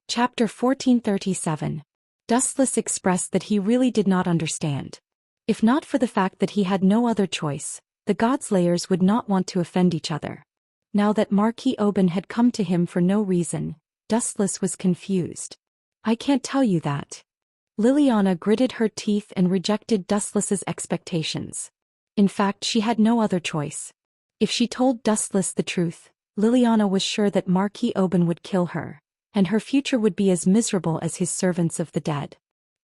Chapter 1437. Dustless expressed that he really did not understand. If not for the fact that he had no other choice, the Godslayers would not want to offend each other. Now that Marquis Oban had come to him for no reason, Dustless was confused. I can't tell you that. Liliana gritted her teeth and rejected Dustless's expectations. In fact, she had no other choice. If she told Dustless the truth, Liliana was sure that Marquis Oban would kill her, and her future would be as miserable as his servants of the dead.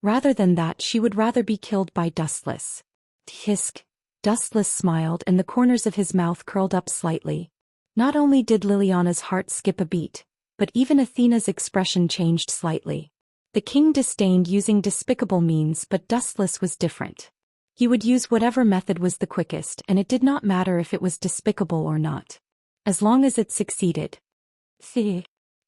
Rather than that, she would rather be killed by Dustless. Hisk. Dustless smiled and the corners of his mouth curled up slightly. Not only did Liliana's heart skip a beat, but even Athena's expression changed slightly. The king disdained using despicable means, but Dustless was different. He would use whatever method was the quickest, and it did not matter if it was despicable or not, as long as it succeeded.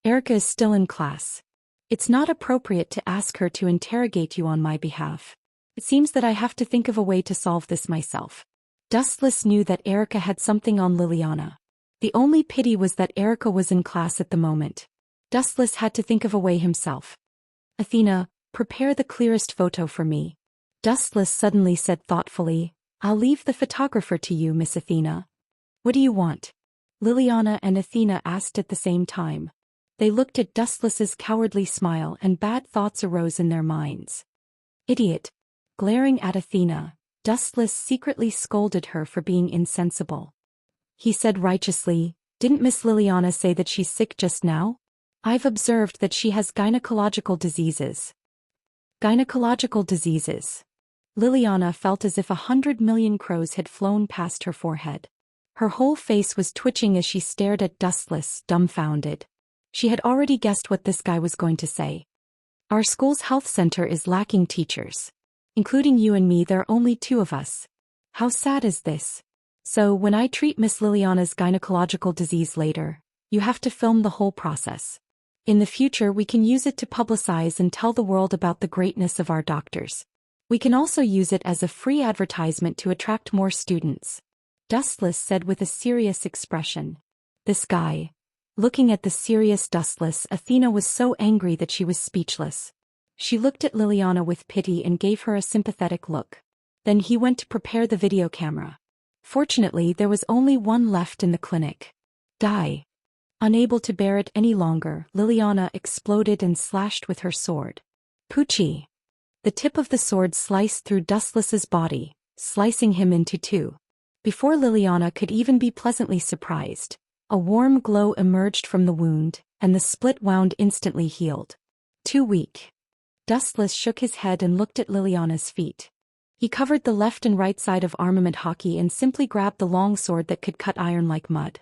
Erica is still in class. It's not appropriate to ask her to interrogate you on my behalf. It seems that I have to think of a way to solve this myself. Dustless knew that Erica had something on Liliana. The only pity was that Erica was in class at the moment. Dustless had to think of a way himself. Athena, prepare the clearest photo for me. Dustless suddenly said thoughtfully, I'll leave the photographer to you, Miss Athena. What do you want? Liliana and Athena asked at the same time. They looked at Dustless's cowardly smile and bad thoughts arose in their minds. Idiot. Glaring at Athena, Dustless secretly scolded her for being insensible. He said righteously, didn't Miss Liliana say that she's sick just now? I've observed that she has gynecological diseases. Gynecological diseases. Liliana felt as if 100 million crows had flown past her forehead. Her whole face was twitching as she stared at Dustless, dumbfounded. She had already guessed what this guy was going to say. Our school's health center is lacking teachers. Including you and me, there are only 2 of us. How sad is this? So when I treat Miss Liliana's gynecological disease later, you have to film the whole process. In the future we can use it to publicize and tell the world about the greatness of our doctors. We can also use it as a free advertisement to attract more students. Dustless said with a serious expression. This guy. Looking at the serious Dustless, Athena was so angry that she was speechless. She looked at Liliana with pity and gave her a sympathetic look. Then he went to prepare the video camera. Fortunately, there was only one left in the clinic. Die. Unable to bear it any longer, Liliana exploded and slashed with her sword. Poochie. The tip of the sword sliced through Dustless's body, slicing him into 2. Before Liliana could even be pleasantly surprised, a warm glow emerged from the wound, and the split wound instantly healed. Too weak. Dustless shook his head and looked at Liliana's feet. He covered the left and right side of armament hockey and simply grabbed the long sword that could cut iron like mud.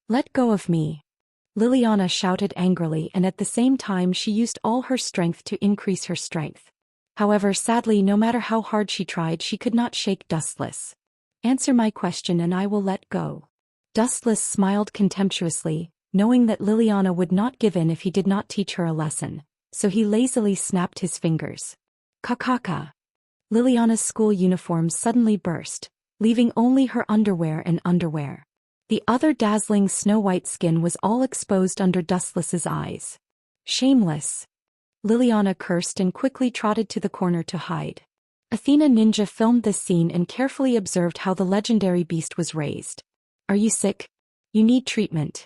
Let go of me. Liliana shouted angrily, and at the same time she used all her strength to increase her strength. However, sadly, no matter how hard she tried, she could not shake Dustless. Answer my question and I will let go. Dustless smiled contemptuously, knowing that Liliana would not give in if he did not teach her a lesson, so he lazily snapped his fingers. Kakaka. Liliana's school uniform suddenly burst, leaving only her underwear and underwear. The other dazzling snow-white skin was all exposed under Dustless's eyes. Shameless. Liliana cursed and quickly trotted to the corner to hide. Athena Ninja filmed this scene and carefully observed how the legendary beast was raised. Are you sick? You need treatment.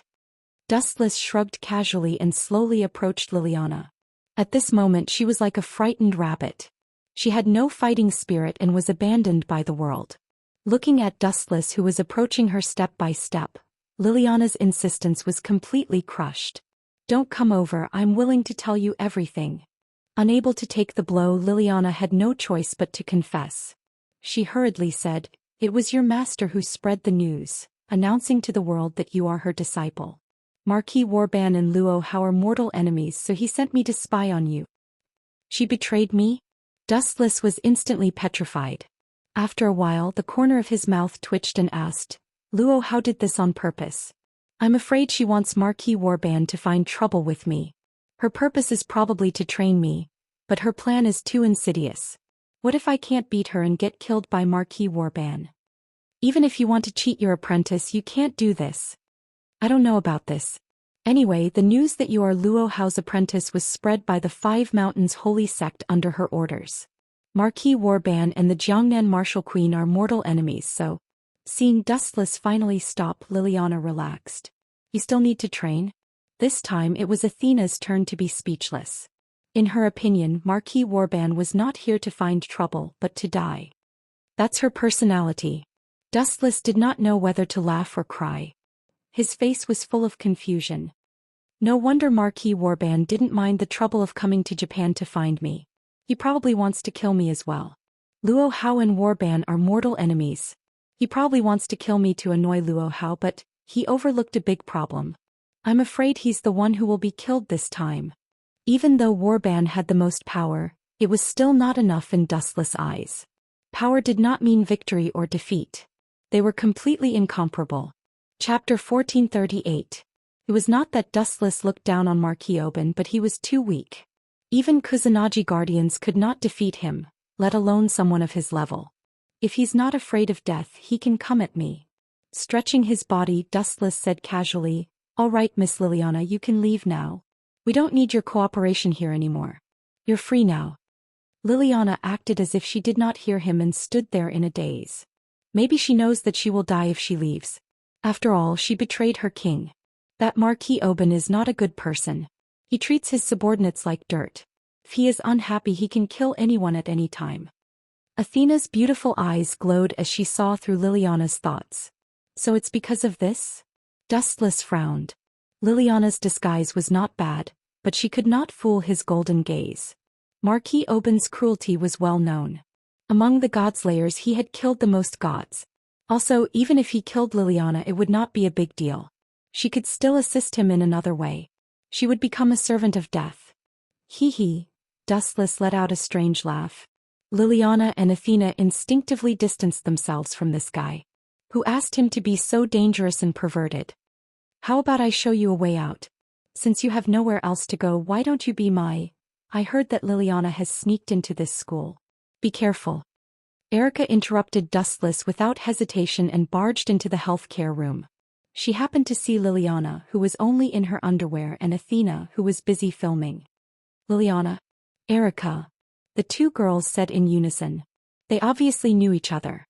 Dustless shrugged casually and slowly approached Liliana. At this moment she was like a frightened rabbit. She had no fighting spirit and was abandoned by the world. Looking at Dustless, who was approaching her step by step, Liliana's insistence was completely crushed. Don't come over, I'm willing to tell you everything. Unable to take the blow, Liliana had no choice but to confess. She hurriedly said, It was your master who spread the news, announcing to the world that you are her disciple. Marquis Warban and Luo Hao are mortal enemies, so he sent me to spy on you. She betrayed me? Dustless was instantly petrified. After a while, the corner of his mouth twitched and asked, Luo Hao did this on purpose. I'm afraid she wants Marquis Warban to find trouble with me. Her purpose is probably to train me, but her plan is too insidious. What if I can't beat her and get killed by Marquis Warban? Even if you want to cheat your apprentice, you can't do this. I don't know about this. Anyway, the news that you are Luo Hao's apprentice was spread by the Five Mountains holy sect under her orders. Marquis Warban and the Jiangnan martial queen are mortal enemies, so... Seeing Dustless finally stop, Liliana relaxed. You still need to train? This time it was Athena's turn to be speechless. In her opinion, Marquis Warban was not here to find trouble but to die. That's her personality. Dustless did not know whether to laugh or cry. His face was full of confusion. No wonder Marquis Warban didn't mind the trouble of coming to Japan to find me. He probably wants to kill me as well. Luo Hao and Warban are mortal enemies. He probably wants to kill me to annoy Luo Hao, but he overlooked a big problem. I'm afraid he's the one who will be killed this time. Even though Warban had the most power, it was still not enough in Dustless' eyes. Power did not mean victory or defeat. They were completely incomparable. Chapter 1438. It was not that Dustless looked down on Marquis Oban, but he was too weak. Even Kusanagi guardians could not defeat him, let alone someone of his level. If he's not afraid of death, he can come at me. Stretching his body, Dustless said casually, "All right, Miss Liliana, you can leave now. We don't need your cooperation here anymore. You're free now." Liliana acted as if she did not hear him and stood there in a daze. Maybe she knows that she will die if she leaves. After all, she betrayed her king. That Marquis Oban is not a good person. He treats his subordinates like dirt. If he is unhappy, he can kill anyone at any time. Athena's beautiful eyes glowed as she saw through Liliana's thoughts. So it's because of this? Dustless frowned. Liliana's disguise was not bad, but she could not fool his golden gaze. Marquis Oban's cruelty was well known. Among the godslayers, he had killed the most gods. Also, even if he killed Liliana, it would not be a big deal. She could still assist him in another way. She would become a servant of death. Hee. Dustless let out a strange laugh. Liliana and Athena instinctively distanced themselves from this guy. Who asked him to be so dangerous and perverted? How about I show you a way out? Since you have nowhere else to go, why don't you be my... I heard that Liliana has sneaked into this school. Be careful. Erica interrupted Dustless without hesitation and barged into the healthcare room. She happened to see Liliana, who was only in her underwear, and Athena, who was busy filming. Liliana. Erica. The two girls said in unison. They obviously knew each other.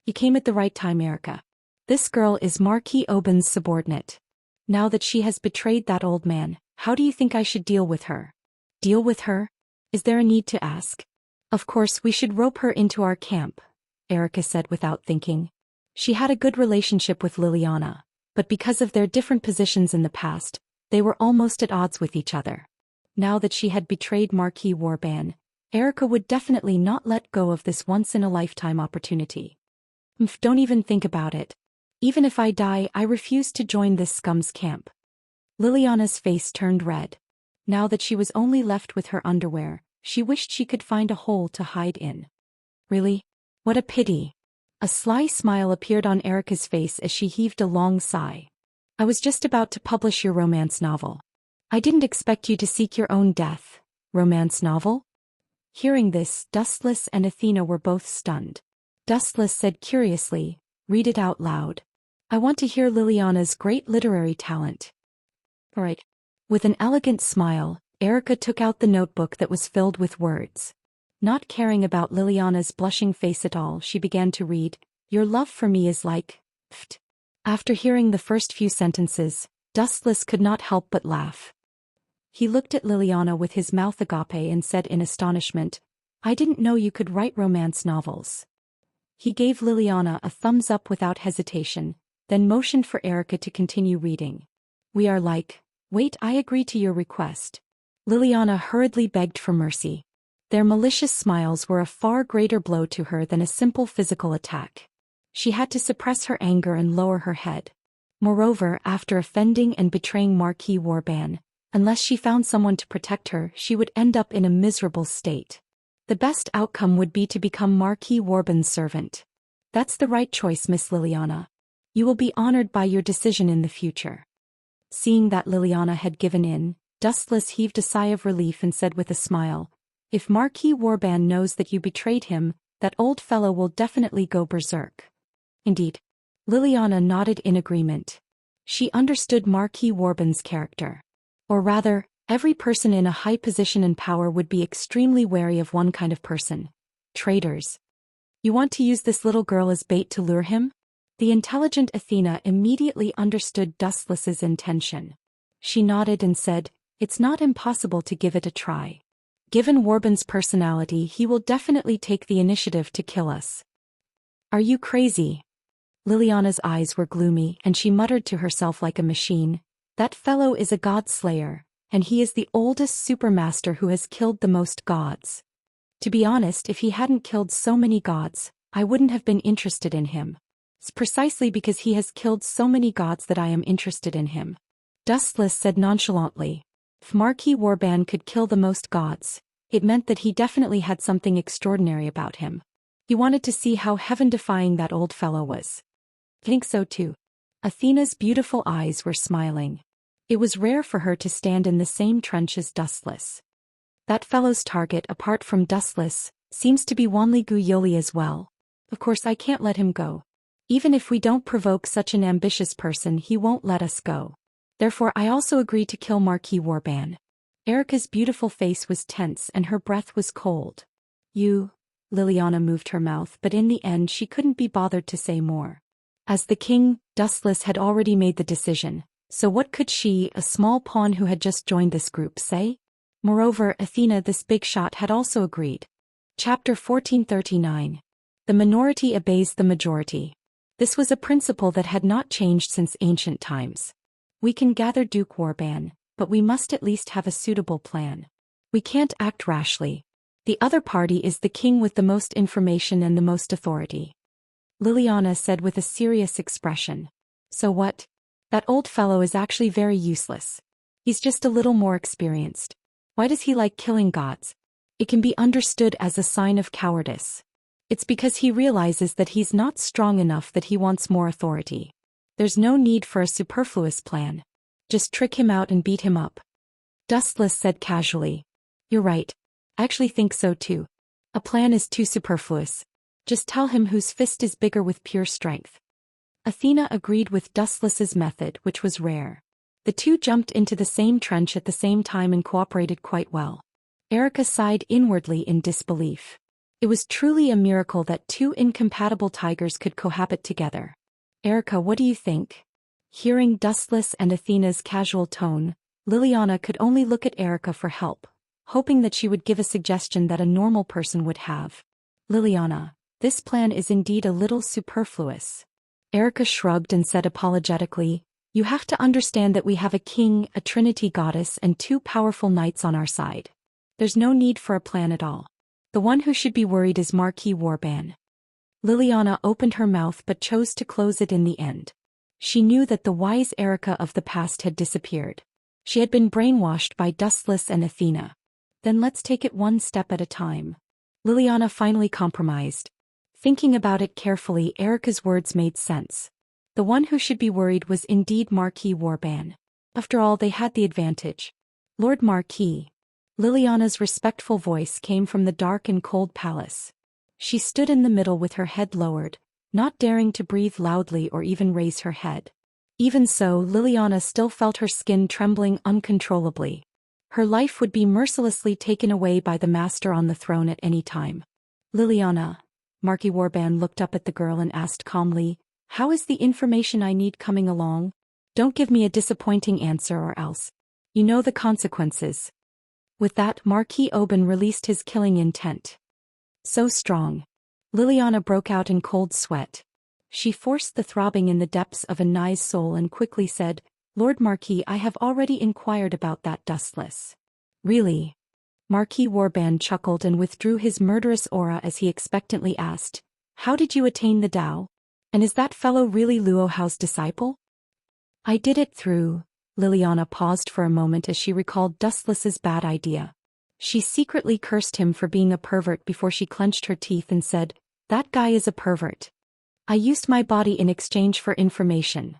You came at the right time, Erica. This girl is Marquis Oban's subordinate. Now that she has betrayed that old man, how do you think I should deal with her? Deal with her? Is there a need to ask? Of course, we should rope her into our camp, Erica said without thinking. She had a good relationship with Liliana, but because of their different positions in the past, they were almost at odds with each other. Now that she had betrayed Marquis Warban, Erica would definitely not let go of this once-in-a-lifetime opportunity. Don't even think about it. Even if I die, I refuse to join this scum's camp. Liliana's face turned red. Now that she was only left with her underwear, she wished she could find a hole to hide in. Really? What a pity. A sly smile appeared on Erica's face as she heaved a long sigh. I was just about to publish your romance novel. I didn't expect you to seek your own death. Romance novel? Hearing this, Dustless and Athena were both stunned. Dustless said curiously, "Read it out loud. I want to hear Liliana's great literary talent." All right. With an elegant smile, Erica took out the notebook that was filled with words. Not caring about Liliana's blushing face at all, she began to read, "Your love for me is like... pft." After hearing the first few sentences, Dustless could not help but laugh. He looked at Liliana with his mouth agape and said in astonishment, "I didn't know you could write romance novels." He gave Liliana a thumbs up without hesitation, then motioned for Erica to continue reading. "We are like... Wait, I agree to your request." Liliana hurriedly begged for mercy. Their malicious smiles were a far greater blow to her than a simple physical attack. She had to suppress her anger and lower her head. Moreover, after offending and betraying Marquis Warban, unless she found someone to protect her, she would end up in a miserable state. The best outcome would be to become Marquis Warban's servant. That's the right choice, Miss Liliana. You will be honored by your decision in the future. Seeing that Liliana had given in, Dustless heaved a sigh of relief and said with a smile, "If Marquis Warban knows that you betrayed him, that old fellow will definitely go berserk." Indeed. Liliana nodded in agreement. She understood Marquis Warban's character. Or rather, every person in a high position and power would be extremely wary of one kind of person: traitors. You want to use this little girl as bait to lure him? The intelligent Athena immediately understood Dustless's intention. She nodded and said, "It's not impossible to give it a try. Given Warban's personality, he will definitely take the initiative to kill us." "Are you crazy?" Liliana's eyes were gloomy and she muttered to herself like a machine, "That fellow is a god slayer, and he is the oldest supermaster who has killed the most gods. To be honest, if he hadn't killed so many gods, I wouldn't have been interested in him. It's precisely because he has killed so many gods that I am interested in him." Dustless said nonchalantly, "If Marquis Warban could kill the most gods, it meant that he definitely had something extraordinary about him. He wanted to see how heaven-defying that old fellow was." "I think so too." Athena's beautiful eyes were smiling. It was rare for her to stand in the same trench as Dustless. That fellow's target, apart from Dustless, seems to be Wanli Guyoli as well. Of course I can't let him go. Even if we don't provoke such an ambitious person, he won't let us go. Therefore I also agree to kill Marquis Warban. Erica's beautiful face was tense and her breath was cold. "You..." Liliana moved her mouth, but in the end she couldn't be bothered to say more. As the king, Dustless had already made the decision, so what could she, a small pawn who had just joined this group, say? Moreover, Athena, this big shot, had also agreed. Chapter 1439. The minority obeys the majority. This was a principle that had not changed since ancient times. We can gather Duke Warban, but we must at least have a suitable plan. We can't act rashly. The other party is the king with the most information and the most authority. Liliana said with a serious expression. "So what? That old fellow is actually very useless. He's just a little more experienced. Why does he like killing gods? It can be understood as a sign of cowardice. It's because he realizes that he's not strong enough, that he wants more authority. There's no need for a superfluous plan. Just trick him out and beat him up." Dustless said casually. "You're right. I actually think so too. A plan is too superfluous. Just tell him whose fist is bigger with pure strength." Athena agreed with Dustless's method, which was rare. The two jumped into the same trench at the same time and cooperated quite well. Erica sighed inwardly in disbelief. It was truly a miracle that two incompatible tigers could cohabit together. "Erica, what do you think?" Hearing Dustless and Athena's casual tone, Liliana could only look at Erica for help, hoping that she would give a suggestion that a normal person would have. "Liliana, this plan is indeed a little superfluous." Erica shrugged and said apologetically, "You have to understand that we have a king, a trinity goddess, and two powerful knights on our side. There's no need for a plan at all. The one who should be worried is Marquis Warban." Liliana opened her mouth but chose to close it in the end. She knew that the wise Erica of the past had disappeared. She had been brainwashed by Dustless and Athena. "Then let's take it one step at a time." Liliana finally compromised. Thinking about it carefully, Erica's words made sense. The one who should be worried was indeed Marquis Warban. After all, they had the advantage. "Lord Marquis." Liliana's respectful voice came from the dark and cold palace. She stood in the middle with her head lowered, not daring to breathe loudly or even raise her head. Even so, Liliana still felt her skin trembling uncontrollably. Her life would be mercilessly taken away by the master on the throne at any time. "Liliana," Marquis Warban looked up at the girl and asked calmly, "How is the information I need coming along? Don't give me a disappointing answer or else. You know the consequences." With that, Marquis Oban released his killing intent. So strong. Liliana broke out in cold sweat. She forced the throbbing in the depths of Anai's soul and quickly said, "Lord Marquis, I have already inquired about that Dustless." "Really?" Marquis Warban chuckled and withdrew his murderous aura as he expectantly asked, "How did you attain the Tao? And is that fellow really Luo Hao's disciple?" "I did it through..." Liliana paused for a moment as she recalled Dustless's bad idea. She secretly cursed him for being a pervert before she clenched her teeth and said, "That guy is a pervert. I used my body in exchange for information."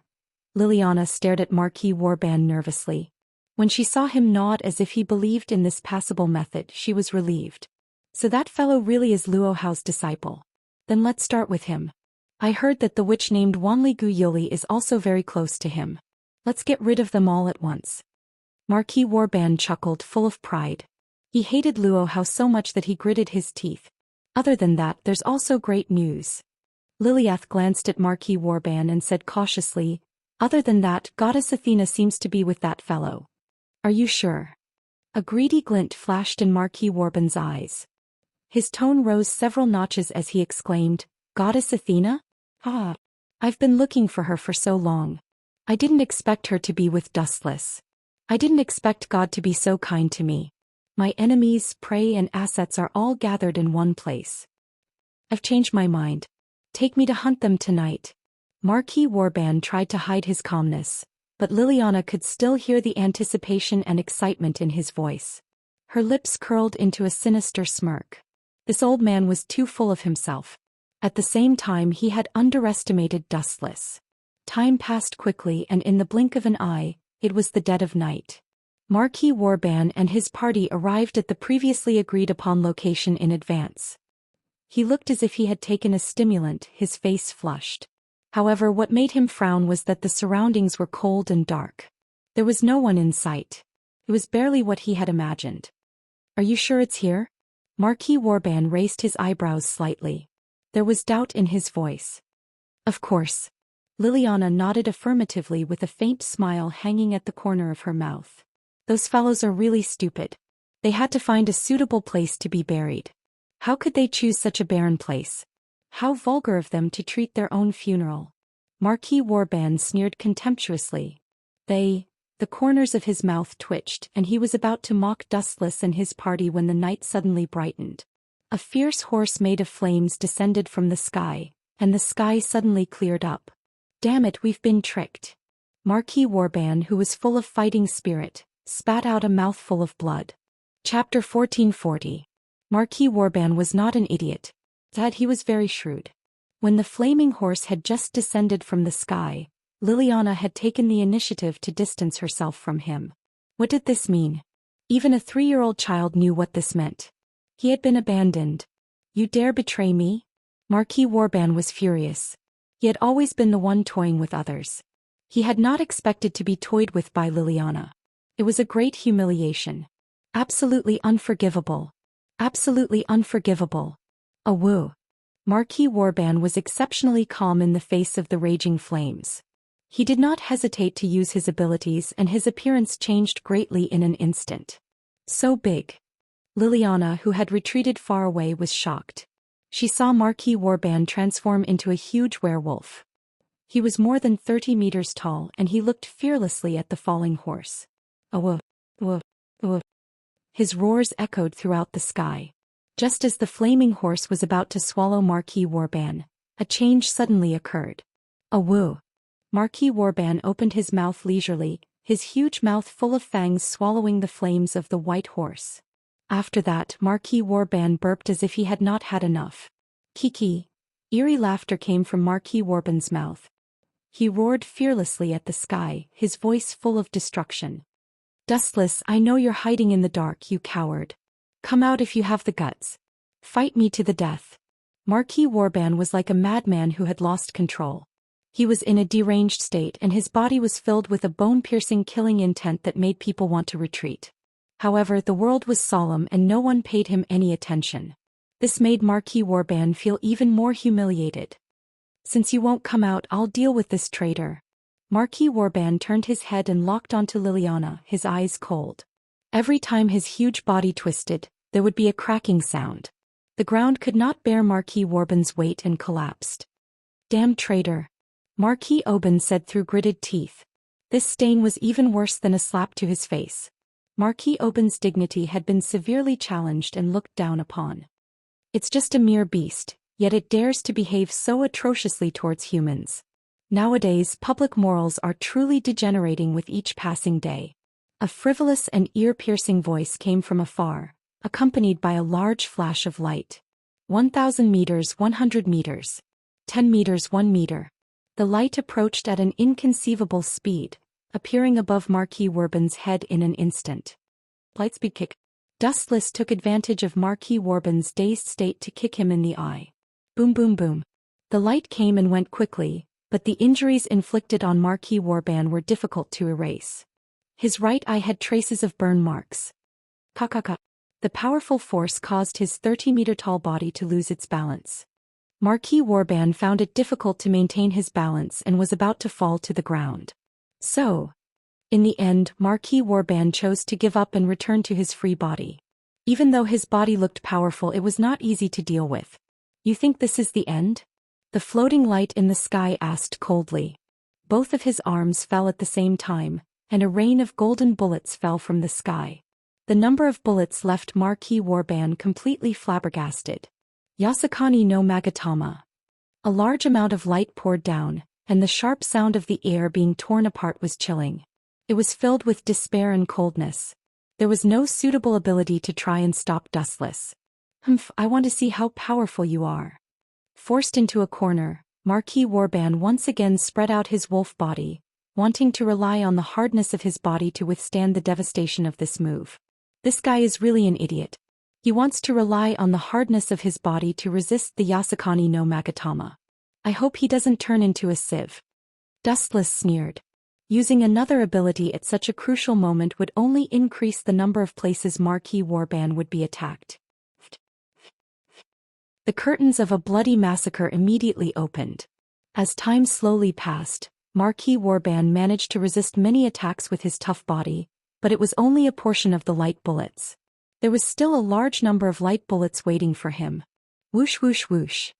Liliana stared at Marquis Warban nervously. When she saw him nod as if he believed in this passable method, she was relieved. "So that fellow really is Luo Hao's disciple. Then let's start with him. I heard that the witch named Wanli Guyoli is also very close to him." Let's get rid of them all at once. Marquis Warband chuckled, full of pride. He hated Luo Hao so much that he gritted his teeth. Other than that, there's also great news. Liliath glanced at Marquis Warband and said cautiously, other than that, Goddess Athena seems to be with that fellow. Are you sure? A greedy glint flashed in Marquis Warband's eyes. His tone rose several notches as he exclaimed, Goddess Athena? Ah! I've been looking for her for so long. I didn't expect her to be with Dustless. I didn't expect God to be so kind to me. My enemies, prey and assets are all gathered in one place. I've changed my mind. Take me to hunt them tonight. Marquis Warband tried to hide his calmness, but Liliana could still hear the anticipation and excitement in his voice. Her lips curled into a sinister smirk. This old man was too full of himself. At the same time, he had underestimated Dustless. Time passed quickly, and in the blink of an eye, it was the dead of night. Marquis Warband and his party arrived at the previously agreed-upon location in advance. He looked as if he had taken a stimulant, his face flushed. However, what made him frown was that the surroundings were cold and dark. There was no one in sight. It was barely what he had imagined. Are you sure it's here? Marquis Warband raised his eyebrows slightly. There was doubt in his voice. Of course. Liliana nodded affirmatively with a faint smile hanging at the corner of her mouth. Those fellows are really stupid. They had to find a suitable place to be buried. How could they choose such a barren place? How vulgar of them to treat their own funeral. Marquis Warband sneered contemptuously. The corners of his mouth twitched, and he was about to mock Dustless and his party when the night suddenly brightened. A fierce horse made of flames descended from the sky, and the sky suddenly cleared up. Damn it, we've been tricked. Marquis Warband, who was full of fighting spirit, spat out a mouthful of blood. Chapter 1440. Marquis Warband was not an idiot. That he was very shrewd. When the flaming horse had just descended from the sky, Liliana had taken the initiative to distance herself from him. What did this mean? Even a 3-year-old child knew what this meant. He had been abandoned. You dare betray me? Marquis Warband was furious. He had always been the one toying with others. He had not expected to be toyed with by Liliana. It was a great humiliation. Absolutely unforgivable. Absolutely unforgivable. A woo. Marquis Warband was exceptionally calm in the face of the raging flames. He did not hesitate to use his abilities, and his appearance changed greatly in an instant. So big. Liliana, who had retreated far away, was shocked. She saw Marquis Warband transform into a huge werewolf. He was more than 30 meters tall, and he looked fearlessly at the falling horse. Woof, woof, woof. His roars echoed throughout the sky. Just as the flaming horse was about to swallow Marquis Warband, a change suddenly occurred. A woo. Marquis Warband opened his mouth leisurely, his huge mouth full of fangs swallowing the flames of the white horse. After that, Marquis Warband burped as if he had not had enough. Kiki. Eerie laughter came from Marquis Warband's mouth. He roared fearlessly at the sky, his voice full of destruction. Dustless, I know you're hiding in the dark, you coward. Come out if you have the guts. Fight me to the death. Marquis Warband was like a madman who had lost control. He was in a deranged state, and his body was filled with a bone-piercing killing intent that made people want to retreat. However, the world was solemn and no one paid him any attention. This made Marquis Warband feel even more humiliated. Since you won't come out, I'll deal with this traitor. Marquis Warband turned his head and locked onto Liliana, his eyes cold. Every time his huge body twisted, there would be a cracking sound. The ground could not bear Marquis Warband's weight and collapsed. Damn traitor. Marquis Oban said through gritted teeth. This stain was even worse than a slap to his face. Marquis Oban's dignity had been severely challenged and looked down upon. It's just a mere beast, yet it dares to behave so atrociously towards humans. Nowadays, public morals are truly degenerating with each passing day. A frivolous and ear-piercing voice came from afar, accompanied by a large flash of light. 1,000 meters, 100 meters. 10 meters, 1 meter. The light approached at an inconceivable speed, appearing above Marquis Warband's head in an instant. Lightspeed kick. Dustless took advantage of Marquis Warband's dazed state to kick him in the eye. Boom boom boom. The light came and went quickly, but the injuries inflicted on Marquis Warban were difficult to erase. His right eye had traces of burn marks. Kakaka. The powerful force caused his 30-meter-tall body to lose its balance. Marquis Warban found it difficult to maintain his balance and was about to fall to the ground. So, in the end, Marquis Warban chose to give up and return to his free body. Even though his body looked powerful, it was not easy to deal with. You think this is the end? The floating light in the sky asked coldly. Both of his arms fell at the same time, and a rain of golden bullets fell from the sky. The number of bullets left Marquis Warban completely flabbergasted. Yasakani no Magatama. A large amount of light poured down, and the sharp sound of the air being torn apart was chilling. It was filled with despair and coldness. There was no suitable ability to try and stop Dustless. I want to see how powerful you are. Forced into a corner, Marquis Warban once again spread out his wolf body, wanting to rely on the hardness of his body to withstand the devastation of this move. This guy is really an idiot. He wants to rely on the hardness of his body to resist the Yasakani no Magatama. I hope he doesn't turn into a sieve. Dustless sneered. Using another ability at such a crucial moment would only increase the number of places Marquis Warban would be attacked. The curtains of a bloody massacre immediately opened. As time slowly passed, Marquis Warban managed to resist many attacks with his tough body, but it was only a portion of the light bullets. There was still a large number of light bullets waiting for him. Whoosh whoosh whoosh.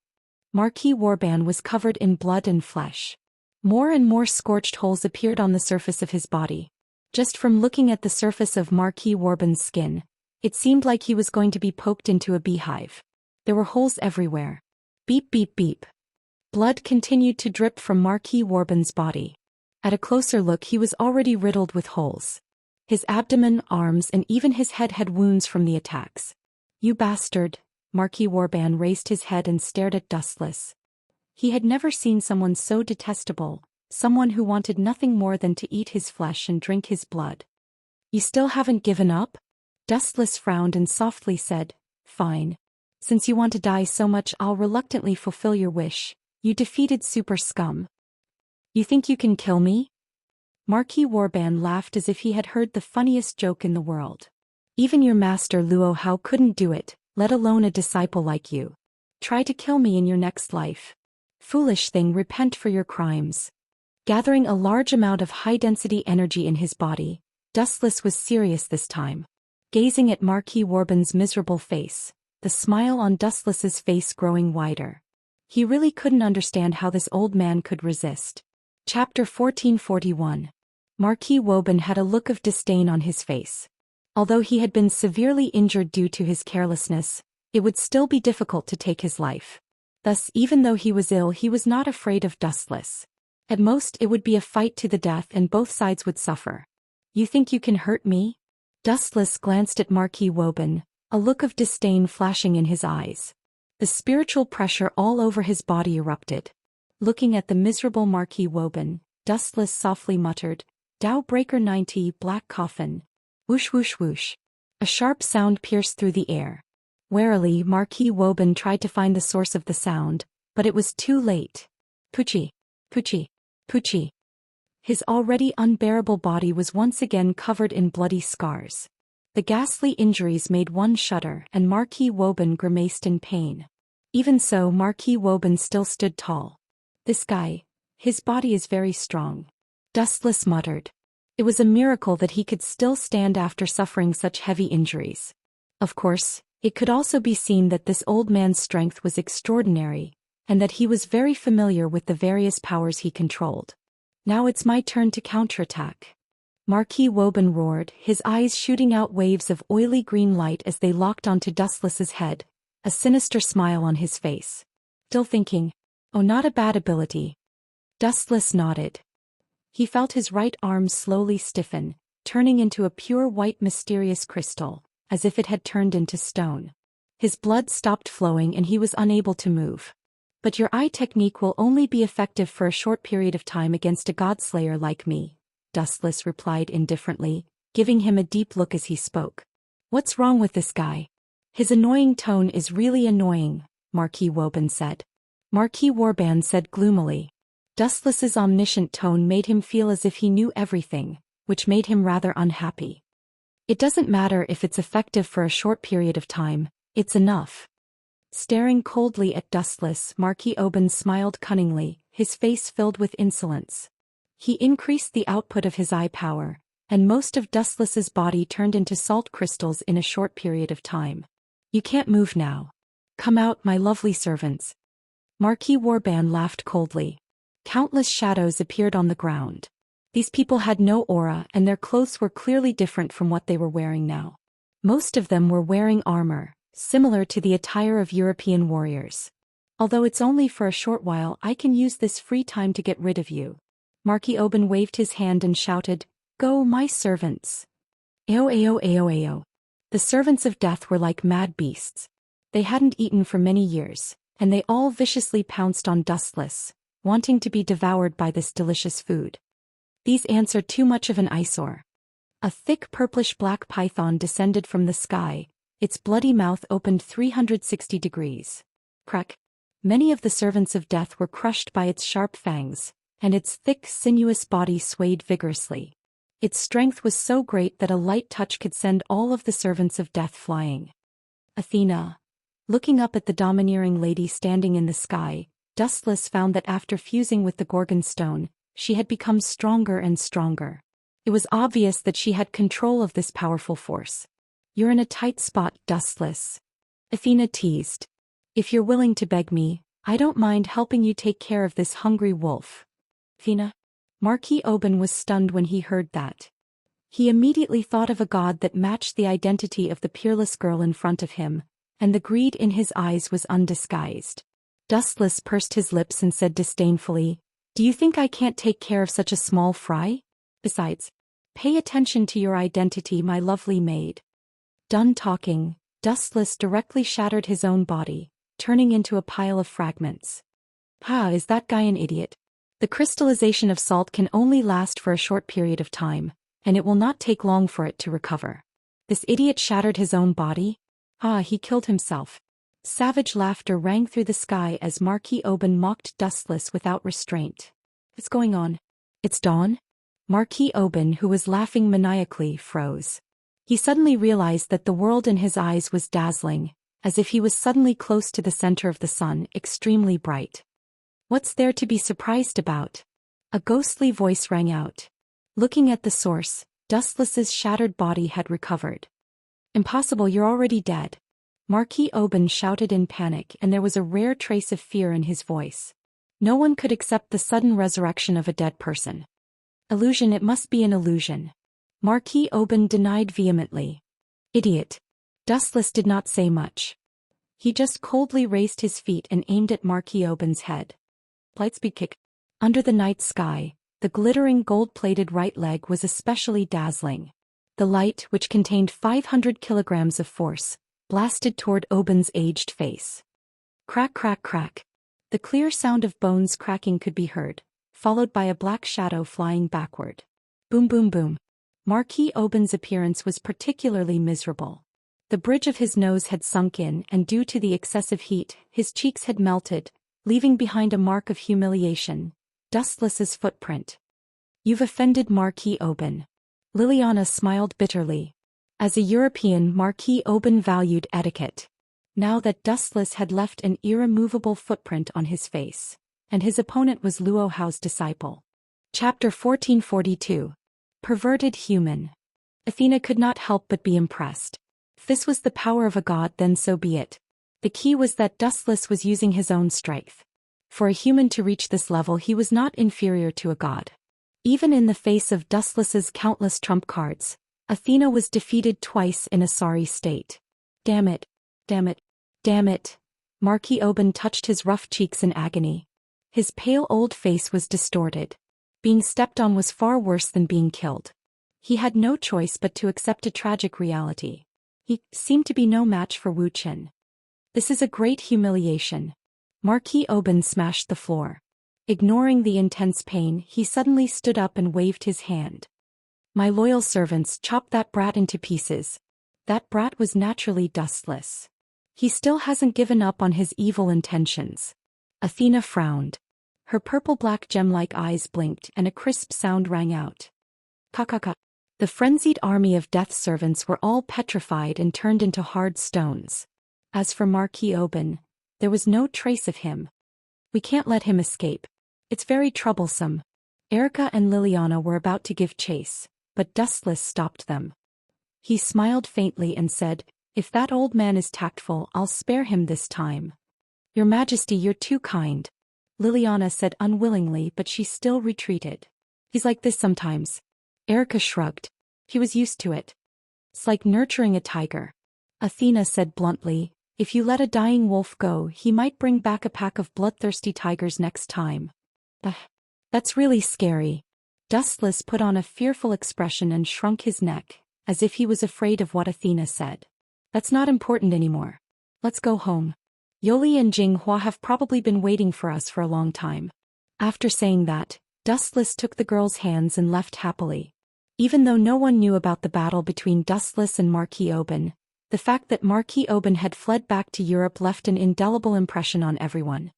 Marquis Warban was covered in blood and flesh. More and more scorched holes appeared on the surface of his body. Just from looking at the surface of Marquis Warban's skin, it seemed like he was going to be poked into a beehive. There were holes everywhere. Beep beep beep. Blood continued to drip from Marquis Warban's body. At a closer look, he was already riddled with holes. His abdomen, arms, and even his head had wounds from the attacks. You bastard! Marquis Warban raised his head and stared at Dustless. He had never seen someone so detestable, someone who wanted nothing more than to eat his flesh and drink his blood. You still haven't given up? Dustless frowned and softly said, Fine. Since you want to die so much, I'll reluctantly fulfill your wish. You defeated super scum. You think you can kill me? Marquis Warban laughed as if he had heard the funniest joke in the world. Even your master Luo Hao couldn't do it, let alone a disciple like you. Try to kill me in your next life. Foolish thing, repent for your crimes. Gathering a large amount of high-density energy in his body, Dustless was serious this time. Gazing at Marquis Warban's miserable face, the smile on Dustless's face growing wider. He really couldn't understand how this old man could resist. Chapter 1441. Marquis Warban had a look of disdain on his face. Although he had been severely injured due to his carelessness, it would still be difficult to take his life. Thus, even though he was ill, he was not afraid of Dustless. At most, it would be a fight to the death and both sides would suffer. You think you can hurt me? Dustless glanced at Marquis Warban, a look of disdain flashing in his eyes. The spiritual pressure all over his body erupted. Looking at the miserable Marquis Warban, Dustless softly muttered, Dao Breaker 90 Black Coffin. Whoosh whoosh whoosh. A sharp sound pierced through the air. Warily, Marquis Warban tried to find the source of the sound, but it was too late. Poochie. Poochie. Poochie. His already unbearable body was once again covered in bloody scars. The ghastly injuries made one shudder, and Marquis Warban grimaced in pain. Even so, Marquis Warban still stood tall. This guy, his body is very strong. Dustless muttered. It was a miracle that he could still stand after suffering such heavy injuries. Of course, it could also be seen that this old man's strength was extraordinary, and that he was very familiar with the various powers he controlled. Now it's my turn to counterattack. Marquis Warban roared, his eyes shooting out waves of oily green light as they locked onto Dustless's head, a sinister smile on his face. Still thinking, oh, not a bad ability. Dustless nodded. He felt his right arm slowly stiffen, turning into a pure white mysterious crystal, as if it had turned into stone. His blood stopped flowing and he was unable to move. But your eye technique will only be effective for a short period of time against a godslayer like me, Dustless replied indifferently, giving him a deep look as he spoke. What's wrong with this guy? His annoying tone is really annoying, Marquis Warban said. Marquis Warban said gloomily. Dustless's omniscient tone made him feel as if he knew everything, which made him rather unhappy. It doesn't matter if it's effective for a short period of time, it's enough. Staring coldly at Dustless, Marquis Oban smiled cunningly, his face filled with insolence. He increased the output of his eye power, and most of Dustless's body turned into salt crystals in a short period of time. You can't move now. Come out, my lovely servants. Marquis Warban laughed coldly. Countless shadows appeared on the ground. These people had no aura and their clothes were clearly different from what they were wearing now. Most of them were wearing armor, similar to the attire of European warriors. Although it's only for a short while, I can use this free time to get rid of you. Marquis Oban waved his hand and shouted, "Go, my servants!" Ao ao ao ao. The servants of death were like mad beasts. They hadn't eaten for many years, and they all viciously pounced on Dustless, wanting to be devoured by this delicious food. These ants are too much of an eyesore. A thick purplish-black python descended from the sky, its bloody mouth opened 360 degrees. Crack! Many of the servants of death were crushed by its sharp fangs, and its thick, sinuous body swayed vigorously. Its strength was so great that a light touch could send all of the servants of death flying. Athena. Looking up at the domineering lady standing in the sky, Dustless found that after fusing with the Gorgon stone, she had become stronger and stronger. It was obvious that she had control of this powerful force. You're in a tight spot, Dustless. Athena teased. If you're willing to beg me, I don't mind helping you take care of this hungry wolf. Athena? Marquis Oban was stunned when he heard that. He immediately thought of a god that matched the identity of the peerless girl in front of him, and the greed in his eyes was undisguised. Dustless pursed his lips and said disdainfully, "Do you think I can't take care of such a small fry? Besides, pay attention to your identity, my lovely maid." Done talking, Dustless directly shattered his own body, turning into a pile of fragments. Is that guy an idiot? The crystallization of salt can only last for a short period of time, and it will not take long for it to recover. This idiot shattered his own body? He killed himself. Savage laughter rang through the sky as Marquis Oban mocked Dustless without restraint. What's going on? It's dawn? Marquis Oban, who was laughing maniacally, froze. He suddenly realized that the world in his eyes was dazzling, as if he was suddenly close to the center of the sun, extremely bright. What's there to be surprised about? A ghostly voice rang out. Looking at the source, Dustless's shattered body had recovered. Impossible, you're already dead. Marquis Oban shouted in panic, and there was a rare trace of fear in his voice. No one could accept the sudden resurrection of a dead person. Illusion, it must be an illusion. Marquis Oban denied vehemently. Idiot. Dustless did not say much. He just coldly raised his feet and aimed at Marquis Oban's head. Lightspeed kick. Under the night sky, the glittering gold-plated right leg was especially dazzling. The light, which contained 500 kilograms of force, blasted toward Oban's aged face. Crack, crack, crack. The clear sound of bones cracking could be heard, followed by a black shadow flying backward. Boom, boom, boom. Marquis Oban's appearance was particularly miserable. The bridge of his nose had sunk in, and due to the excessive heat, his cheeks had melted, leaving behind a mark of humiliation, Dustless's footprint. You've offended Marquis Oban. Liliana smiled bitterly. As a European, Marquis Oban valued etiquette. Now that Dustless had left an irremovable footprint on his face, and his opponent was Luo Hao's disciple. Chapter 1442. Perverted Human. Athena could not help but be impressed. If this was the power of a god, then so be it. The key was that Dustless was using his own strength. For a human to reach this level, he was not inferior to a god. Even in the face of Dustless's countless trump cards, Athena was defeated twice in a sorry state. Damn it. Damn it. Damn it. Marquis Oban touched his rough cheeks in agony. His pale old face was distorted. Being stepped on was far worse than being killed. He had no choice but to accept a tragic reality. He seemed to be no match for Wuxia. This is a great humiliation. Marquis Oban smashed the floor. Ignoring the intense pain, he suddenly stood up and waved his hand. My loyal servants, chop that brat into pieces. That brat was naturally Dustless. He still hasn't given up on his evil intentions. Athena frowned. Her purple-black gem-like eyes blinked and a crisp sound rang out. Kakaka. The frenzied army of death servants were all petrified and turned into hard stones. As for Marquis Oban, there was no trace of him. We can't let him escape. It's very troublesome. Erica and Liliana were about to give chase, but Dustless stopped them. He smiled faintly and said, "If that old man is tactful, I'll spare him this time." "Your Majesty, you're too kind," Liliana said unwillingly, but she still retreated. "He's like this sometimes." Erica shrugged. He was used to it. "It's like nurturing a tiger." Athena said bluntly, "If you let a dying wolf go, he might bring back a pack of bloodthirsty tigers next time." That's really scary." Dustless put on a fearful expression and shrunk his neck, as if he was afraid of what Athena said. "That's not important anymore. Let's go home. Yoli and Jinghua have probably been waiting for us for a long time." After saying that, Dustless took the girl's hands and left happily. Even though no one knew about the battle between Dustless and Marquis Oban, the fact that Marquis Oban had fled back to Europe left an indelible impression on everyone.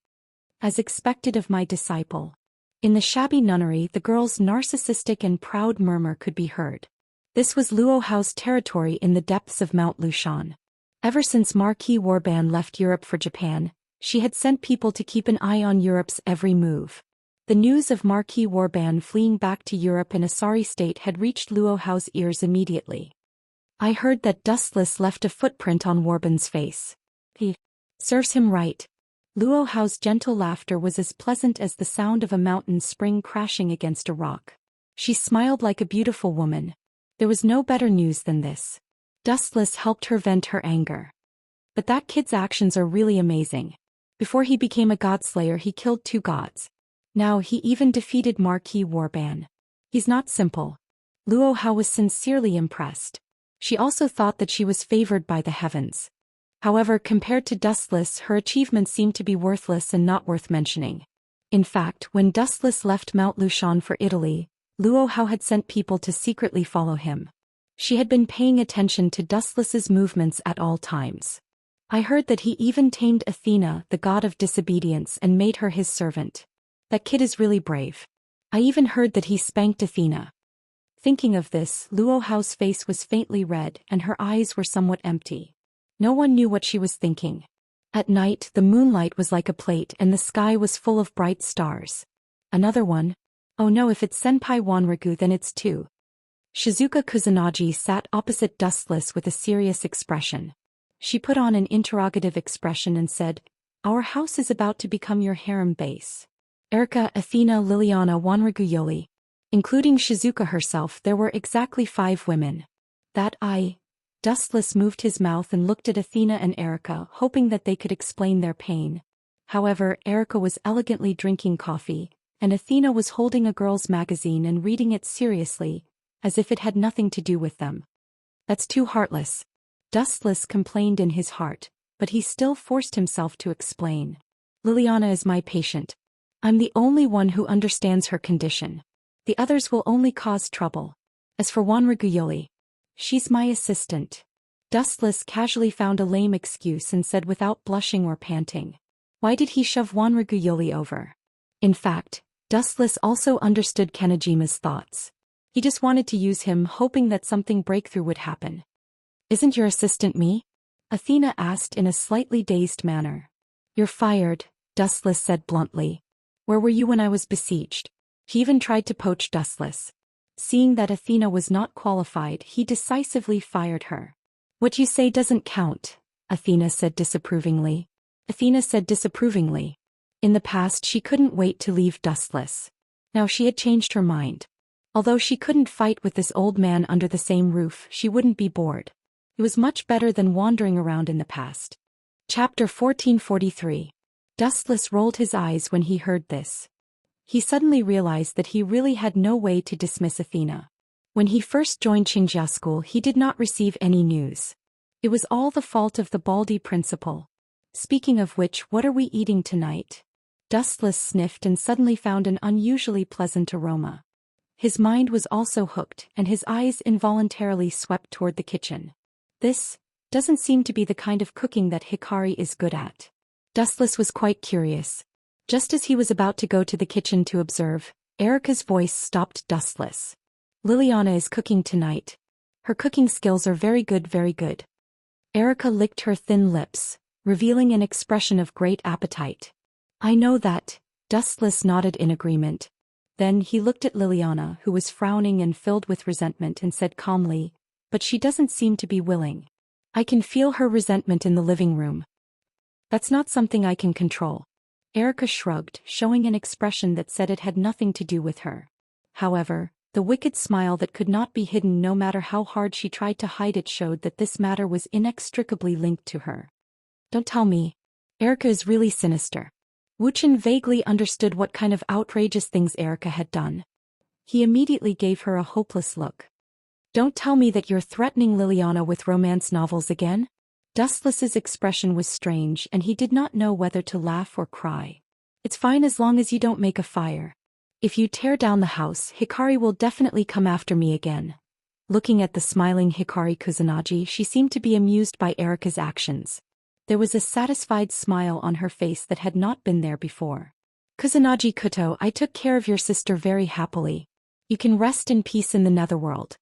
As expected of my disciple. In the shabby nunnery, the girl's narcissistic and proud murmur could be heard. This was Luo Hao's territory in the depths of Mount Lushan. Ever since Marquis Warban left Europe for Japan, she had sent people to keep an eye on Europe's every move. The news of Marquis Warban fleeing back to Europe in a sorry state had reached Luo Hao's ears immediately. "I heard that Dustless left a footprint on Warban's face. He serves him right." Luo Hao's gentle laughter was as pleasant as the sound of a mountain spring crashing against a rock. She smiled like a beautiful woman. There was no better news than this. Dustless helped her vent her anger. "But that kid's actions are really amazing. Before he became a godslayer, he killed 2 gods. Now he even defeated Marquis Warban. He's not simple." Luo Hao was sincerely impressed. She also thought that she was favored by the heavens. However, compared to Dustless, her achievements seemed to be worthless and not worth mentioning. In fact, when Dustless left Mount Lushan for Italy, Luo Hao had sent people to secretly follow him. She had been paying attention to Dustless's movements at all times. "I heard that he even tamed Athena, the god of disobedience, and made her his servant. That kid is really brave. I even heard that he spanked Athena." Thinking of this, Luo Hao's face was faintly red and her eyes were somewhat empty. No one knew what she was thinking. At night, the moonlight was like a plate and the sky was full of bright stars. Another one? Oh no, if it's Senpai Wanrigu, then it's 2. Shizuka Kusanagi sat opposite Dustless with a serious expression. She put on an interrogative expression and said, "Our house is about to become your harem base." Erica, Athena, Liliana, Wanrigu, Yoli. Including Shizuka herself, there were exactly 5 women. Dustless moved his mouth and looked at Athena and Erica, hoping that they could explain their pain. However, Erica was elegantly drinking coffee, and Athena was holding a girl's magazine and reading it seriously, as if it had nothing to do with them. "That's too heartless," Dustless complained in his heart, but he still forced himself to explain. "Liliana is my patient. I'm the only one who understands her condition. The others will only cause trouble. As for Wanrigu Yoli, she's my assistant." Dustless casually found a lame excuse and said without blushing or panting. Why did he shove Wanrigu Yoli over? In fact, Dustless also understood Kanajima's thoughts. He just wanted to use him, hoping that something breakthrough would happen. "Isn't your assistant me?" Athena asked in a slightly dazed manner. "You're fired," Dustless said bluntly. "Where were you when I was besieged?" He even tried to poach Dustless. Seeing that Athena was not qualified, he decisively fired her. "What you say doesn't count," Athena said disapprovingly. In the past, she couldn't wait to leave Dustless. Now she had changed her mind. Although she couldn't fight with this old man under the same roof, she wouldn't be bored. It was much better than wandering around in the past. Chapter 1443. Dustless rolled his eyes when he heard this. He suddenly realized that he really had no way to dismiss Athena. When he first joined Xianxia school, he did not receive any news. It was all the fault of the Baldi principal. Speaking of which, what are we eating tonight? Dustless sniffed and suddenly found an unusually pleasant aroma. His mind was also hooked, and his eyes involuntarily swept toward the kitchen. This doesn't seem to be the kind of cooking that Hikari is good at. Dustless was quite curious. Just as he was about to go to the kitchen to observe, Erica's voice stopped Dustless. Liliana is cooking tonight. Her cooking skills are very good, very good. Erica licked her thin lips, revealing an expression of great appetite. I know that, Dustless nodded in agreement. Then he looked at Liliana, who was frowning and filled with resentment, and said calmly, but she doesn't seem to be willing. I can feel her resentment in the living room. That's not something I can control. Erica shrugged, showing an expression that said it had nothing to do with her. However, the wicked smile that could not be hidden no matter how hard she tried to hide it showed that this matter was inextricably linked to her. Don't tell me. Erica is really sinister. Wuxian vaguely understood what kind of outrageous things Erica had done. He immediately gave her a hopeless look. Don't tell me that you're threatening Liliana with romance novels again? Dustless's expression was strange and he did not know whether to laugh or cry. It's fine as long as you don't make a fire. If you tear down the house, Hikari will definitely come after me again. Looking at the smiling Hikari Kusanagi, she seemed to be amused by Erica's actions. There was a satisfied smile on her face that had not been there before. Kusanagi Kuto, I took care of your sister very happily. You can rest in peace in the netherworld.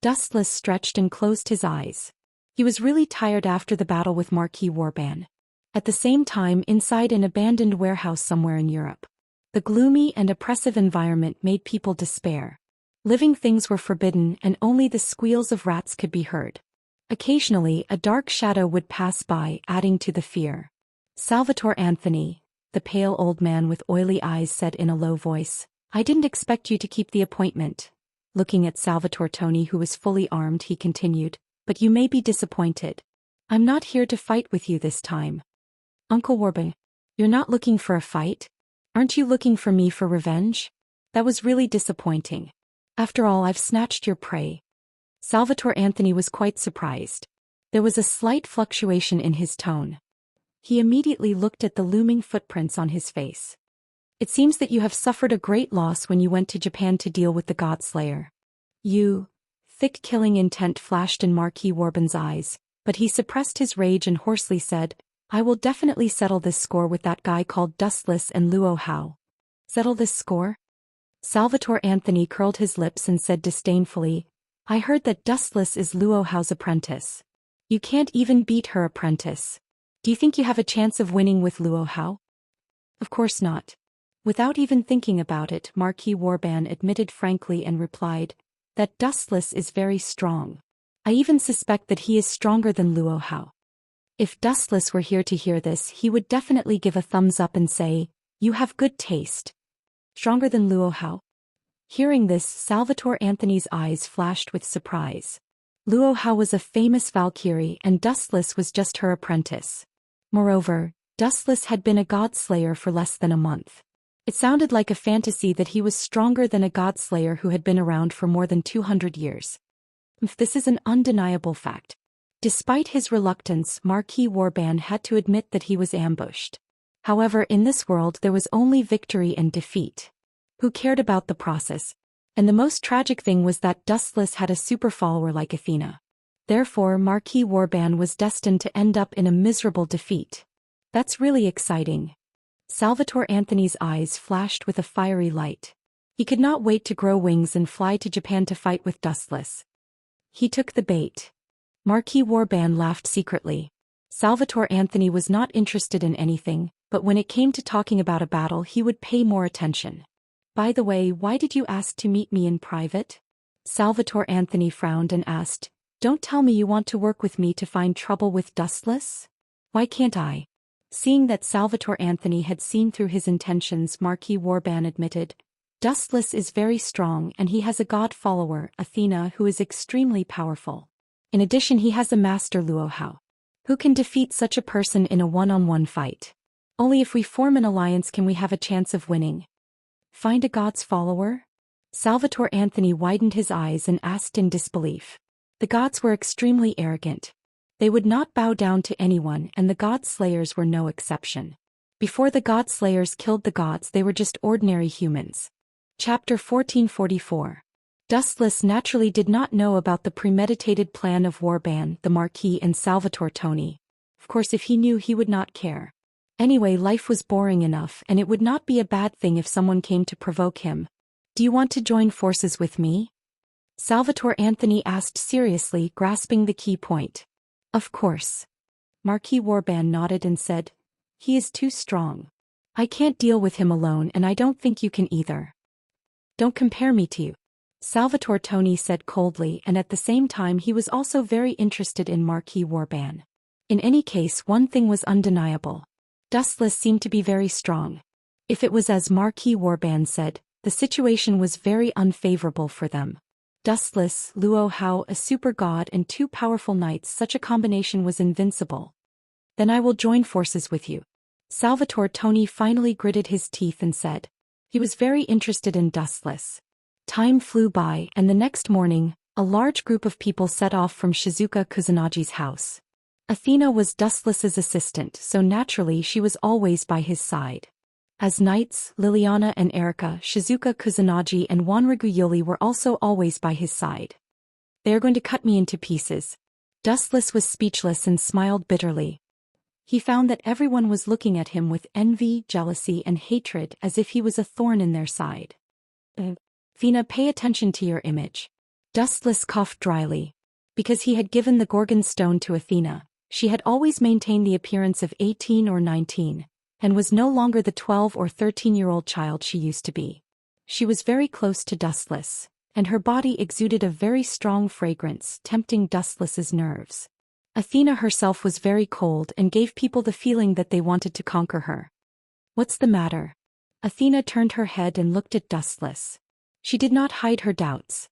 Dustless stretched and closed his eyes. He was really tired after the battle with Marquis Warban. At the same time, inside an abandoned warehouse somewhere in Europe, the gloomy and oppressive environment made people despair. Living things were forbidden and only the squeals of rats could be heard. Occasionally, a dark shadow would pass by, adding to the fear. Salvatore Anthony, the pale old man with oily eyes, said in a low voice, I didn't expect you to keep the appointment. Looking at Salvatore Tony, who was fully armed, he continued, but you may be disappointed. I'm not here to fight with you this time. Uncle Warban, you're not looking for a fight? Aren't you looking for me for revenge? That was really disappointing. After all, I've snatched your prey. Salvatore Anthony was quite surprised. There was a slight fluctuation in his tone. He immediately looked at the looming footprints on his face. It seems that you have suffered a great loss when you went to Japan to deal with the Godslayer. You... Thick killing intent flashed in Marquis Warban's eyes, but he suppressed his rage and hoarsely said, I will definitely settle this score with that guy called Dustless and Luo Hao. Settle this score? Salvatore Anthony curled his lips and said disdainfully, I heard that Dustless is Luo Hao's apprentice. You can't even beat her apprentice. Do you think you have a chance of winning with Luo Hao? Of course not. Without even thinking about it, Marquis Warban admitted frankly and replied, that Dustless is very strong. I even suspect that he is stronger than Luo Hao. If Dustless were here to hear this, he would definitely give a thumbs up and say, you have good taste. Stronger than Luo Hao? Hearing this, Salvatore Anthony's eyes flashed with surprise. Luo Hao was a famous Valkyrie and Dustless was just her apprentice. Moreover, Dustless had been a godslayer for less than a month. It sounded like a fantasy that he was stronger than a godslayer who had been around for more than 200 years. This is an undeniable fact. Despite his reluctance, Marquis Warban had to admit that he was ambushed. However, in this world there was only victory and defeat. Who cared about the process? And the most tragic thing was that Dustless had a super follower like Athena. Therefore, Marquis Warban was destined to end up in a miserable defeat. That's really exciting. Salvatore Anthony's eyes flashed with a fiery light. He could not wait to grow wings and fly to Japan to fight with Dustless. He took the bait. Marquis Warban laughed secretly. Salvatore Anthony was not interested in anything, but when it came to talking about a battle he would pay more attention. By the way, why did you ask to meet me in private? Salvatore Anthony frowned and asked, don't tell me you want to work with me to find trouble with Dustless? Why can't I? Seeing that Salvatore Anthony had seen through his intentions, Marquis Warban admitted, Dustless is very strong and he has a god follower, Athena, who is extremely powerful. In addition, he has a master, Luo Hao. Who can defeat such a person in a one-on-one fight? Only if we form an alliance can we have a chance of winning. Find a god's follower? Salvatore Anthony widened his eyes and asked in disbelief. The gods were extremely arrogant. They would not bow down to anyone, and the God-slayers were no exception. Before the God-slayers killed the gods, they were just ordinary humans. Chapter 1444. Dustless naturally did not know about the premeditated plan of Warban, the Marquis, and Salvatore Tony. Of course, if he knew, he would not care. Anyway, life was boring enough and it would not be a bad thing if someone came to provoke him. Do you want to join forces with me? Salvatore Anthony asked seriously, grasping the key point. Of course. Marquis Warban nodded and said, he is too strong. I can't deal with him alone and I don't think you can either. Don't compare me to you. Salvatore Tony said coldly, and at the same time he was also very interested in Marquis Warban. In any case, one thing was undeniable. Dustless seemed to be very strong. If it was as Marquis Warban said, the situation was very unfavorable for them. Dustless, Luo Hao, a super god, and two powerful knights, such a combination was invincible. Then I will join forces with you. Salvatore Tony finally gritted his teeth and said. He was very interested in Dustless. Time flew by, and the next morning, a large group of people set off from Shizuka Kusunagi's house. Athena was Dustless's assistant, so naturally she was always by his side. As knights, Liliana and Erika, Shizuka Kusunagi and Wanrigu Yuli were also always by his side. They are going to cut me into pieces. Dustless was speechless and smiled bitterly. He found that everyone was looking at him with envy, jealousy and hatred as if he was a thorn in their side. Athena, pay attention to your image. Dustless coughed dryly. Because he had given the Gorgon stone to Athena, she had always maintained the appearance of 18 or 19, and was no longer the 12 or 13-year-old child she used to be. She was very close to Dustless, and her body exuded a very strong fragrance, tempting Dustless's nerves. Athena herself was very cold and gave people the feeling that they wanted to conquer her. What's the matter? Athena turned her head and looked at Dustless. She did not hide her doubts.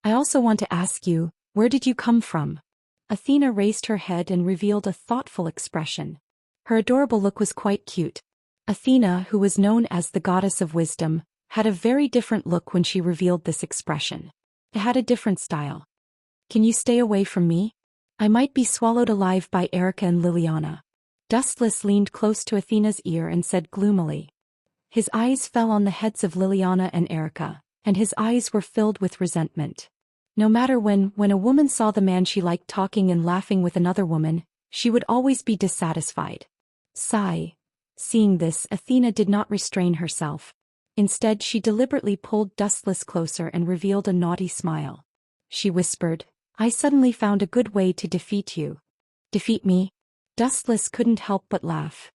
I also want to ask you, where did you come from? Athena raised her head and revealed a thoughtful expression. Her adorable look was quite cute. Athena, who was known as the goddess of wisdom, had a very different look when she revealed this expression. It had a different style. Can you stay away from me? I might be swallowed alive by Erika and Liliana. Dustless leaned close to Athena's ear and said gloomily. His eyes fell on the heads of Liliana and Erika, and his eyes were filled with resentment. No matter when a woman saw the man she liked talking and laughing with another woman, she would always be dissatisfied. Sigh. Seeing this, Athena did not restrain herself. Instead, she deliberately pulled Dustless closer and revealed a naughty smile. She whispered, I suddenly found a good way to defeat you. Defeat me? Dustless couldn't help but laugh.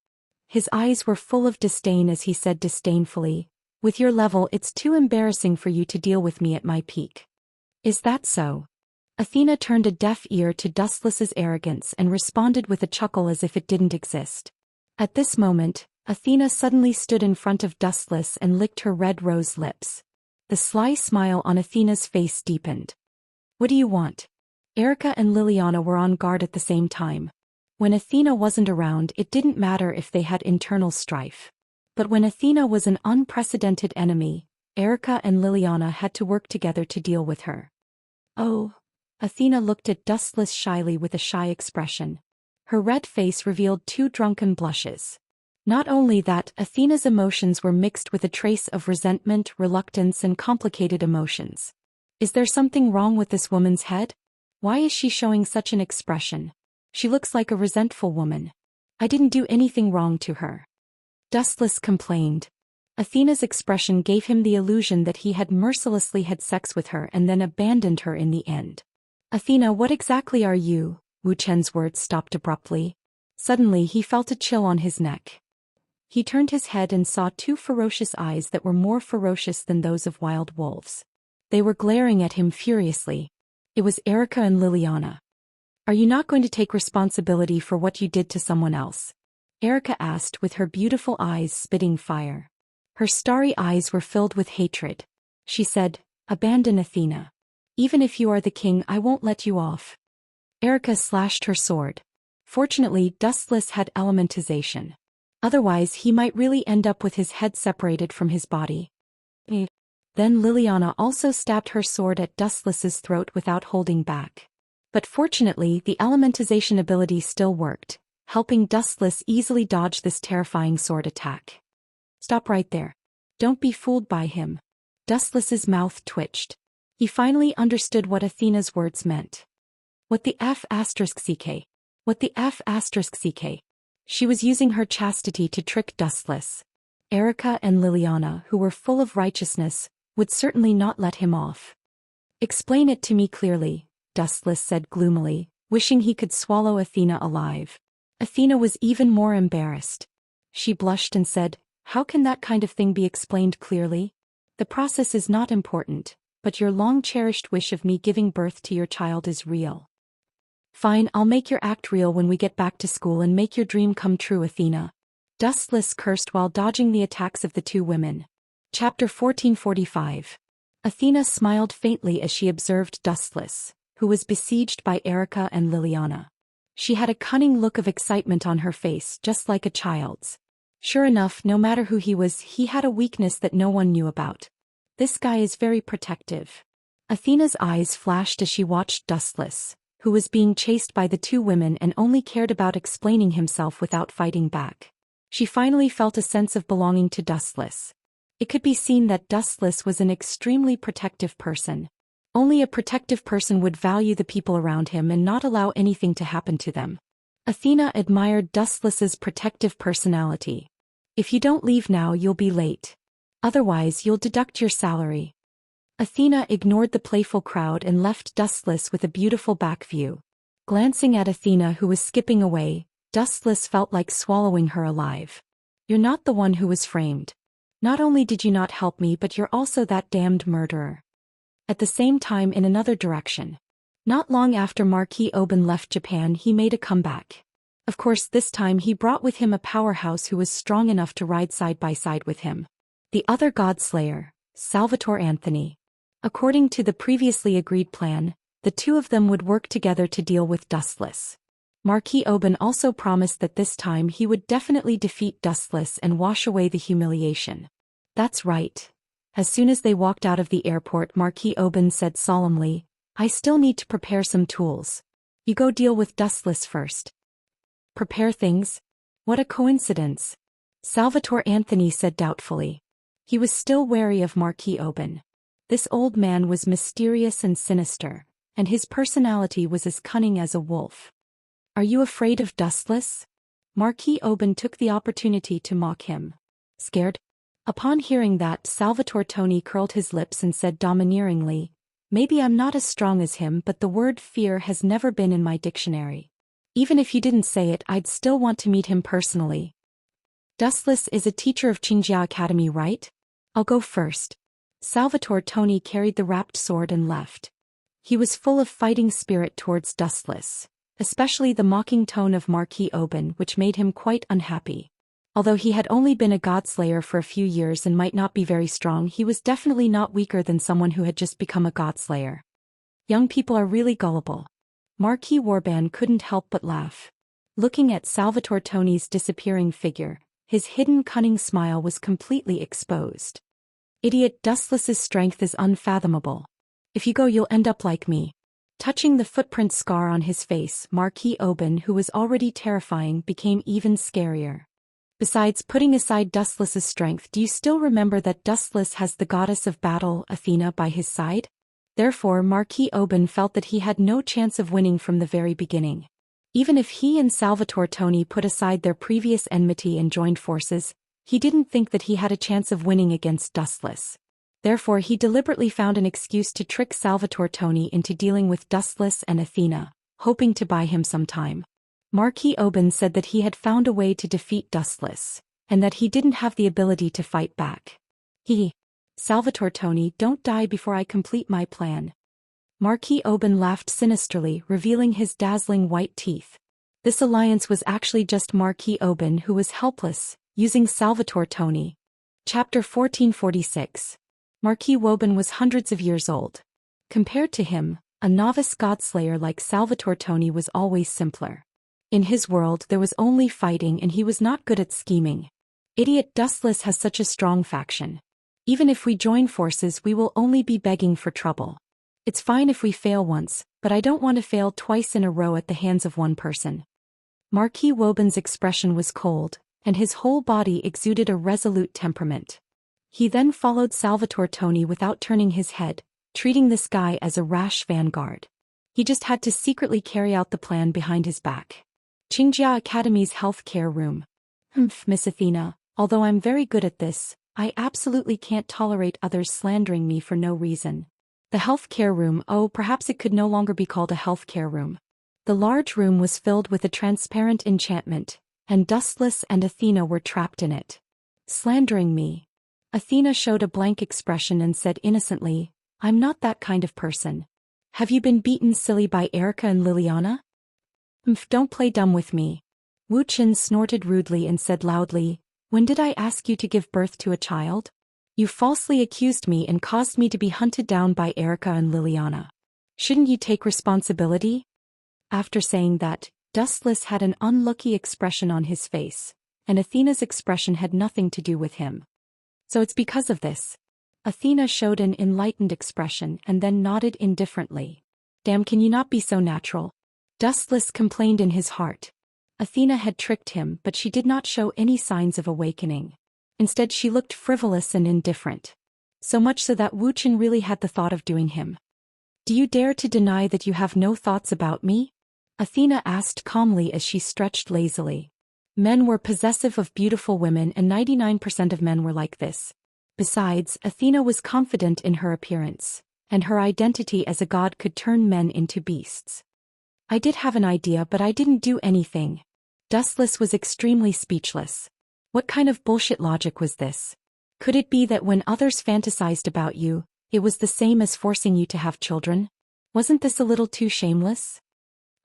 His eyes were full of disdain as he said disdainfully, with your level it's too embarrassing for you to deal with me at my peak. Is that so? Athena turned a deaf ear to Dustless's arrogance and responded with a chuckle as if it didn't exist. At this moment, Athena suddenly stood in front of Dustless and licked her red rose lips. The sly smile on Athena's face deepened. What do you want? Erika and Liliana were on guard at the same time. When Athena wasn't around, it didn't matter if they had internal strife. But when Athena was an unprecedented enemy, Erika and Liliana had to work together to deal with her. Oh. Athena looked at Dustless shyly with a shy expression. Her red face revealed two drunken blushes. Not only that, Athena's emotions were mixed with a trace of resentment, reluctance and complicated emotions. Is there something wrong with this woman's head? Why is she showing such an expression? She looks like a resentful woman. I didn't do anything wrong to her. Dustless complained. Athena's expression gave him the illusion that he had mercilessly had sex with her and then abandoned her in the end. Athena, what exactly are you? Wu Chen's words stopped abruptly. Suddenly he felt a chill on his neck. He turned his head and saw two ferocious eyes that were more ferocious than those of wild wolves. They were glaring at him furiously. It was Erika and Liliana. Are you not going to take responsibility for what you did to someone else? Erika asked with her beautiful eyes spitting fire. Her starry eyes were filled with hatred. She said, abandon Athena. Even if you are the king, I won't let you off. Erika slashed her sword. Fortunately, Dustless had elementization. Otherwise, he might really end up with his head separated from his body. Then Liliana also stabbed her sword at Dustless's throat without holding back. But fortunately, the elementization ability still worked, helping Dustless easily dodge this terrifying sword attack. Stop right there. Don't be fooled by him. Dustless's mouth twitched. He finally understood what Athena's words meant. What the F***ck? What the F***ck? She was using her chastity to trick Dustless. Erica and Liliana, who were full of righteousness, would certainly not let him off. "Explain it to me clearly," Dustless said gloomily, wishing he could swallow Athena alive. Athena was even more embarrassed. She blushed and said, "How can that kind of thing be explained clearly? The process is not important, but your long-cherished wish of me giving birth to your child is real." "Fine, I'll make your act real when we get back to school and make your dream come true, Athena," Dustless cursed while dodging the attacks of the two women. Chapter 1445. Athena smiled faintly as she observed Dustless, who was besieged by Erica and Liliana. She had a cunning look of excitement on her face, just like a child's. Sure enough, no matter who he was, he had a weakness that no one knew about. "This guy is very protective." Athena's eyes flashed as she watched Dustless, who was being chased by the two women and only cared about explaining himself without fighting back. She finally felt a sense of belonging to Dustless. It could be seen that Dustless was an extremely protective person. Only a protective person would value the people around him and not allow anything to happen to them. Athena admired Dustless's protective personality. "If you don't leave now, you'll be late. Otherwise, you'll deduct your salary." Athena ignored the playful crowd and left Dustless with a beautiful back view. Glancing at Athena, who was skipping away, Dustless felt like swallowing her alive. "You're not the one who was framed. Not only did you not help me, but you're also that damned murderer." At the same time, in another direction. Not long after Marquis Oben left Japan, he made a comeback. Of course, this time he brought with him a powerhouse who was strong enough to ride side by side with him. The other Godslayer, Salvatore Anthony. According to the previously agreed plan, the two of them would work together to deal with Dustless. Marquis Oben also promised that this time he would definitely defeat Dustless and wash away the humiliation. "That's right." As soon as they walked out of the airport, Marquis Oben said solemnly, "I still need to prepare some tools. You go deal with Dustless first." "Prepare things? What a coincidence," Salvatore Anthony said doubtfully. He was still wary of Marquis Oben. This old man was mysterious and sinister, and his personality was as cunning as a wolf. "Are you afraid of Dustless?" Marquis Oben took the opportunity to mock him. "Scared?" Upon hearing that, Salvatore Tony curled his lips and said domineeringly, "Maybe I'm not as strong as him, but the word fear has never been in my dictionary. Even if you didn't say it, I'd still want to meet him personally." "Dustless is a teacher of Xianxia Academy, right? I'll go first." Salvatore Tony carried the wrapped sword and left. He was full of fighting spirit towards Dustless, especially the mocking tone of Marquis Oben, which made him quite unhappy. Although he had only been a godslayer for a few years and might not be very strong, he was definitely not weaker than someone who had just become a godslayer. Young people are really gullible. Marquis Warban couldn't help but laugh. Looking at Salvatore Tony's disappearing figure, his hidden cunning smile was completely exposed. "Idiot, Dustless's strength is unfathomable. If you go, you'll end up like me." Touching the footprint scar on his face, Marquis Oben, who was already terrifying, became even scarier. "Besides, putting aside Dustless's strength, do you still remember that Dustless has the goddess of battle, Athena, by his side?" Therefore, Marquis Oben felt that he had no chance of winning from the very beginning. Even if he and Salvatore Tony put aside their previous enmity and joined forces, he didn't think that he had a chance of winning against Dustless. Therefore, he deliberately found an excuse to trick Salvatore Tony into dealing with Dustless and Athena, hoping to buy him some time. Marquis Oben said that he had found a way to defeat Dustless, and that he didn't have the ability to fight back. Salvatore Tony, don't die before I complete my plan." Marquis Oben laughed sinisterly, revealing his dazzling white teeth. This alliance was actually just Marquis Oben, who was helpless, using Salvatore Tony. Chapter 1446. Marquis Woben was hundreds of years old. Compared to him, a novice godslayer like Salvatore Tony was always simpler. In his world there was only fighting, and he was not good at scheming. "Idiot, Dustless has such a strong faction. Even if we join forces, we will only be begging for trouble. It's fine if we fail once, but I don't want to fail twice in a row at the hands of one person." Marquis Woben's expression was cold, and his whole body exuded a resolute temperament. He then followed Salvatore Tony without turning his head, treating this guy as a rash vanguard. He just had to secretly carry out the plan behind his back. Xianxia Academy's healthcare room. Miss Athena, although I'm very good at this, I absolutely can't tolerate others slandering me for no reason. The healthcare room, oh, perhaps it could no longer be called a healthcare room. The large room was filled with a transparent enchantment, and Dustless and Athena were trapped in it. Slandering me. Athena showed a blank expression and said innocently, I'm not that kind of person. Have you been beaten silly by Erica and Liliana? Don't play dumb with me. Wuxia snorted rudely and said loudly, when did I ask you to give birth to a child? You falsely accused me and caused me to be hunted down by Erica and Liliana. Shouldn't you take responsibility? After saying that, Dustless had an unlucky expression on his face, and Athena's expression had nothing to do with him. So it's because of this. Athena showed an enlightened expression and then nodded indifferently. Damn, can you not be so natural? Dustless complained in his heart. Athena had tricked him, but she did not show any signs of awakening. Instead, she looked frivolous and indifferent. So much so that Wuxia really had the thought of doing him. Do you dare to deny that you have no thoughts about me? Athena asked calmly as she stretched lazily. Men were possessive of beautiful women and 99% of men were like this. Besides, Athena was confident in her appearance, and her identity as a god could turn men into beasts. I did have an idea, but I didn't do anything. Dustless was extremely speechless. What kind of bullshit logic was this? Could it be that when others fantasized about you, it was the same as forcing you to have children? Wasn't this a little too shameless?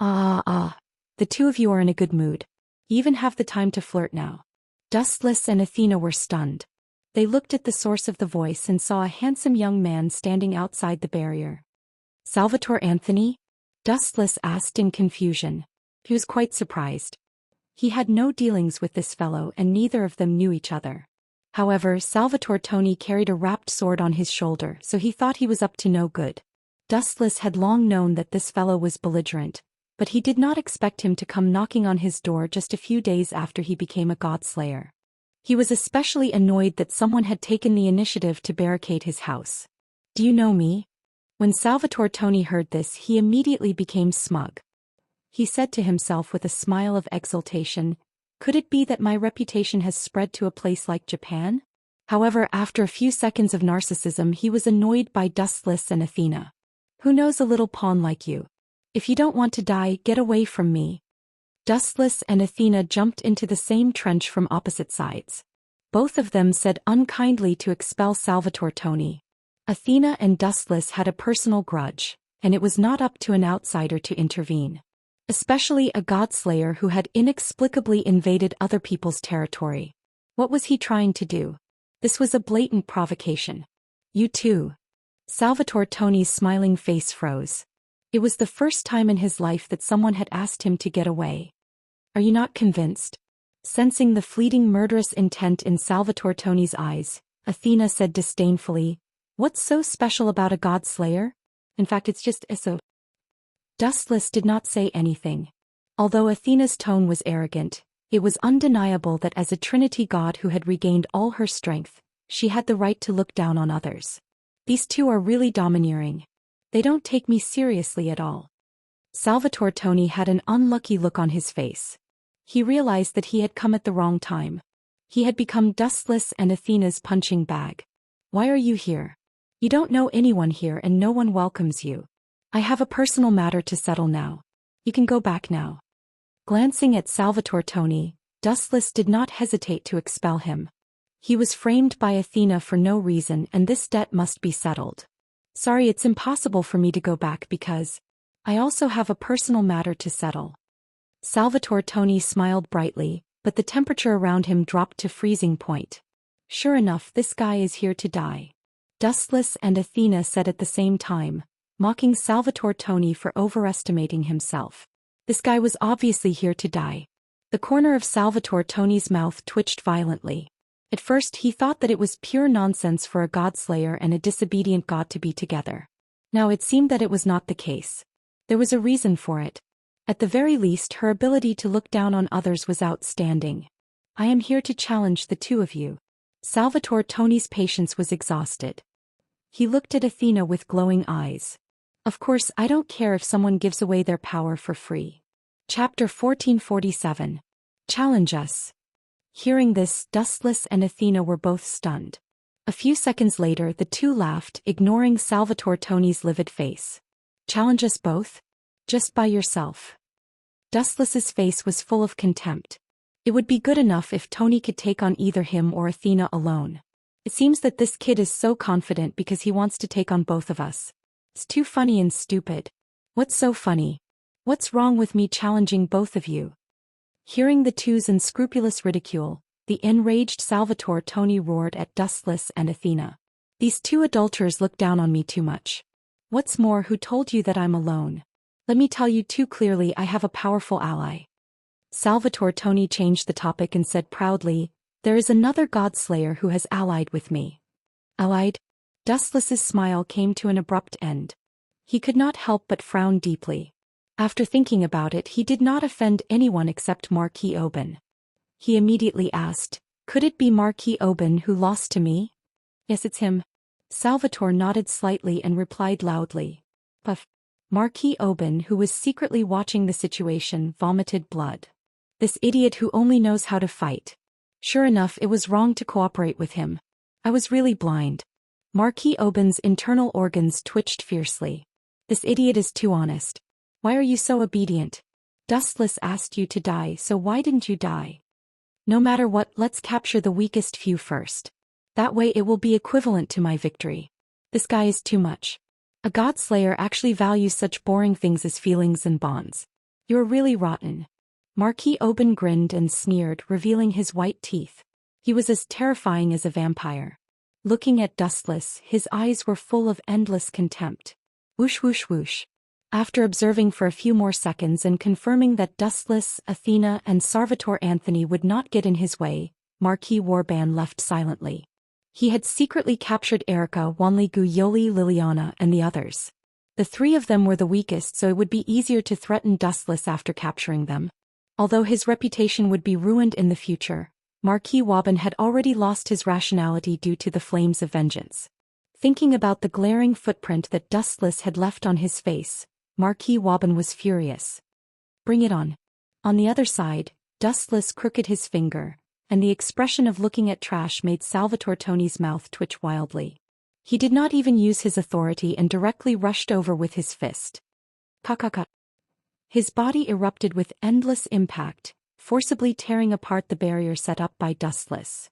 The two of you are in a good mood. You even have the time to flirt now. Dustless and Athena were stunned. They looked at the source of the voice and saw a handsome young man standing outside the barrier. Salvatore Anthony? Dustless asked in confusion. He was quite surprised. He had no dealings with this fellow and neither of them knew each other. However, Salvatore Tony carried a wrapped sword on his shoulder, so he thought he was up to no good. Dustless had long known that this fellow was belligerent, but he did not expect him to come knocking on his door just a few days after he became a godslayer. He was especially annoyed that someone had taken the initiative to barricade his house. Do you know me? When Salvatore Tony heard this, he immediately became smug. He said to himself with a smile of exultation, could it be that my reputation has spread to a place like Japan? However, after a few seconds of narcissism, he was annoyed by Dustless and Athena. Who knows a little pawn like you? If you don't want to die, get away from me. Dustless and Athena jumped into the same trench from opposite sides. Both of them said unkindly to expel Salvatore Tony. Athena and Dustless had a personal grudge, and it was not up to an outsider to intervene. Especially a godslayer who had inexplicably invaded other people's territory. What was he trying to do? This was a blatant provocation. You too. Salvatore Tony's smiling face froze. It was the first time in his life that someone had asked him to get away. Are you not convinced? Sensing the fleeting murderous intent in Salvatore Tony's eyes, Athena said disdainfully, what's so special about a godslayer? In fact, it's just so. Dustless did not say anything. Although Athena's tone was arrogant, it was undeniable that as a Trinity god who had regained all her strength, she had the right to look down on others. These two are really domineering. They don't take me seriously at all. Salvatore Tony had an unlucky look on his face. He realized that he had come at the wrong time. He had become Dustless and Athena's punching bag. Why are you here? You don't know anyone here and no one welcomes you. I have a personal matter to settle now. You can go back now. Glancing at Salvatore Tony, Dustless did not hesitate to expel him. He was framed by Athena for no reason and this debt must be settled. Sorry, it's impossible for me to go back because I also have a personal matter to settle. Salvatore Tony smiled brightly, but the temperature around him dropped to freezing point. Sure enough, this guy is here to die. Dustless and Athena said at the same time, mocking Salvatore Tony for overestimating himself. This guy was obviously here to die. The corner of Salvatore Tony's mouth twitched violently. At first he thought that it was pure nonsense for a godslayer and a disobedient god to be together. Now it seemed that it was not the case. There was a reason for it. At the very least, her ability to look down on others was outstanding. I am here to challenge the two of you. Salvatore Tony's patience was exhausted. He looked at Athena with glowing eyes. Of course, I don't care if someone gives away their power for free. Chapter 1447. Challenge us. Hearing this, Dustless and Athena were both stunned. A few seconds later, the two laughed, ignoring Salvatore Tony's livid face. Challenge us both? Just by yourself. Dustless's face was full of contempt. It would be good enough if Tony could take on either him or Athena alone. It seems that this kid is so confident because he wants to take on both of us. It's too funny and stupid. What's so funny? What's wrong with me challenging both of you? Hearing the two's unscrupulous ridicule, the enraged Salvatore Tony roared at Dustless and Athena. These two adulterers look down on me too much. What's more, who told you that I'm alone? Let me tell you too clearly, I have a powerful ally. Salvatore Tony changed the topic and said proudly, there is another godslayer who has allied with me. Allied? Dustless's smile came to an abrupt end. He could not help but frown deeply. After thinking about it, he did not offend anyone except Marquis Aubin. He immediately asked, could it be Marquis Aubin who lost to me? Yes, it's him. Salvatore nodded slightly and replied loudly. Puff. Marquis Aubin, who was secretly watching the situation, vomited blood. This idiot who only knows how to fight. Sure enough, it was wrong to cooperate with him. I was really blind. Marquis Aubin's internal organs twitched fiercely. This idiot is too honest. Why are you so obedient? Dustless asked you to die, so why didn't you die? No matter what, let's capture the weakest few first. That way it will be equivalent to my victory. This guy is too much. A godslayer actually values such boring things as feelings and bonds. You're really rotten. Marquis Aubin grinned and sneered, revealing his white teeth. He was as terrifying as a vampire. Looking at Dustless, his eyes were full of endless contempt. Whoosh whoosh whoosh. After observing for a few more seconds and confirming that Dustless, Athena and Salvatore Anthony would not get in his way, Marquis Warban left silently. He had secretly captured Erica, Wanligu, Yoli, Liliana and the others. The three of them were the weakest, so it would be easier to threaten Dustless after capturing them. Although his reputation would be ruined in the future, Marquis Warban had already lost his rationality due to the flames of vengeance. Thinking about the glaring footprint that Dustless had left on his face, Marquis Warban was furious. Bring it on. On the other side, Dustless crooked his finger, and the expression of looking at trash made Salvatore Tony's mouth twitch wildly. He did not even use his authority and directly rushed over with his fist. Ka-ka-ka. His body erupted with endless impact, forcibly tearing apart the barrier set up by Dustless.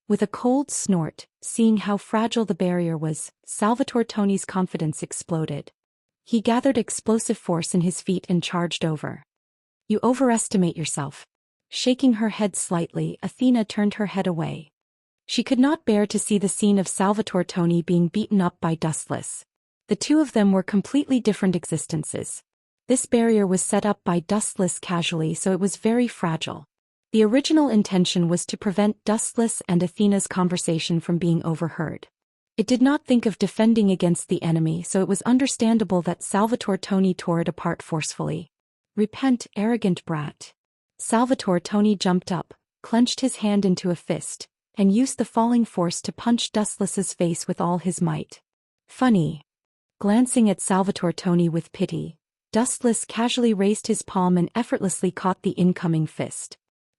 With a cold snort, seeing how fragile the barrier was, Salvatore Tony's confidence exploded. He gathered explosive force in his feet and charged over. You overestimate yourself. Shaking her head slightly, Athena turned her head away. She could not bear to see the scene of Salvatore Tony being beaten up by Dustless. The two of them were completely different existences. This barrier was set up by Dustless casually, so it was very fragile. The original intention was to prevent Dustless and Athena's conversation from being overheard. It did not think of defending against the enemy, so it was understandable that Salvatore Tony tore it apart forcefully. Repent, arrogant brat. Salvatore Tony jumped up, clenched his hand into a fist, and used the falling force to punch Dustless's face with all his might. Funny. Glancing at Salvatore Tony with pity, Dustless casually raised his palm and effortlessly caught the incoming fist.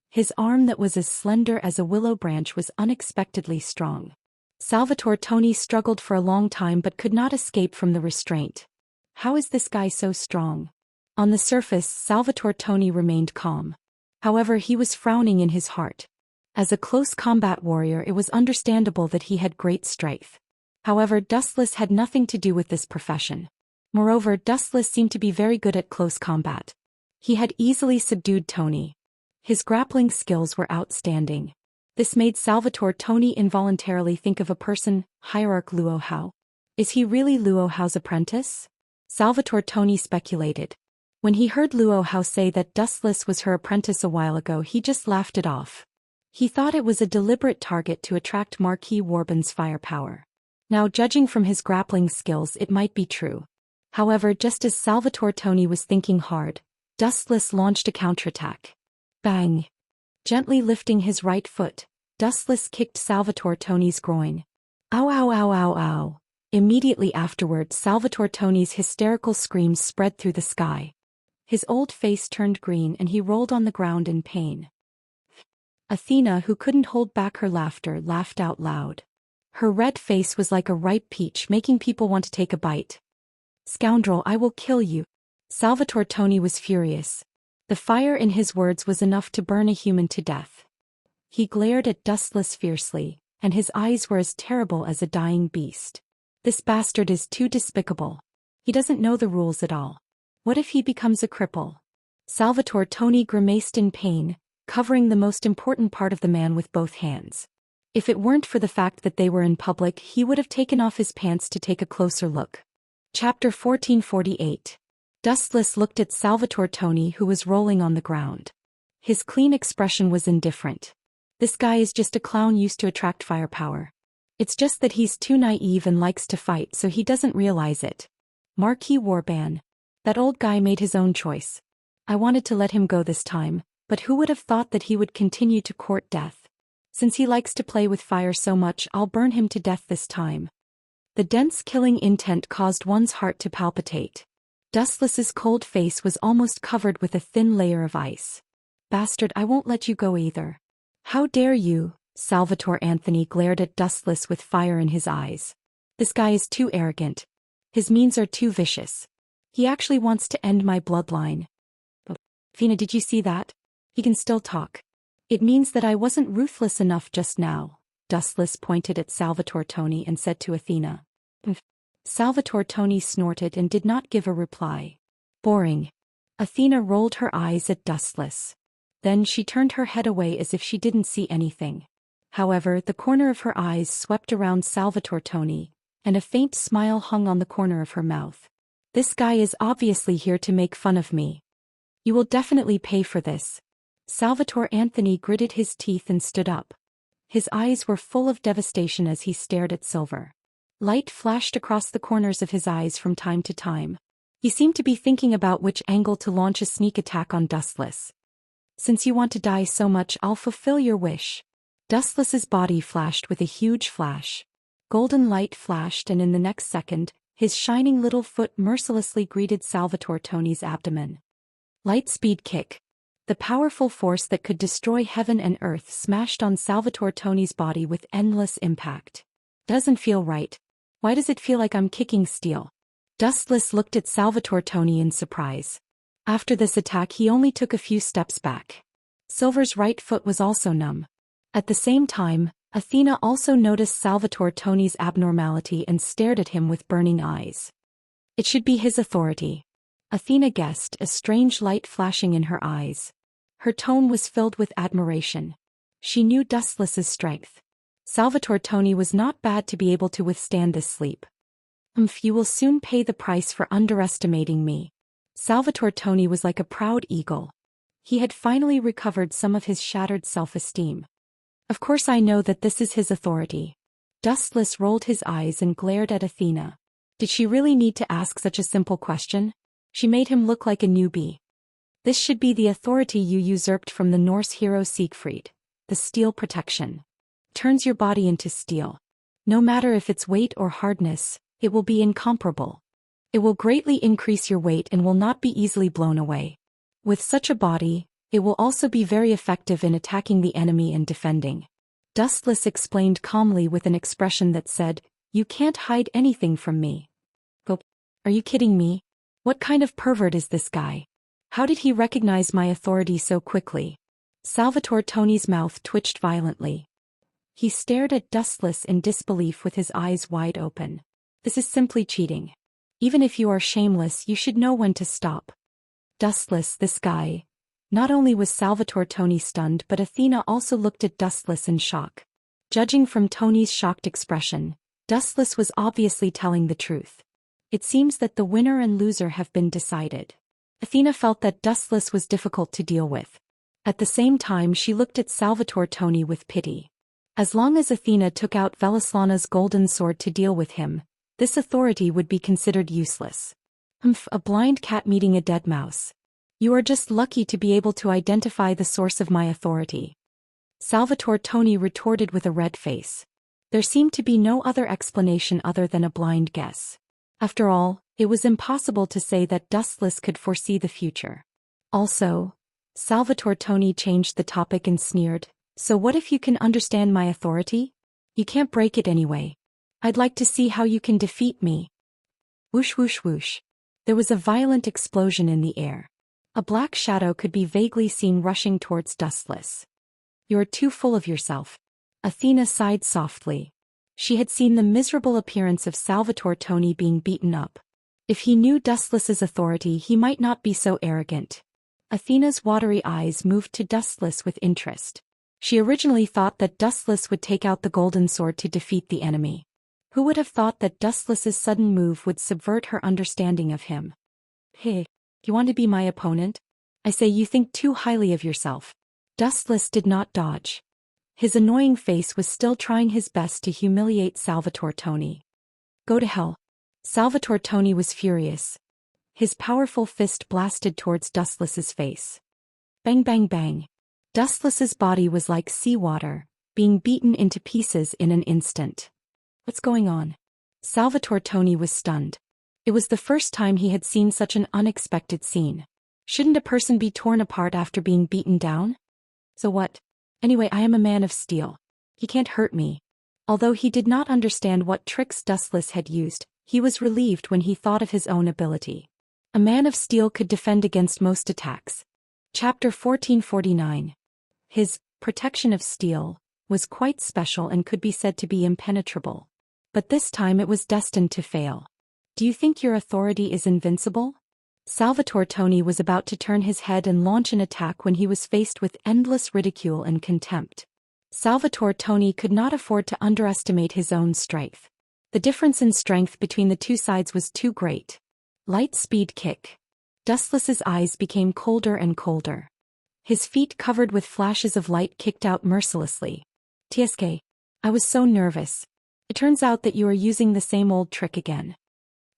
His arm that was as slender as a willow branch was unexpectedly strong. Salvatore Tony struggled for a long time but could not escape from the restraint. How is this guy so strong? On the surface, Salvatore Tony remained calm. However, he was frowning in his heart. As a close combat warrior, it was understandable that he had great strength. However, Dustless had nothing to do with this profession. Moreover, Dustless seemed to be very good at close combat. He had easily subdued Tony. His grappling skills were outstanding. This made Salvatore Tony involuntarily think of a person, Hierarch Luo Hao. Is he really Luo Hao's apprentice? Salvatore Tony speculated. When he heard Luo Hao say that Dustless was her apprentice a while ago, he just laughed it off. He thought it was a deliberate target to attract Marquis Warban's firepower. Now, judging from his grappling skills, it might be true. However, just as Salvatore Tony was thinking hard, Dustless launched a counterattack. Bang! Gently lifting his right foot, Dustless kicked Salvatore Tony's groin. Ow ow ow ow ow. Immediately afterward, Salvatore Tony's hysterical screams spread through the sky. His old face turned green and he rolled on the ground in pain. Athena, who couldn't hold back her laughter, laughed out loud. Her red face was like a ripe peach, making people want to take a bite. "Scoundrel, I will kill you." Salvatore Toni was furious. The fire in his words was enough to burn a human to death. He glared at Dustless fiercely, and his eyes were as terrible as a dying beast. This bastard is too despicable. He doesn't know the rules at all. What if he becomes a cripple? Salvatore Toni grimaced in pain, covering the most important part of the man with both hands. If it weren't for the fact that they were in public, he would have taken off his pants to take a closer look. Chapter 1448. Dustless looked at Salvatore Toni, who was rolling on the ground. His clean expression was indifferent. This guy is just a clown used to attract firepower. It's just that he's too naive and likes to fight, so he doesn't realize it. Marquis Warban. That old guy made his own choice. I wanted to let him go this time, but who would have thought that he would continue to court death? Since he likes to play with fire so much, I'll burn him to death this time. The dense killing intent caused one's heart to palpitate. Dustless's cold face was almost covered with a thin layer of ice. Bastard, I won't let you go either. How dare you? Salvatore Anthony glared at Dustless with fire in his eyes. This guy is too arrogant. His means are too vicious. He actually wants to end my bloodline. Athena, did you see that? He can still talk. It means that I wasn't ruthless enough just now. Dustless pointed at Salvatore Toni and said to Athena. Salvatore Toni snorted and did not give a reply. Boring. Athena rolled her eyes at Dustless. Then she turned her head away as if she didn't see anything. However, the corner of her eyes swept around Salvatore Toni, and a faint smile hung on the corner of her mouth. This guy is obviously here to make fun of me. You will definitely pay for this. Salvatore Anthony gritted his teeth and stood up. His eyes were full of devastation as he stared at Silver. Light flashed across the corners of his eyes from time to time. He seemed to be thinking about which angle to launch a sneak attack on Dustless. Since you want to die so much, I'll fulfill your wish. Dustless's body flashed with a huge flash. Golden light flashed, and in the next second, his shining little foot mercilessly greeted Salvatore Toni's abdomen. Light speed kick. The powerful force that could destroy heaven and earth smashed on Salvatore Toni's body with endless impact. Doesn't feel right. Why does it feel like I'm kicking steel? Dustless looked at Salvatore Toni in surprise. After this attack, he only took a few steps back. Silver's right foot was also numb. At the same time, Athena also noticed Salvatore Toni's abnormality and stared at him with burning eyes. It should be his authority. Athena guessed, a strange light flashing in her eyes. Her tone was filled with admiration. She knew Dustless's strength. Salvatore Toni was not bad to be able to withstand this sleep. You will soon pay the price for underestimating me. Salvatore Toni was like a proud eagle. He had finally recovered some of his shattered self-esteem. Of course I know that this is his authority. Dustless rolled his eyes and glared at Athena. Did she really need to ask such a simple question? She made him look like a newbie. This should be the authority you usurped from the Norse hero Siegfried. The steel protection. Turns your body into steel. No matter if it's weight or hardness, it will be incomparable. It will greatly increase your weight and will not be easily blown away. With such a body, it will also be very effective in attacking the enemy and defending. Dustless explained calmly with an expression that said, "You can't hide anything from me." Are you kidding me? What kind of pervert is this guy? How did he recognize my authority so quickly? Salvatore Toni's mouth twitched violently. He stared at Dustless in disbelief with his eyes wide open. This is simply cheating. Even if you are shameless, you should know when to stop. Dustless, this guy. Not only was Salvatore Toni stunned, but Athena also looked at Dustless in shock. Judging from Toni's shocked expression, Dustless was obviously telling the truth. It seems that the winner and loser have been decided. Athena felt that Dustless was difficult to deal with. At the same time, she looked at Salvatore Toni with pity. As long as Athena took out Velislana's golden sword to deal with him, this authority would be considered useless. A blind cat meeting a dead mouse. You are just lucky to be able to identify the source of my authority. Salvatore Toni retorted with a red face. There seemed to be no other explanation other than a blind guess. After all, It was impossible to say that Dustless could foresee the future. Also, Salvatore Toni changed the topic and sneered, "So what if you can understand my authority? You can't break it anyway. I'd like to see how you can defeat me." Whoosh whoosh whoosh. There was a violent explosion in the air. A black shadow could be vaguely seen rushing towards Dustless. "You're too full of yourself." Athena sighed softly. She had seen the miserable appearance of Salvatore Toni being beaten up. If he knew Dustless's authority, he might not be so arrogant. Athena's watery eyes moved to Dustless with interest. She originally thought that Dustless would take out the golden sword to defeat the enemy. Who would have thought that Dustless's sudden move would subvert her understanding of him? "Hey, you want to be my opponent? I say you think too highly of yourself." Dustless did not dodge. His annoying face was still trying his best to humiliate Salvatore Toni. "Go to hell." Salvatore Toni was furious. His powerful fist blasted towards Dustless's face. Bang bang bang. Dustless's body was like seawater, being beaten into pieces in an instant. "What's going on?" Salvatore Toni was stunned. It was the first time he had seen such an unexpected scene. Shouldn't a person be torn apart after being beaten down? "So what? Anyway, I am a man of steel. He can't hurt me." Although he did not understand what tricks Dustless had used, he was relieved when he thought of his own ability. A man of steel could defend against most attacks. Chapter 1449. His protection of steel was quite special and could be said to be impenetrable. But this time it was destined to fail. "Do you think your authority is invincible?" Salvatore Toni was about to turn his head and launch an attack when he was faced with endless ridicule and contempt. Salvatore Toni could not afford to underestimate his own strength. The difference in strength between the two sides was too great. Light speed kick. Dustless's eyes became colder and colder. His feet covered with flashes of light kicked out mercilessly. "TSK. I was so nervous. It turns out that you are using the same old trick again."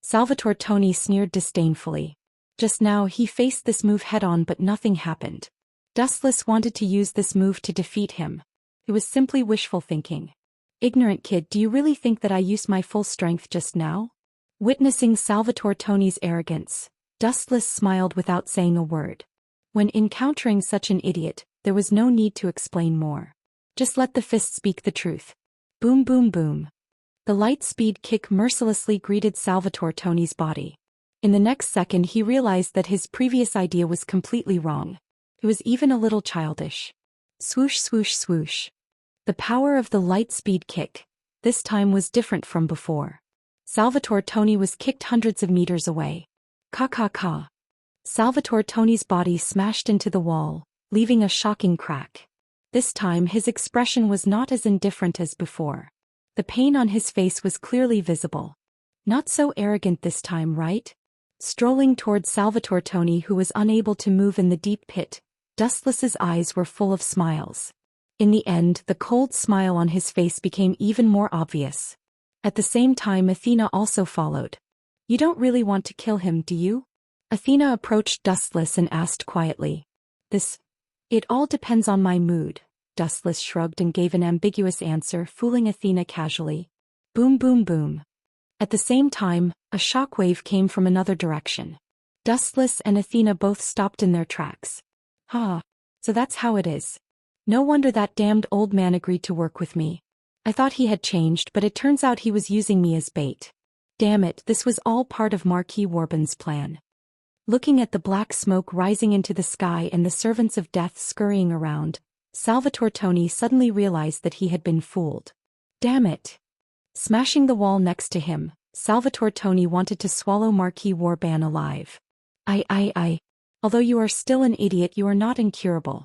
Salvatore Toni sneered disdainfully. Just now he faced this move head-on, but nothing happened. Dustless wanted to use this move to defeat him. It was simply wishful thinking. "Ignorant kid, do you really think that I used my full strength just now?" Witnessing Salvatore Toni's arrogance, Dustless smiled without saying a word. When encountering such an idiot, there was no need to explain more. Just let the fist speak the truth. Boom boom boom. The light speed kick mercilessly greeted Salvatore Toni's body. In the next second he realized that his previous idea was completely wrong. It was even a little childish. Swoosh swoosh swoosh. The power of the light speed kick, this time, was different from before. Salvatore Toni was kicked hundreds of meters away. Ka ka ka. Salvatore Toni's body smashed into the wall, leaving a shocking crack. This time his expression was not as indifferent as before. The pain on his face was clearly visible. Not so arrogant this time, right? Strolling towards Salvatore Toni, who was unable to move in the deep pit, Dustless's eyes were full of smiles. In the end, the cold smile on his face became even more obvious. At the same time, Athena also followed. "You don't really want to kill him, do you?" Athena approached Dustless and asked quietly. It all depends on my mood." Dustless shrugged and gave an ambiguous answer, fooling Athena casually. Boom boom boom. At the same time, a shockwave came from another direction. Dustless and Athena both stopped in their tracks. So that's how it is. No wonder that damned old man agreed to work with me. I thought he had changed, but it turns out he was using me as bait. Damn it, this was all part of Marquis Warbon's plan. Looking at the black smoke rising into the sky and the servants of death scurrying around, Salvatore Toni suddenly realized that he had been fooled. Damn it. Smashing the wall next to him, Salvatore Toni wanted to swallow Marquis Warbon alive. Although you are still an idiot, you are not incurable.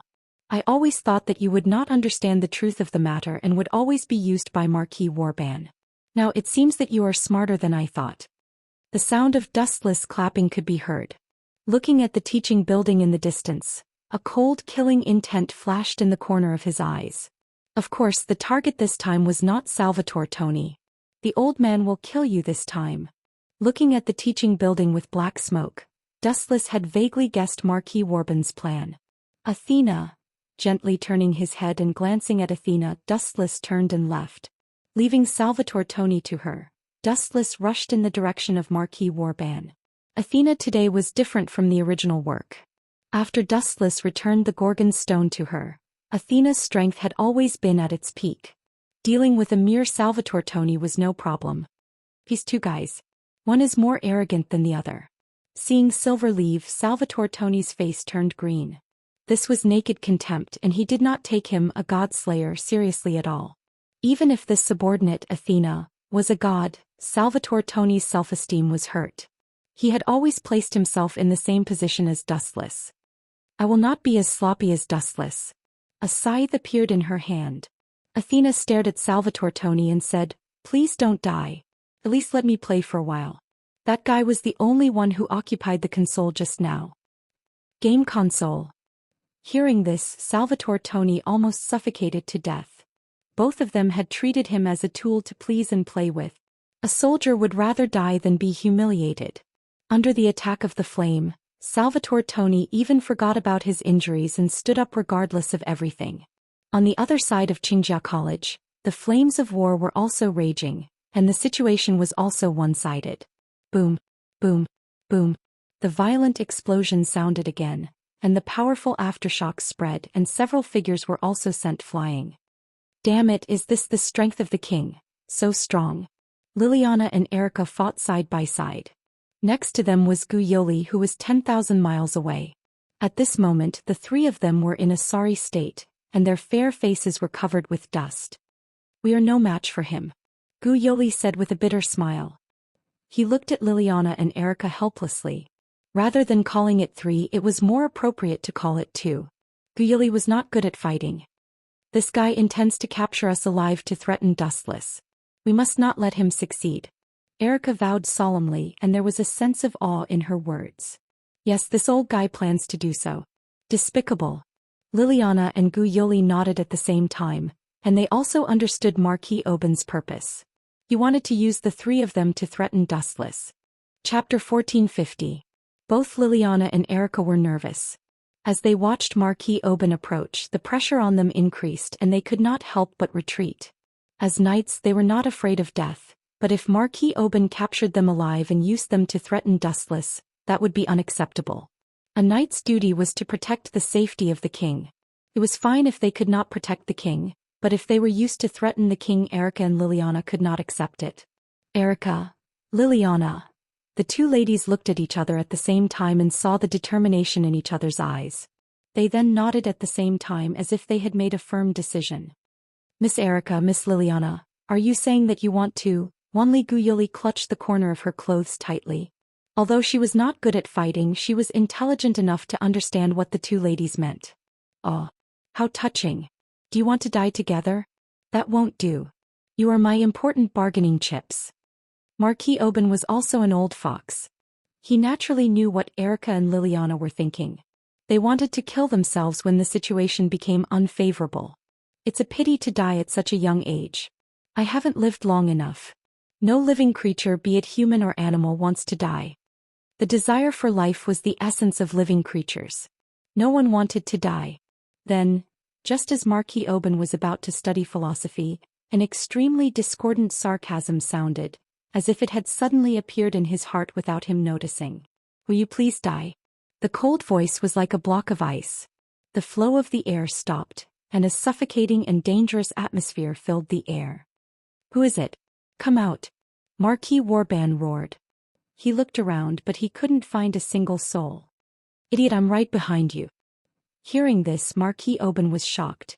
I always thought that you would not understand the truth of the matter and would always be used by Marquis Warbon. Now it seems that you are smarter than I thought. The sound of Dustless clapping could be heard. Looking at the teaching building in the distance, a cold, killing intent flashed in the corner of his eyes. Of course, the target this time was not Salvatore Toni. The old man will kill you this time. Looking at the teaching building with black smoke, Dustless had vaguely guessed Marquis Warbon's plan. Athena. Gently turning his head and glancing at Athena, Dustless turned and left. Leaving Salvatore Toni to her, Dustless rushed in the direction of Marquis Warban. Athena today was different from the original work. After Dustless returned the Gorgon's stone to her, Athena's strength had always been at its peak. Dealing with a mere Salvatore Toni was no problem. These two guys. One is more arrogant than the other. Seeing Silver leave, Salvatore Toni's face turned green. This was naked contempt, and he did not take him, a god-slayer, seriously at all. Even if this subordinate, Athena, was a god, Salvatore Toni's self-esteem was hurt. He had always placed himself in the same position as Dustless. I will not be as sloppy as Dustless. A scythe appeared in her hand. Athena stared at Salvatore Toni and said, "Please don't die. At least let me play for a while." That guy was the only one who occupied the console just now. Game console. Hearing this, Salvatore Toni almost suffocated to death. Both of them had treated him as a tool to please and play with. A soldier would rather die than be humiliated. Under the attack of the flame, Salvatore Toni even forgot about his injuries and stood up regardless of everything. On the other side of Xianxia College, the flames of war were also raging, and the situation was also one-sided. Boom, boom, boom. The violent explosion sounded again, and the powerful aftershocks spread, and several figures were also sent flying. Damn it, is this the strength of the king? So strong. Liliana and Erica fought side by side. Next to them was Gu Yoli, who was 10,000 miles away. At this moment the three of them were in a sorry state, and their fair faces were covered with dust. "We are no match for him," Gu Yoli said with a bitter smile. He looked at Liliana and Erica helplessly. Rather than calling it 3, it was more appropriate to call it 2. Gu Yoli was not good at fighting. "This guy intends to capture us alive to threaten Dustless. We must not let him succeed." Erica vowed solemnly, and there was a sense of awe in her words. "Yes, this old guy plans to do so." Despicable. Liliana and Gu Yoli nodded at the same time, and they also understood Marquis Oben's purpose. He wanted to use the 3 of them to threaten Dustless. Chapter 1450. Both Liliana and Erica were nervous. As they watched Marquis Oben approach, the pressure on them increased and they could not help but retreat. As knights, they were not afraid of death, but if Marquis Oben captured them alive and used them to threaten Dustless, that would be unacceptable. A knight's duty was to protect the safety of the king. It was fine if they could not protect the king, but if they were used to threaten the king, Erica and Liliana could not accept it. Erica, Liliana. The two ladies looked at each other at the same time and saw the determination in each other's eyes. They then nodded at the same time as if they had made a firm decision. "Miss Erica, Miss Liliana, are you saying that you want to?" Wanli Gu Yoli clutched the corner of her clothes tightly. Although she was not good at fighting, she was intelligent enough to understand what the two ladies meant. "Oh, how touching. Do you want to die together? That won't do. You are my important bargaining chips." Marquis Oben was also an old fox. He naturally knew what Erica and Liliana were thinking. They wanted to kill themselves when the situation became unfavorable. It's a pity to die at such a young age. I haven't lived long enough. No living creature, be it human or animal, wants to die. The desire for life was the essence of living creatures. No one wanted to die. Then, just as Marquis Oben was about to study philosophy, an extremely discordant sarcasm sounded, as if it had suddenly appeared in his heart without him noticing. "Will you please die?" The cold voice was like a block of ice. The flow of the air stopped, and a suffocating and dangerous atmosphere filled the air. "Who is it? Come out!" Marquis Warban roared. He looked around, but he couldn't find a single soul. "Idiot, I'm right behind you." Hearing this, Marquis Oben was shocked.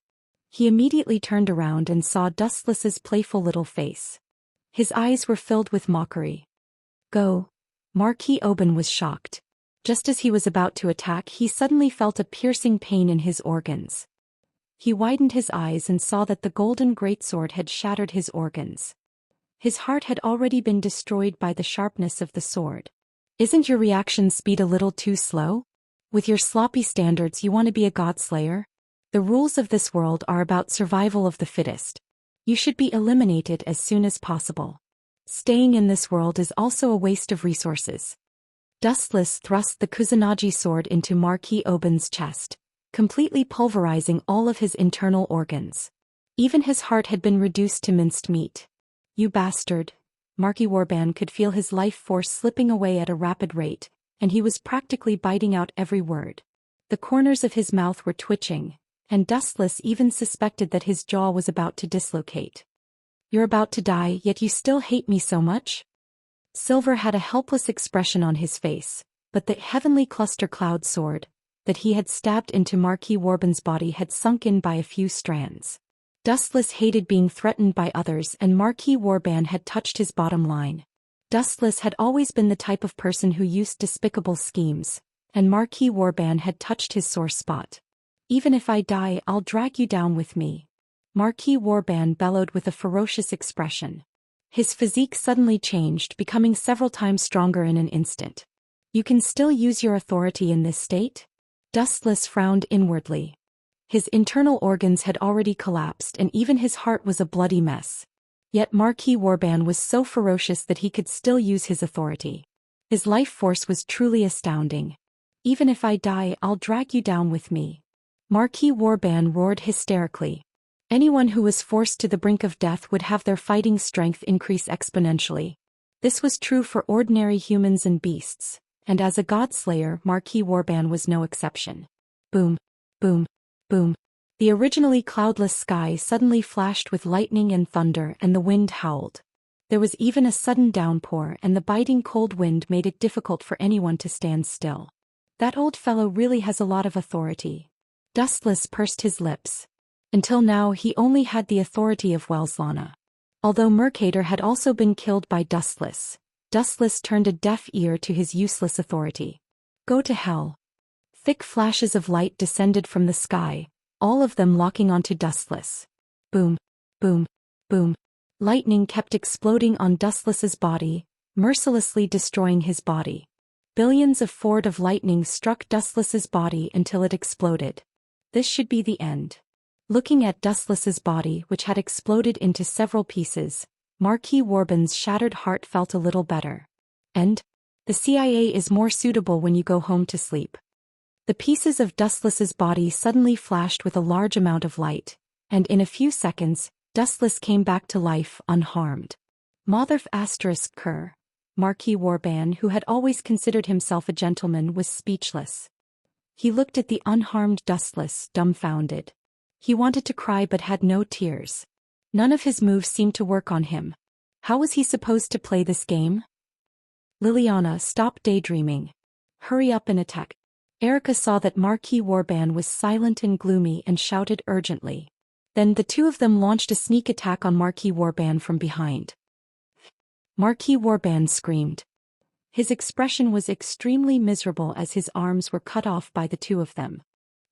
He immediately turned around and saw Dustless's playful little face. His eyes were filled with mockery. "Go." Marquis Oben was shocked. Just as he was about to attack, he suddenly felt a piercing pain in his organs. He widened his eyes and saw that the golden greatsword had shattered his organs. His heart had already been destroyed by the sharpness of the sword. "Isn't your reaction speed a little too slow? With your sloppy standards, you want to be a godslayer? The rules of this world are about survival of the fittest. You should be eliminated as soon as possible. Staying in this world is also a waste of resources." Dustless thrust the Kusanagi sword into Marquis Oben's chest, completely pulverizing all of his internal organs. Even his heart had been reduced to minced meat. "You bastard." Marquis Warban could feel his life force slipping away at a rapid rate, and he was practically biting out every word. The corners of his mouth were twitching, and Dustless even suspected that his jaw was about to dislocate. "You're about to die, yet you still hate me so much?" Silver had a helpless expression on his face, but the heavenly cluster cloud sword that he had stabbed into Marquis Warban's body had sunk in by a few strands. Dustless hated being threatened by others, and Marquis Warban had touched his bottom line. Dustless had always been the type of person who used despicable schemes, and Marquis Warban had touched his sore spot. "Even if I die, I'll drag you down with me," Marquis Warban bellowed with a ferocious expression. His physique suddenly changed, becoming several times stronger in an instant. "You can still use your authority in this state?" Dustless frowned inwardly. His internal organs had already collapsed, and even his heart was a bloody mess. Yet Marquis Warban was so ferocious that he could still use his authority. His life force was truly astounding. "Even if I die, I'll drag you down with me," Marquis Warban roared hysterically. Anyone who was forced to the brink of death would have their fighting strength increase exponentially. This was true for ordinary humans and beasts, and as a godslayer, Marquis Warban was no exception. Boom, boom, boom. The originally cloudless sky suddenly flashed with lightning and thunder, and the wind howled. There was even a sudden downpour, and the biting cold wind made it difficult for anyone to stand still. "That old fellow really has a lot of authority." Dustless pursed his lips. Until now he only had the authority of Welslana. Although Mercator had also been killed by Dustless, Dustless turned a deaf ear to his useless authority. "Go to hell." Thick flashes of light descended from the sky, all of them locking onto Dustless. Boom, boom, boom. Lightning kept exploding on Dustless's body, mercilessly destroying his body. Billions of forward of lightning struck Dustless's body until it exploded. This should be the end. Looking at Dustless's body, which had exploded into several pieces, Marquis Warban's shattered heart felt a little better. "And? The CIA is more suitable when you go home to sleep." The pieces of Dustless's body suddenly flashed with a large amount of light, and in a few seconds, Dustless came back to life, unharmed. Motherf ********, Marquis Warban, who had always considered himself a gentleman, was speechless. He looked at the unharmed Dustless, dumbfounded. He wanted to cry but had no tears. None of his moves seemed to work on him. How was he supposed to play this game? "Liliana, stop daydreaming. Hurry up and attack." Erica saw that Marquis Warban was silent and gloomy and shouted urgently. Then the two of them launched a sneak attack on Marquis Warban from behind. Marquis Warban screamed. His expression was extremely miserable as his arms were cut off by the two of them.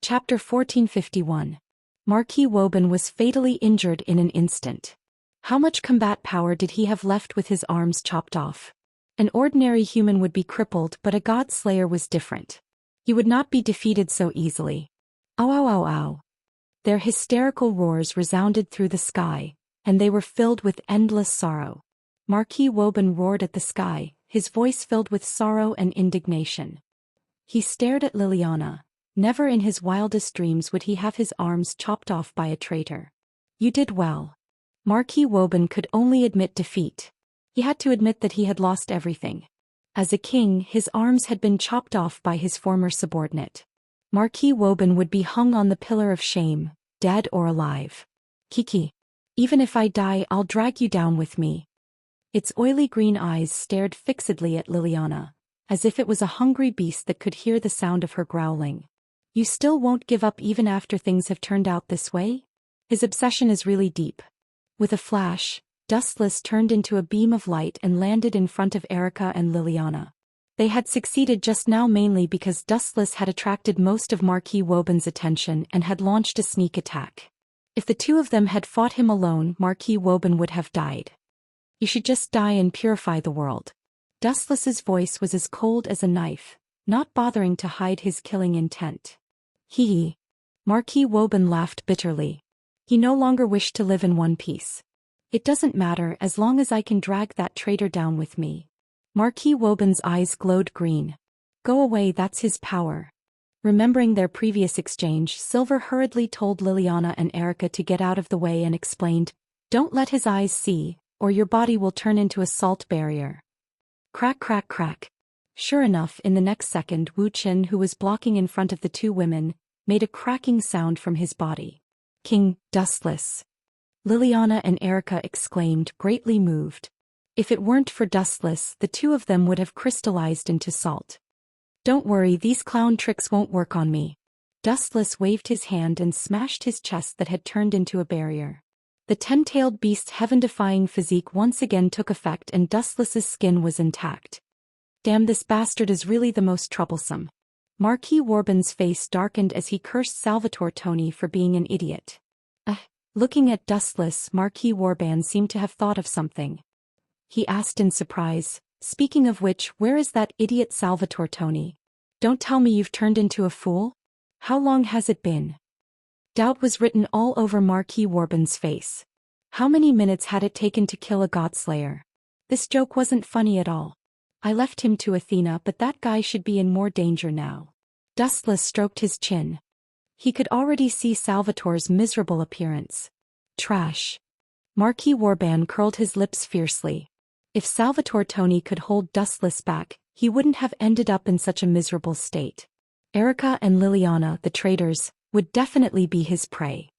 Chapter 1451. Marquis Warban was fatally injured in an instant. How much combat power did he have left with his arms chopped off? An ordinary human would be crippled, but a god slayer was different. He would not be defeated so easily. Ow ow ow ow. Their hysterical roars resounded through the sky, and they were filled with endless sorrow. Marquis Warban roared at the sky, his voice filled with sorrow and indignation. He stared at Liliana. Never in his wildest dreams would he have his arms chopped off by a traitor. "You did well." Marquis Warban could only admit defeat. He had to admit that he had lost everything. As a king, his arms had been chopped off by his former subordinate. Marquis Warban would be hung on the pillar of shame, dead or alive. "Kiki. Even if I die, I'll drag you down with me." Its oily green eyes stared fixedly at Liliana, as if it was a hungry beast that could hear the sound of her growling. "You still won't give up even after things have turned out this way?" His obsession is really deep. With a flash, Dustless turned into a beam of light and landed in front of Erica and Liliana. They had succeeded just now mainly because Dustless had attracted most of Marquis Warban's attention and had launched a sneak attack. If the two of them had fought him alone, Marquis Warban would have died. "You should just die and purify the world." Dustless's voice was as cold as a knife, not bothering to hide his killing intent. Hee. Marquis Warban laughed bitterly. He no longer wished to live in one piece. "It doesn't matter as long as I can drag that traitor down with me." Marquis Warban's eyes glowed green. "Go away, that's his power." Remembering their previous exchange, Silver hurriedly told Liliana and Erica to get out of the way and explained, "Don't let his eyes see, or your body will turn into a salt barrier. Crack crack crack. Sure enough, in the next second Wu Qian, who was blocking in front of the two women, made a cracking sound from his body. King, Dustless! Liliana and Erica exclaimed, greatly moved. If it weren't for Dustless, the two of them would have crystallized into salt. Don't worry, these clown tricks won't work on me. Dustless waved his hand and smashed his chest that had turned into a barrier. The 10-tailed beast's heaven-defying physique once again took effect and Dustless's skin was intact. Damn, this bastard is really the most troublesome. Marquis Warban's face darkened as he cursed Salvatore Tony for being an idiot. Looking at Dustless, Marquis Warban seemed to have thought of something. He asked in surprise, speaking of which, where is that idiot Salvatore Tony? Don't tell me you've turned into a fool? How long has it been? Doubt was written all over Marquis Warban's face. How many minutes had it taken to kill a Godslayer? This joke wasn't funny at all. I left him to Athena, but that guy should be in more danger now. Dustless stroked his chin. He could already see Salvatore's miserable appearance. Trash. Marquis Warban curled his lips fiercely. If Salvatore Tony could hold Dustless back, he wouldn't have ended up in such a miserable state. Erica and Liliana, the traitors, would definitely be his prey.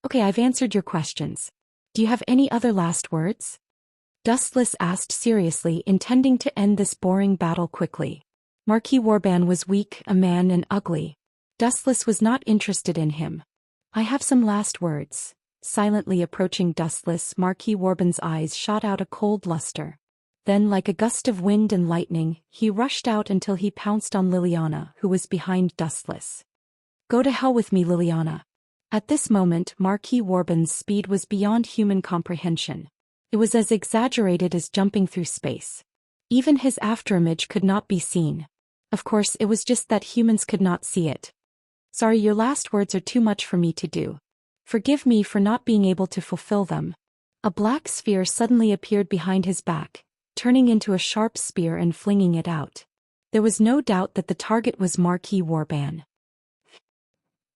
Okay, I've answered your questions. Do you have any other last words? Dustless asked seriously, intending to end this boring battle quickly. Marquis Warban was weak, a man, and ugly. Dustless was not interested in him. I have some last words. Silently approaching Dustless, Marquis Warban's eyes shot out a cold luster. Then, like a gust of wind and lightning, he rushed out until he pounced on Liliana, who was behind Dustless. Go to hell with me, Liliana. At this moment, Marquis Warban's speed was beyond human comprehension. It was as exaggerated as jumping through space. Even his afterimage could not be seen. Of course, it was just that humans could not see it. Sorry, your last words are too much for me to do. Forgive me for not being able to fulfill them. A black sphere suddenly appeared behind his back, turning into a sharp spear and flinging it out. There was no doubt that the target was Marquis Warban.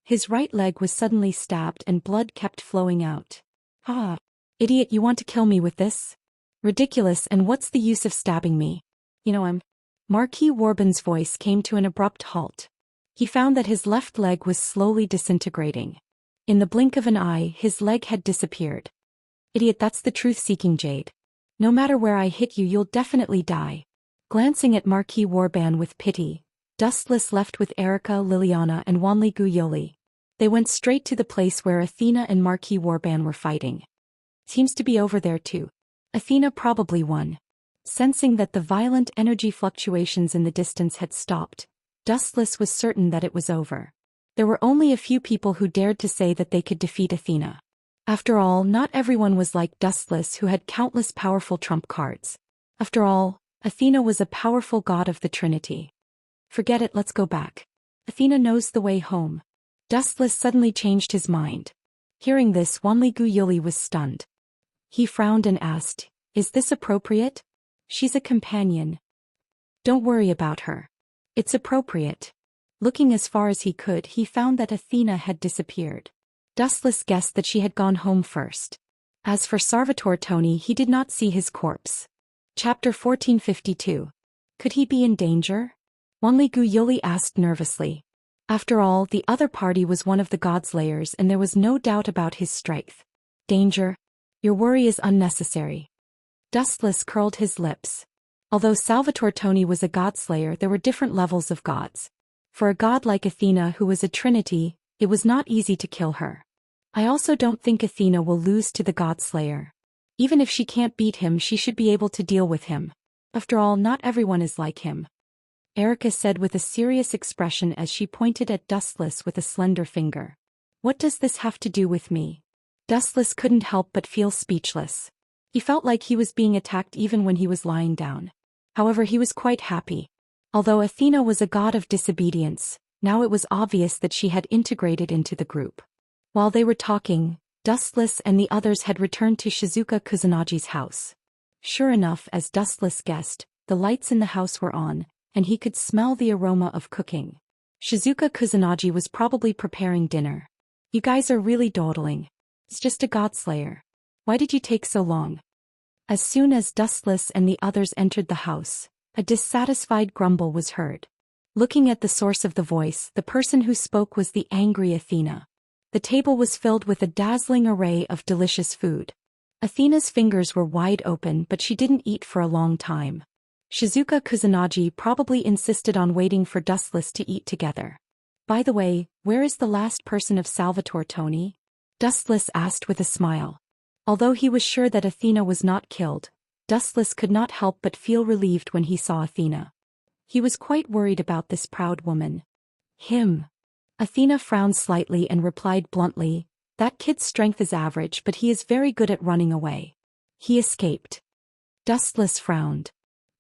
His right leg was suddenly stabbed and blood kept flowing out. Ah! Idiot, you want to kill me with this? Ridiculous, and what's the use of stabbing me? Marquis Warban's voice came to an abrupt halt. He found that his left leg was slowly disintegrating. In the blink of an eye, his leg had disappeared. Idiot, that's the truth-seeking jade. No matter where I hit you, you'll definitely die. Glancing at Marquis Warban with pity, Dustless left with Erica, Liliana, and Wanli Guyoli. They went straight to the place where Athena and Marquis Warban were fighting. Seems to be over there too. Athena probably won. Sensing that the violent energy fluctuations in the distance had stopped, Dustless was certain that it was over. There were only a few people who dared to say that they could defeat Athena. After all, not everyone was like Dustless, who had countless powerful trump cards. After all, Athena was a powerful god of the Trinity. Forget it, let's go back. Athena knows the way home. Dustless suddenly changed his mind. Hearing this, Wanli Guyoli was stunned. He frowned and asked, "Is this appropriate? She's a companion. Don't worry about her. It's appropriate." Looking as far as he could, he found that Athena had disappeared. Dustless guessed that she had gone home first. As for Salvatore Tony, he did not see his corpse. Chapter 1452. Could he be in danger? Wanli Guyoli asked nervously. After all, the other party was one of the Godslayers and there was no doubt about his strength. Danger? Your worry is unnecessary. Dustless curled his lips. Although Salvatore Tony was a Godslayer, there were different levels of gods. For a god like Athena, who was a trinity, it was not easy to kill her. I also don't think Athena will lose to the Godslayer. Even if she can't beat him, she should be able to deal with him. After all, not everyone is like him. Erica said with a serious expression as she pointed at Dustless with a slender finger. What does this have to do with me? Dustless couldn't help but feel speechless. He felt like he was being attacked even when he was lying down. However, he was quite happy. Although Athena was a god of disobedience, now it was obvious that she had integrated into the group. While they were talking, Dustless and the others had returned to Shizuka Kusunagi's house. Sure enough, as Dustless guessed, the lights in the house were on, and he could smell the aroma of cooking. Shizuka Kusunagi was probably preparing dinner. You guys are really dawdling. It's just a Godslayer. Why did you take so long? As soon as Dustless and the others entered the house, a dissatisfied grumble was heard. Looking at the source of the voice, the person who spoke was the angry Athena. The table was filled with a dazzling array of delicious food. Athena's fingers were wide open, but she didn't eat for a long time. Shizuka Kusanagi probably insisted on waiting for Dustless to eat together. By the way, where is the last person of Salvatore Toni? Dustless asked with a smile. Although he was sure that Athena was not killed, Dustless could not help but feel relieved when he saw Athena. He was quite worried about this proud woman. Him. Athena frowned slightly and replied bluntly, "That kid's strength is average, but he is very good at running away. He escaped." Dustless frowned.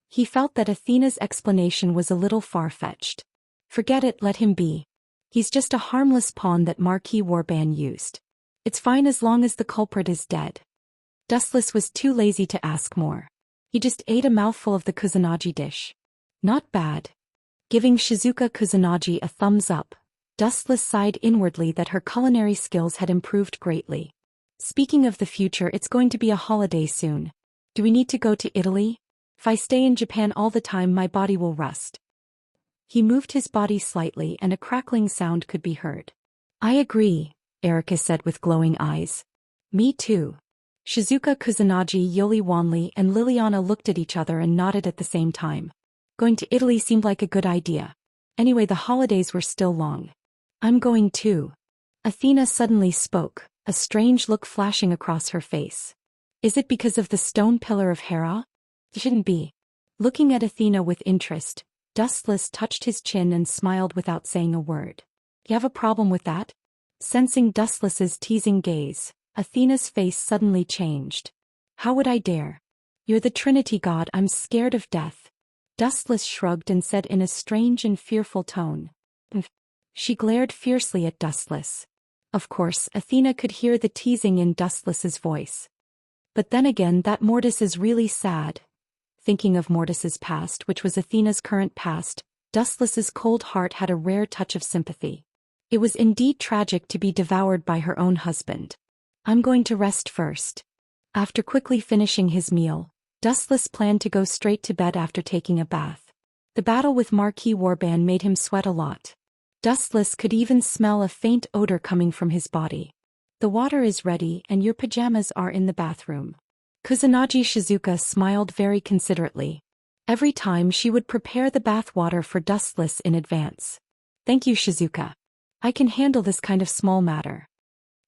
He felt that Athena's explanation was a little far-fetched. Forget it, let him be. He's just a harmless pawn that Marquis Warban used. It's fine as long as the culprit is dead. Dustless was too lazy to ask more. He just ate a mouthful of the Kusanagi dish. Not bad. Giving Shizuka Kusanagi a thumbs up, Dustless sighed inwardly that her culinary skills had improved greatly. Speaking of the future, it's going to be a holiday soon. Do we need to go to Italy? If I stay in Japan all the time, my body will rust. He moved his body slightly and a crackling sound could be heard. I agree, Erika said with glowing eyes. Me too. Shizuka Kusanagi, Yoli Wanli and Liliana looked at each other and nodded at the same time. Going to Italy seemed like a good idea. Anyway, the holidays were still long. I'm going too. Athena suddenly spoke, a strange look flashing across her face. Is it because of the stone pillar of Hera? It shouldn't be. Looking at Athena with interest, Dustless touched his chin and smiled without saying a word. You have a problem with that? Sensing Dustless's teasing gaze, Athena's face suddenly changed. How would I dare? You're the Trinity god, I'm scared of death. Dustless shrugged and said in a strange and fearful tone. She glared fiercely at Dustless. Of course, Athena could hear the teasing in Dustless's voice. But then again, that Mortis is really sad. Thinking of Mortis's past, which was Athena's current past, Dustless's cold heart had a rare touch of sympathy. It was indeed tragic to be devoured by her own husband. I'm going to rest first. After quickly finishing his meal, Dustless planned to go straight to bed after taking a bath. The battle with Marquis Warban made him sweat a lot. Dustless could even smell a faint odor coming from his body. The water is ready and your pajamas are in the bathroom. Kusanagi Shizuka smiled very considerately. Every time she would prepare the bath water for Dustless in advance. Thank you, Shizuka. I can handle this kind of small matter.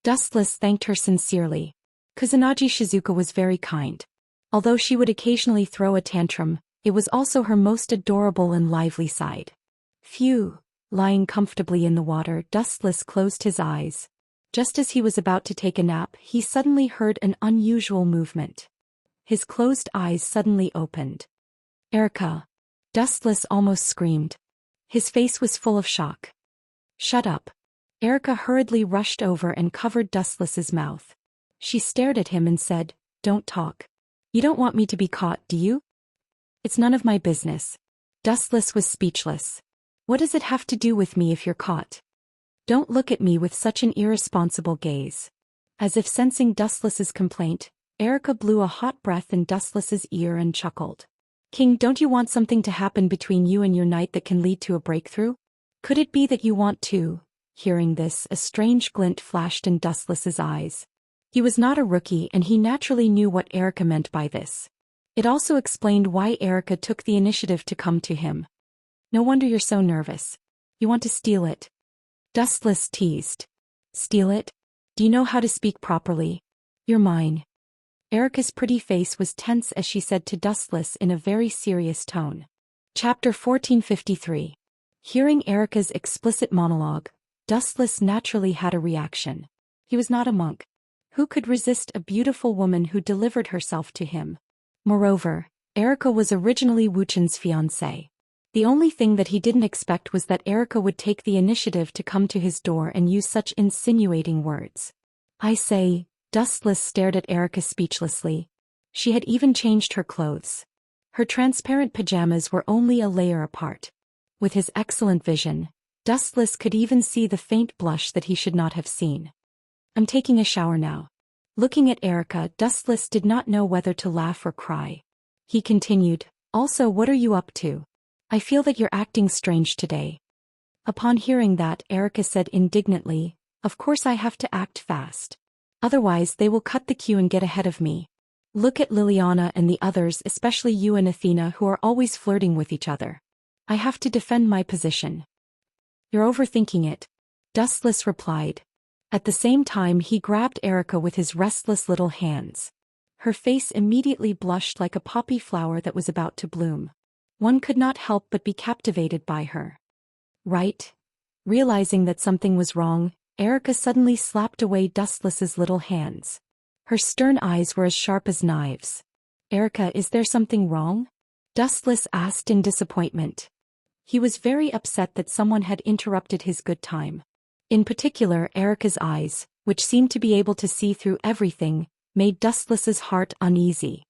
Dustless thanked her sincerely. Kusanagi Shizuka was very kind. Although she would occasionally throw a tantrum, it was also her most adorable and lively side. Phew. Lying comfortably in the water, Dustless closed his eyes. Just as he was about to take a nap, he suddenly heard an unusual movement. His closed eyes suddenly opened. Erika. Dustless almost screamed. His face was full of shock. Shut up. Erika hurriedly rushed over and covered Dustless's mouth. She stared at him and said, Don't talk. You don't want me to be caught, do you? It's none of my business. Dustless was speechless. What does it have to do with me if you're caught? Don't look at me with such an irresponsible gaze. As if sensing Dustless's complaint, Erika blew a hot breath in Dustless's ear and chuckled. King, don't you want something to happen between you and your knight that can lead to a breakthrough? Could it be that you want to? Hearing this, a strange glint flashed in Dustless's eyes. He was not a rookie and he naturally knew what Erika meant by this. It also explained why Erika took the initiative to come to him. No wonder you're so nervous. You want to steal it. Dustless teased. Steal it? Do you know how to speak properly? You're mine. Erika's pretty face was tense as she said to Dustless in a very serious tone. Chapter 1453. Hearing Erika's explicit monologue, Dustless naturally had a reaction. He was not a monk. Who could resist a beautiful woman who delivered herself to him? Moreover, Erika was originally Wuxian's fiancée. The only thing that he didn't expect was that Erika would take the initiative to come to his door and use such insinuating words. I say, Dustless stared at Erika speechlessly. She had even changed her clothes. Her transparent pajamas were only a layer apart. With his excellent vision, Dustless could even see the faint blush that he should not have seen. I'm taking a shower now. Looking at Erica, Dustless did not know whether to laugh or cry. He continued, "Also, what are you up to? I feel that you're acting strange today." Upon hearing that, Erica said indignantly, "Of course I have to act fast. Otherwise they will cut the queue and get ahead of me. Look at Liliana and the others, especially you and Athena, who are always flirting with each other. I have to defend my position." "You're overthinking it," Dustless replied. At the same time he grabbed Erica with his restless little hands. Her face immediately blushed like a poppy flower that was about to bloom. One could not help but be captivated by her. "Right?" Realizing that something was wrong, Erica suddenly slapped away Dustless's little hands. Her stern eyes were as sharp as knives. "Erica, is there something wrong?" Dustless asked in disappointment. He was very upset that someone had interrupted his good time. In particular, Erica's eyes, which seemed to be able to see through everything, made Dustless's heart uneasy.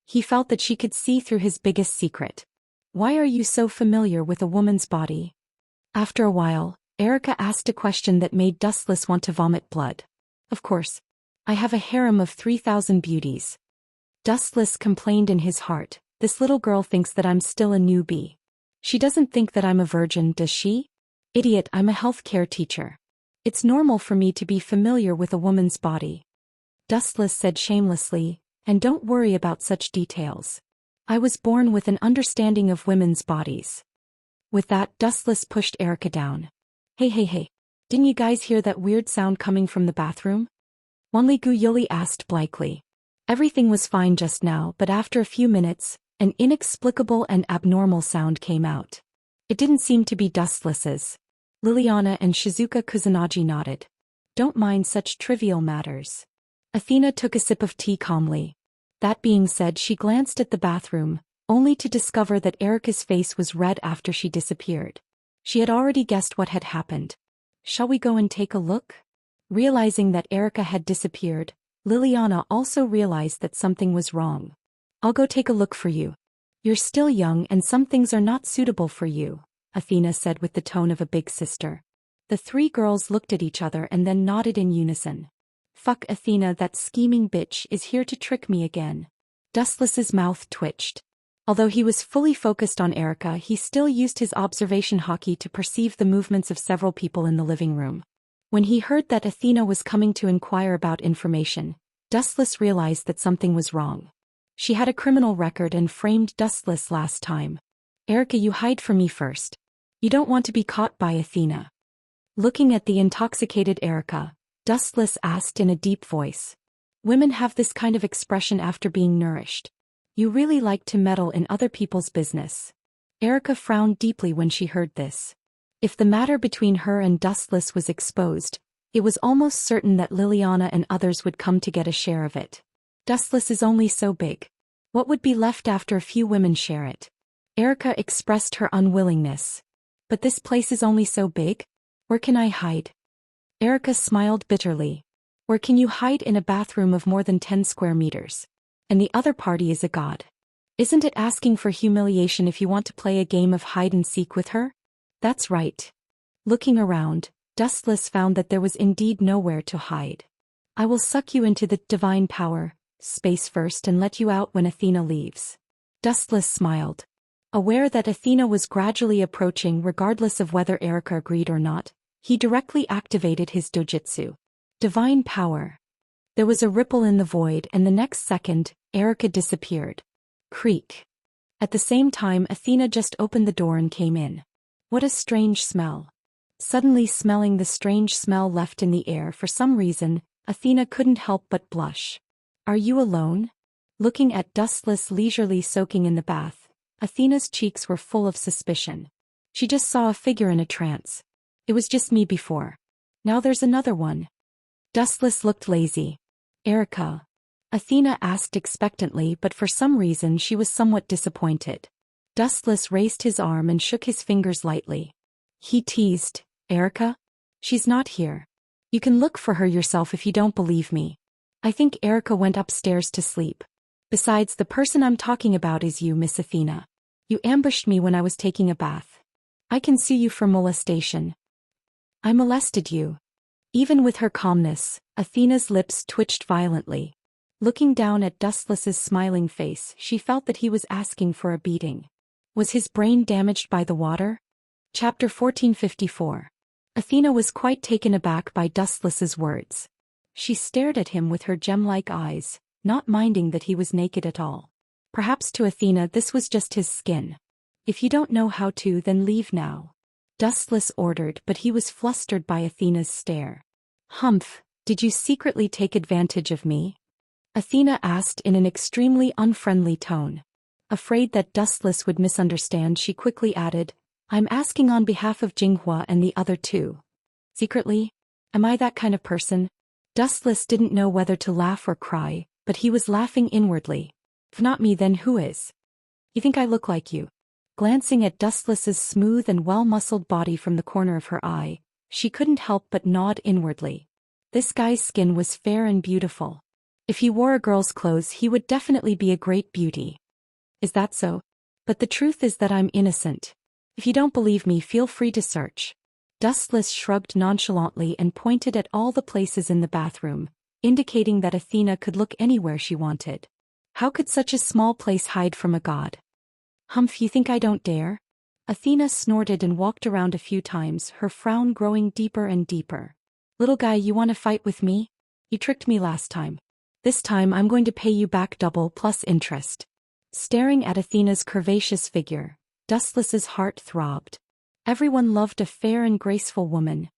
He felt that she could see through his biggest secret. "Why are you so familiar with a woman's body?" After a while, Erica asked a question that made Dustless want to vomit blood. "Of course. I have a harem of 3,000 beauties." Dustless complained in his heart, "This little girl thinks that I'm still a newbie. She doesn't think that I'm a virgin, does she? Idiot, I'm a healthcare teacher. It's normal for me to be familiar with a woman's body." Dustless said shamelessly, "And don't worry about such details. I was born with an understanding of women's bodies." With that, Dustless pushed Erica down. Hey, didn't you guys hear that weird sound coming from the bathroom?" Wanli Guyuli asked blithely. Everything was fine just now, but after a few minutes, an inexplicable and abnormal sound came out. It didn't seem to be Dustless's. Liliana and Shizuka Kusanagi nodded. "Don't mind such trivial matters." Athena took a sip of tea calmly. That being said, she glanced at the bathroom, only to discover that Erica's face was red after she disappeared. She had already guessed what had happened. "Shall we go and take a look?" Realizing that Erica had disappeared, Liliana also realized that something was wrong. "I'll go take a look for you. You're still young and some things are not suitable for you," Athena said with the tone of a big sister. The three girls looked at each other and then nodded in unison. "Fuck Athena, that scheming bitch is here to trick me again." Dustless's mouth twitched. Although he was fully focused on Erica, he still used his observation hockey to perceive the movements of several people in the living room. When he heard that Athena was coming to inquire about information, Dustless realized that something was wrong. She had a criminal record and framed Dustless last time. "Erica, you hide from me first. You don't want to be caught by Athena." Looking at the intoxicated Erica, Dustless asked in a deep voice. "Women have this kind of expression after being nourished. You really like to meddle in other people's business." Erica frowned deeply when she heard this. If the matter between her and Dustless was exposed, it was almost certain that Liliana and others would come to get a share of it. Dustless is only so big. What would be left after a few women share it? Erica expressed her unwillingness. "But this place is only so big? Where can I hide?" Erica smiled bitterly. "Where can you hide in a bathroom of more than 10 square meters? And the other party is a god. Isn't it asking for humiliation if you want to play a game of hide and seek with her?" "That's right." Looking around, Dustless found that there was indeed nowhere to hide. "I will suck you into the divine power, space first, and let you out when Athena leaves." Dustless smiled. Aware that Athena was gradually approaching regardless of whether Erica agreed or not, he directly activated his dojutsu. Divine power. There was a ripple in the void and the next second, Erica disappeared. Creak. At the same time, Athena just opened the door and came in. What a strange smell. Suddenly smelling the strange smell left in the air for some reason, Athena couldn't help but blush. "Are you alone?" Looking at Dustless leisurely soaking in the bath, Athena's cheeks were full of suspicion. She just saw a figure in a trance. "It was just me before. Now there's another one." Dustless looked lazy. "Erica?" Athena asked expectantly, but for some reason she was somewhat disappointed. Dustless raised his arm and shook his fingers lightly. He teased, "Erica? She's not here. You can look for her yourself if you don't believe me. I think Erica went upstairs to sleep. Besides, the person I'm talking about is you, Miss Athena. You ambushed me when I was taking a bath. I can sue you for molestation." "I molested you." Even with her calmness, Athena's lips twitched violently. Looking down at Dustless's smiling face, she felt that he was asking for a beating. Was his brain damaged by the water? Chapter 1454. Athena was quite taken aback by Dustless's words. She stared at him with her gem-like eyes, not minding that he was naked at all. Perhaps to Athena this was just his skin. If you don't know how to, then leave now. Dustless ordered, but he was flustered by Athena's stare. Humph, did you secretly take advantage of me? Athena asked in an extremely unfriendly tone. Afraid that Dustless would misunderstand, she quickly added, I'm asking on behalf of Jinghua and the other two. Secretly? Am I that kind of person? Dustless didn't know whether to laugh or cry, but he was laughing inwardly. If not me, then who is? You think I look like you? Glancing at Dustless's smooth and well-muscled body from the corner of her eye, she couldn't help but nod inwardly. This guy's skin was fair and beautiful. If he wore a girl's clothes, he would definitely be a great beauty. Is that so? But the truth is that I'm innocent. If you don't believe me, feel free to search. Dustless shrugged nonchalantly and pointed at all the places in the bathroom, indicating that Athena could look anywhere she wanted. How could such a small place hide from a god? Humph, you think I don't dare? Athena snorted and walked around a few times, her frown growing deeper and deeper. Little guy, you want to fight with me? You tricked me last time. This time I'm going to pay you back double plus interest. Staring at Athena's curvaceous figure, Dustless's heart throbbed. Everyone loved a fair and graceful woman.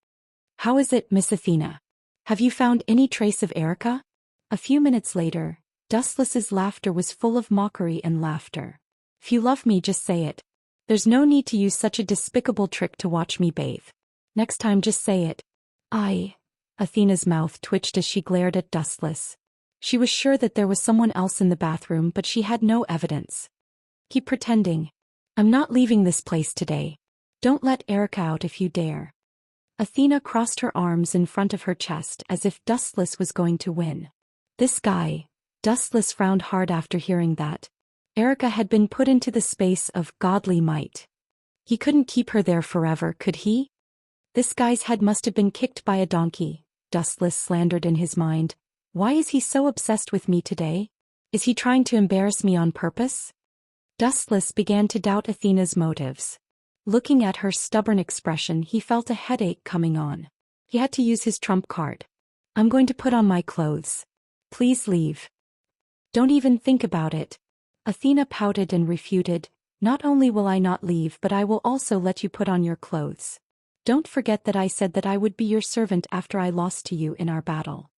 How is it, Miss Athena? Have you found any trace of Erica? A few minutes later, Dustless's laughter was full of mockery and laughter. If you love me, just say it. There's no need to use such a despicable trick to watch me bathe. Next time just say it. Athena's mouth twitched as she glared at Dustless. She was sure that there was someone else in the bathroom, but she had no evidence. Keep pretending. I'm not leaving this place today. Don't let Erica out if you dare. Athena crossed her arms in front of her chest as if Dustless was going to win. This guy. Dustless frowned hard after hearing that. Erica had been put into the space of godly might. He couldn't keep her there forever, could he? This guy's head must have been kicked by a donkey, Dustless slandered in his mind. Why is he so obsessed with me today? Is he trying to embarrass me on purpose? Dustless began to doubt Athena's motives. Looking at her stubborn expression, he felt a headache coming on. He had to use his trump card. I'm going to put on my clothes. Please leave. Don't even think about it. Athena pouted and refuted. Not only will I not leave, but I will also let you put on your clothes. Don't forget that I said that I would be your servant after I lost to you in our battle.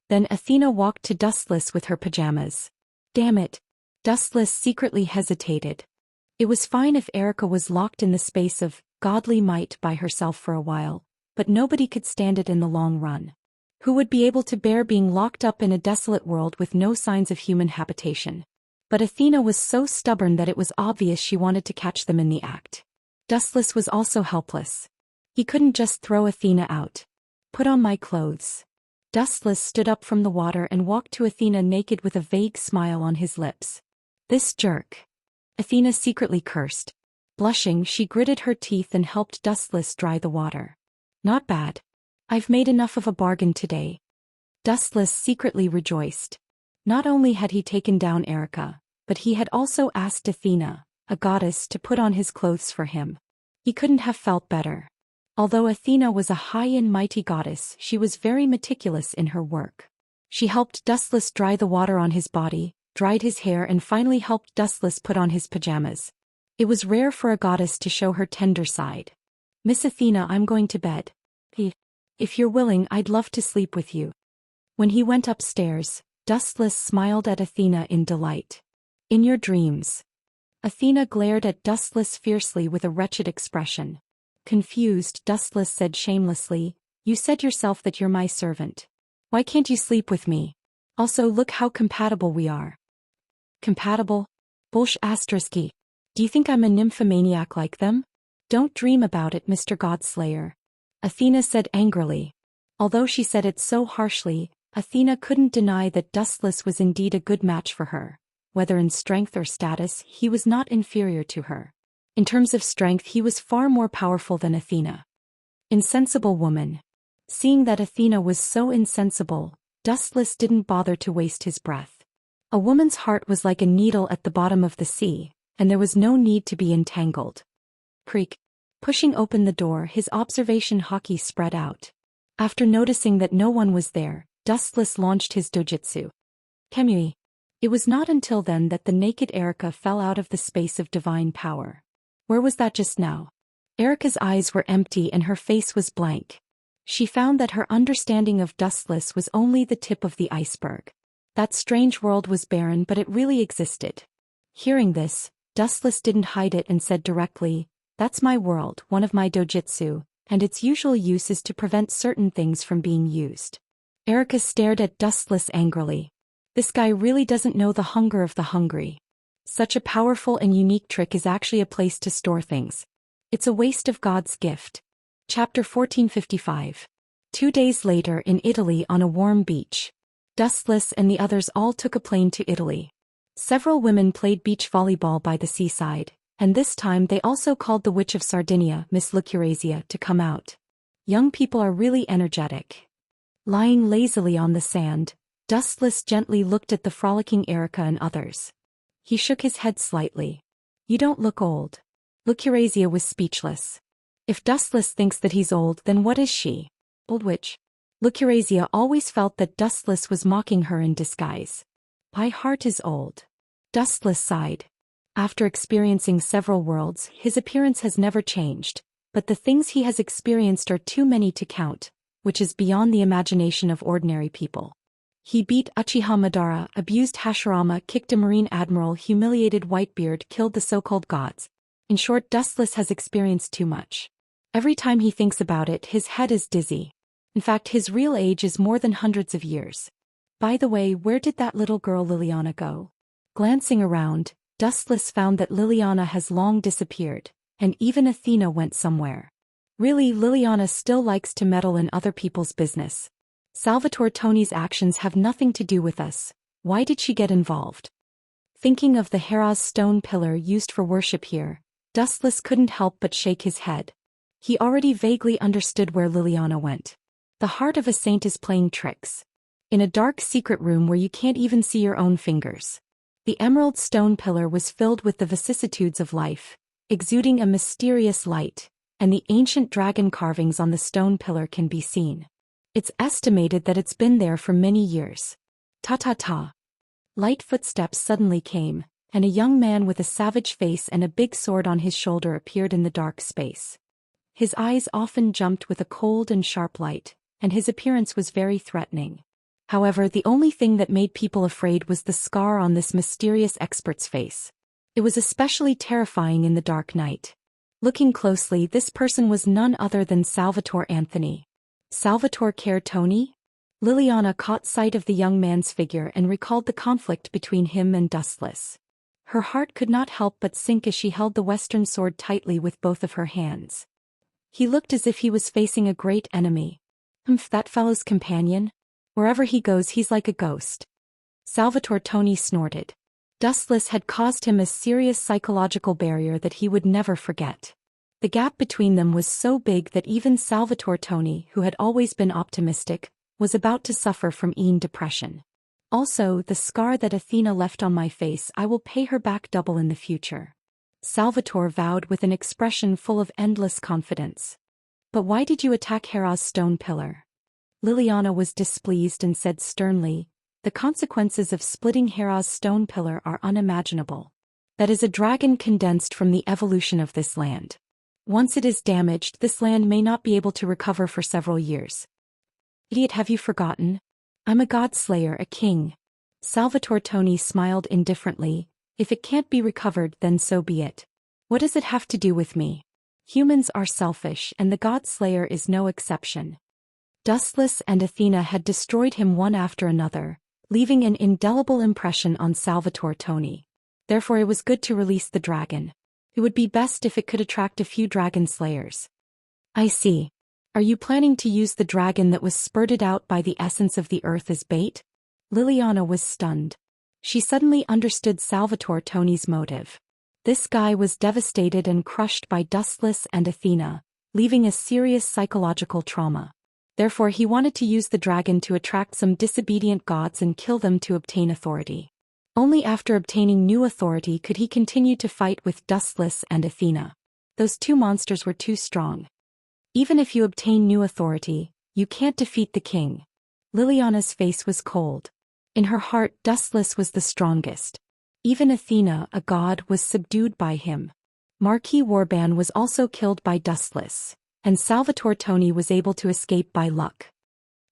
Then Athena walked to Dustless with her pajamas. Damn it. Dustless secretly hesitated. It was fine if Erica was locked in the space of godly might by herself for a while, but nobody could stand it in the long run. Who would be able to bear being locked up in a desolate world with no signs of human habitation? But Athena was so stubborn that it was obvious she wanted to catch them in the act. Dustless was also helpless. He couldn't just throw Athena out. Put on my clothes. Dustless stood up from the water and walked to Athena naked with a vague smile on his lips. This jerk. Athena secretly cursed. Blushing, she gritted her teeth and helped Dustless dry the water. Not bad. I've made enough of a bargain today. Dustless secretly rejoiced. Not only had he taken down Erica, but he had also asked Athena, a goddess, to put on his clothes for him. He couldn't have felt better. Although Athena was a high and mighty goddess, she was very meticulous in her work. She helped Dustless dry the water on his body, dried his hair, and finally helped Dustless put on his pajamas. It was rare for a goddess to show her tender side. Miss Athena, I'm going to bed. If you're willing, I'd love to sleep with you. When he went upstairs, Dustless smiled at Athena in delight. In your dreams. Athena glared at Dustless fiercely with a wretched expression. Confused, Dustless said shamelessly, you said yourself that you're my servant. Why can't you sleep with me? Also, look how compatible we are. Compatible? Bullsh **. Do you think I'm a nymphomaniac like them? Don't dream about it, Mr. Godslayer. Athena said angrily. Although she said it so harshly, Athena couldn't deny that Dustless was indeed a good match for her. Whether in strength or status, he was not inferior to her. In terms of strength, he was far more powerful than Athena. Insensible woman. Seeing that Athena was so insensible, Dustless didn't bother to waste his breath. A woman's heart was like a needle at the bottom of the sea, and there was no need to be entangled. Creak. Pushing open the door, his observation haki spread out. After noticing that no one was there, Dustless launched his dojutsu. Kemui. It was not until then that the naked Erika fell out of the space of divine power. Where was that just now? Erika's eyes were empty and her face was blank. She found that her understanding of Dustless was only the tip of the iceberg. That strange world was barren, but it really existed. Hearing this, Dustless didn't hide it and said directly, "That's my world, one of my dojutsu, and its usual use is to prevent certain things from being used." Erika stared at Dustless angrily. This guy really doesn't know the hunger of the hungry. Such a powerful and unique trick is actually a place to store things. It's a waste of God's gift. Chapter 1455. 2 days later in Italy on a warm beach. Dustless and the others all took a plane to Italy. Several women played beach volleyball by the seaside, and this time they also called the Witch of Sardinia, Miss Lucurezia, to come out. Young people are really energetic. Lying lazily on the sand, Dustless gently looked at the frolicking Erika and others. He shook his head slightly. "You don't look old." Lucurezia was speechless. If Dustless thinks that he's old, then what is she? Old witch? Lucurezia always felt that Dustless was mocking her in disguise. "My heart is old." Dustless sighed. After experiencing several worlds, his appearance has never changed, but the things he has experienced are too many to count, which is beyond the imagination of ordinary people. He beat Uchiha Madara, abused Hashirama, kicked a marine admiral, humiliated Whitebeard, killed the so-called gods. In short, Dustless has experienced too much. Every time he thinks about it, his head is dizzy. In fact, his real age is more than hundreds of years. By the way, where did that little girl Liliana go? Glancing around, Dustless found that Liliana has long disappeared, and even Athena went somewhere. Really, Liliana still likes to meddle in other people's business. Salvatore Toni's actions have nothing to do with us. Why did she get involved? Thinking of the Heras stone pillar used for worship here, Dustless couldn't help but shake his head. He already vaguely understood where Liliana went. The heart of a saint is playing tricks. In a dark secret room where you can't even see your own fingers. The emerald stone pillar was filled with the vicissitudes of life, exuding a mysterious light, and the ancient dragon carvings on the stone pillar can be seen. It's estimated that it's been there for many years. Ta-ta-ta. Light footsteps suddenly came, and a young man with a savage face and a big sword on his shoulder appeared in the dark space. His eyes often jumped with a cold and sharp light, and his appearance was very threatening. However, the only thing that made people afraid was the scar on this mysterious expert's face. It was especially terrifying in the dark night. Looking closely, this person was none other than Salvatore Anthony. Salvatore Care Toni? Liliana caught sight of the young man's figure and recalled the conflict between him and Dustless. Her heart could not help but sink as she held the western sword tightly with both of her hands. He looked as if he was facing a great enemy. That fellow's companion? Wherever he goes, he's like a ghost. Salvatore Toni snorted. Dustless had caused him a serious psychological barrier that he would never forget. The gap between them was so big that even Salvatore Toni, who had always been optimistic, was about to suffer from depression. Also, the scar that Athena left on my face, I will pay her back double in the future. Salvatore vowed with an expression full of endless confidence. But why did you attack Hera's stone pillar? Liliana was displeased and said sternly, "The consequences of splitting Hera's stone pillar are unimaginable. That is a dragon condensed from the evolution of this land. Once it is damaged, this land may not be able to recover for several years." Idiot, have you forgotten? I'm a godslayer, a king. Salvatore Toni smiled indifferently. If it can't be recovered, then so be it. What does it have to do with me? Humans are selfish, and the godslayer is no exception. Dustless and Athena had destroyed him one after another, leaving an indelible impression on Salvatore Toni. Therefore it was good to release the dragon. It would be best if it could attract a few dragon slayers. I see. Are you planning to use the dragon that was spurted out by the essence of the earth as bait? Liliana was stunned. She suddenly understood Salvatore Toni's motive. This guy was devastated and crushed by Dustless and Athena, leaving a serious psychological trauma. Therefore he wanted to use the dragon to attract some disobedient gods and kill them to obtain authority. Only after obtaining new authority could he continue to fight with Dustless and Athena. Those two monsters were too strong. Even if you obtain new authority, you can't defeat the king. Liliana's face was cold. In her heart, Dustless was the strongest. Even Athena, a god, was subdued by him. Marquis Warban was also killed by Dustless, and Salvatore Toni was able to escape by luck.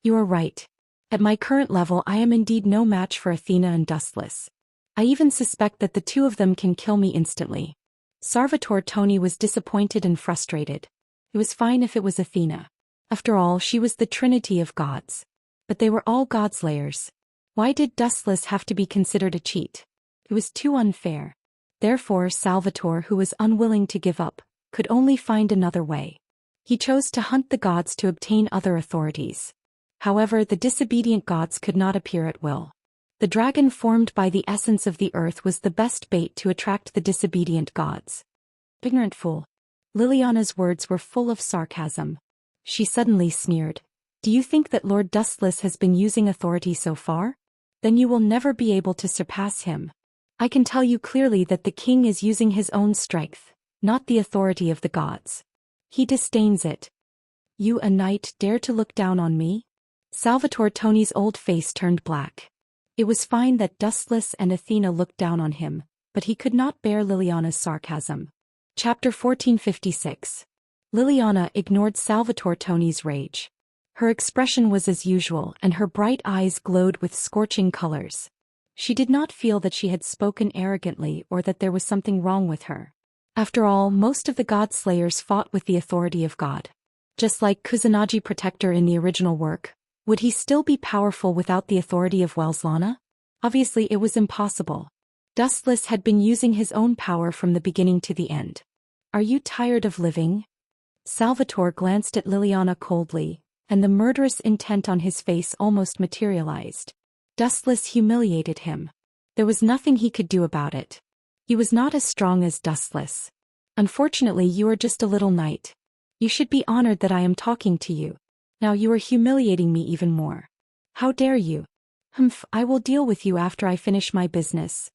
You are right. At my current level I am indeed no match for Athena and Dustless. I even suspect that the two of them can kill me instantly. Salvatore Toni was disappointed and frustrated. It was fine if it was Athena. After all, she was the trinity of gods. But they were all godslayers. Why did Dustless have to be considered a cheat? It was too unfair. Therefore Salvatore, who was unwilling to give up, could only find another way. He chose to hunt the gods to obtain other authorities. However, the disobedient gods could not appear at will. The dragon formed by the essence of the earth was the best bait to attract the disobedient gods. Ignorant fool. Liliana's words were full of sarcasm. She suddenly sneered. Do you think that Lord Dustless has been using authority so far? Then you will never be able to surpass him. I can tell you clearly that the king is using his own strength, not the authority of the gods. He disdains it. You, a knight, dare to look down on me? Salvatore Toni's old face turned black. It was fine that Dustless and Athena looked down on him, but he could not bear Liliana's sarcasm. Chapter 1456. Liliana ignored Salvatore Toni's rage. Her expression was as usual and her bright eyes glowed with scorching colors. She did not feel that she had spoken arrogantly or that there was something wrong with her. After all, most of the god slayers fought with the authority of God. Just like Kusanagi Protector in the original work, would he still be powerful without the authority of Welslana? Obviously it was impossible. Dustless had been using his own power from the beginning to the end. Are you tired of living? Salvatore glanced at Liliana coldly, and the murderous intent on his face almost materialized. Dustless humiliated him. There was nothing he could do about it. He was not as strong as Dustless. Unfortunately, you are just a little knight. You should be honored that I am talking to you. Now you are humiliating me even more. How dare you? Humph, I will deal with you after I finish my business.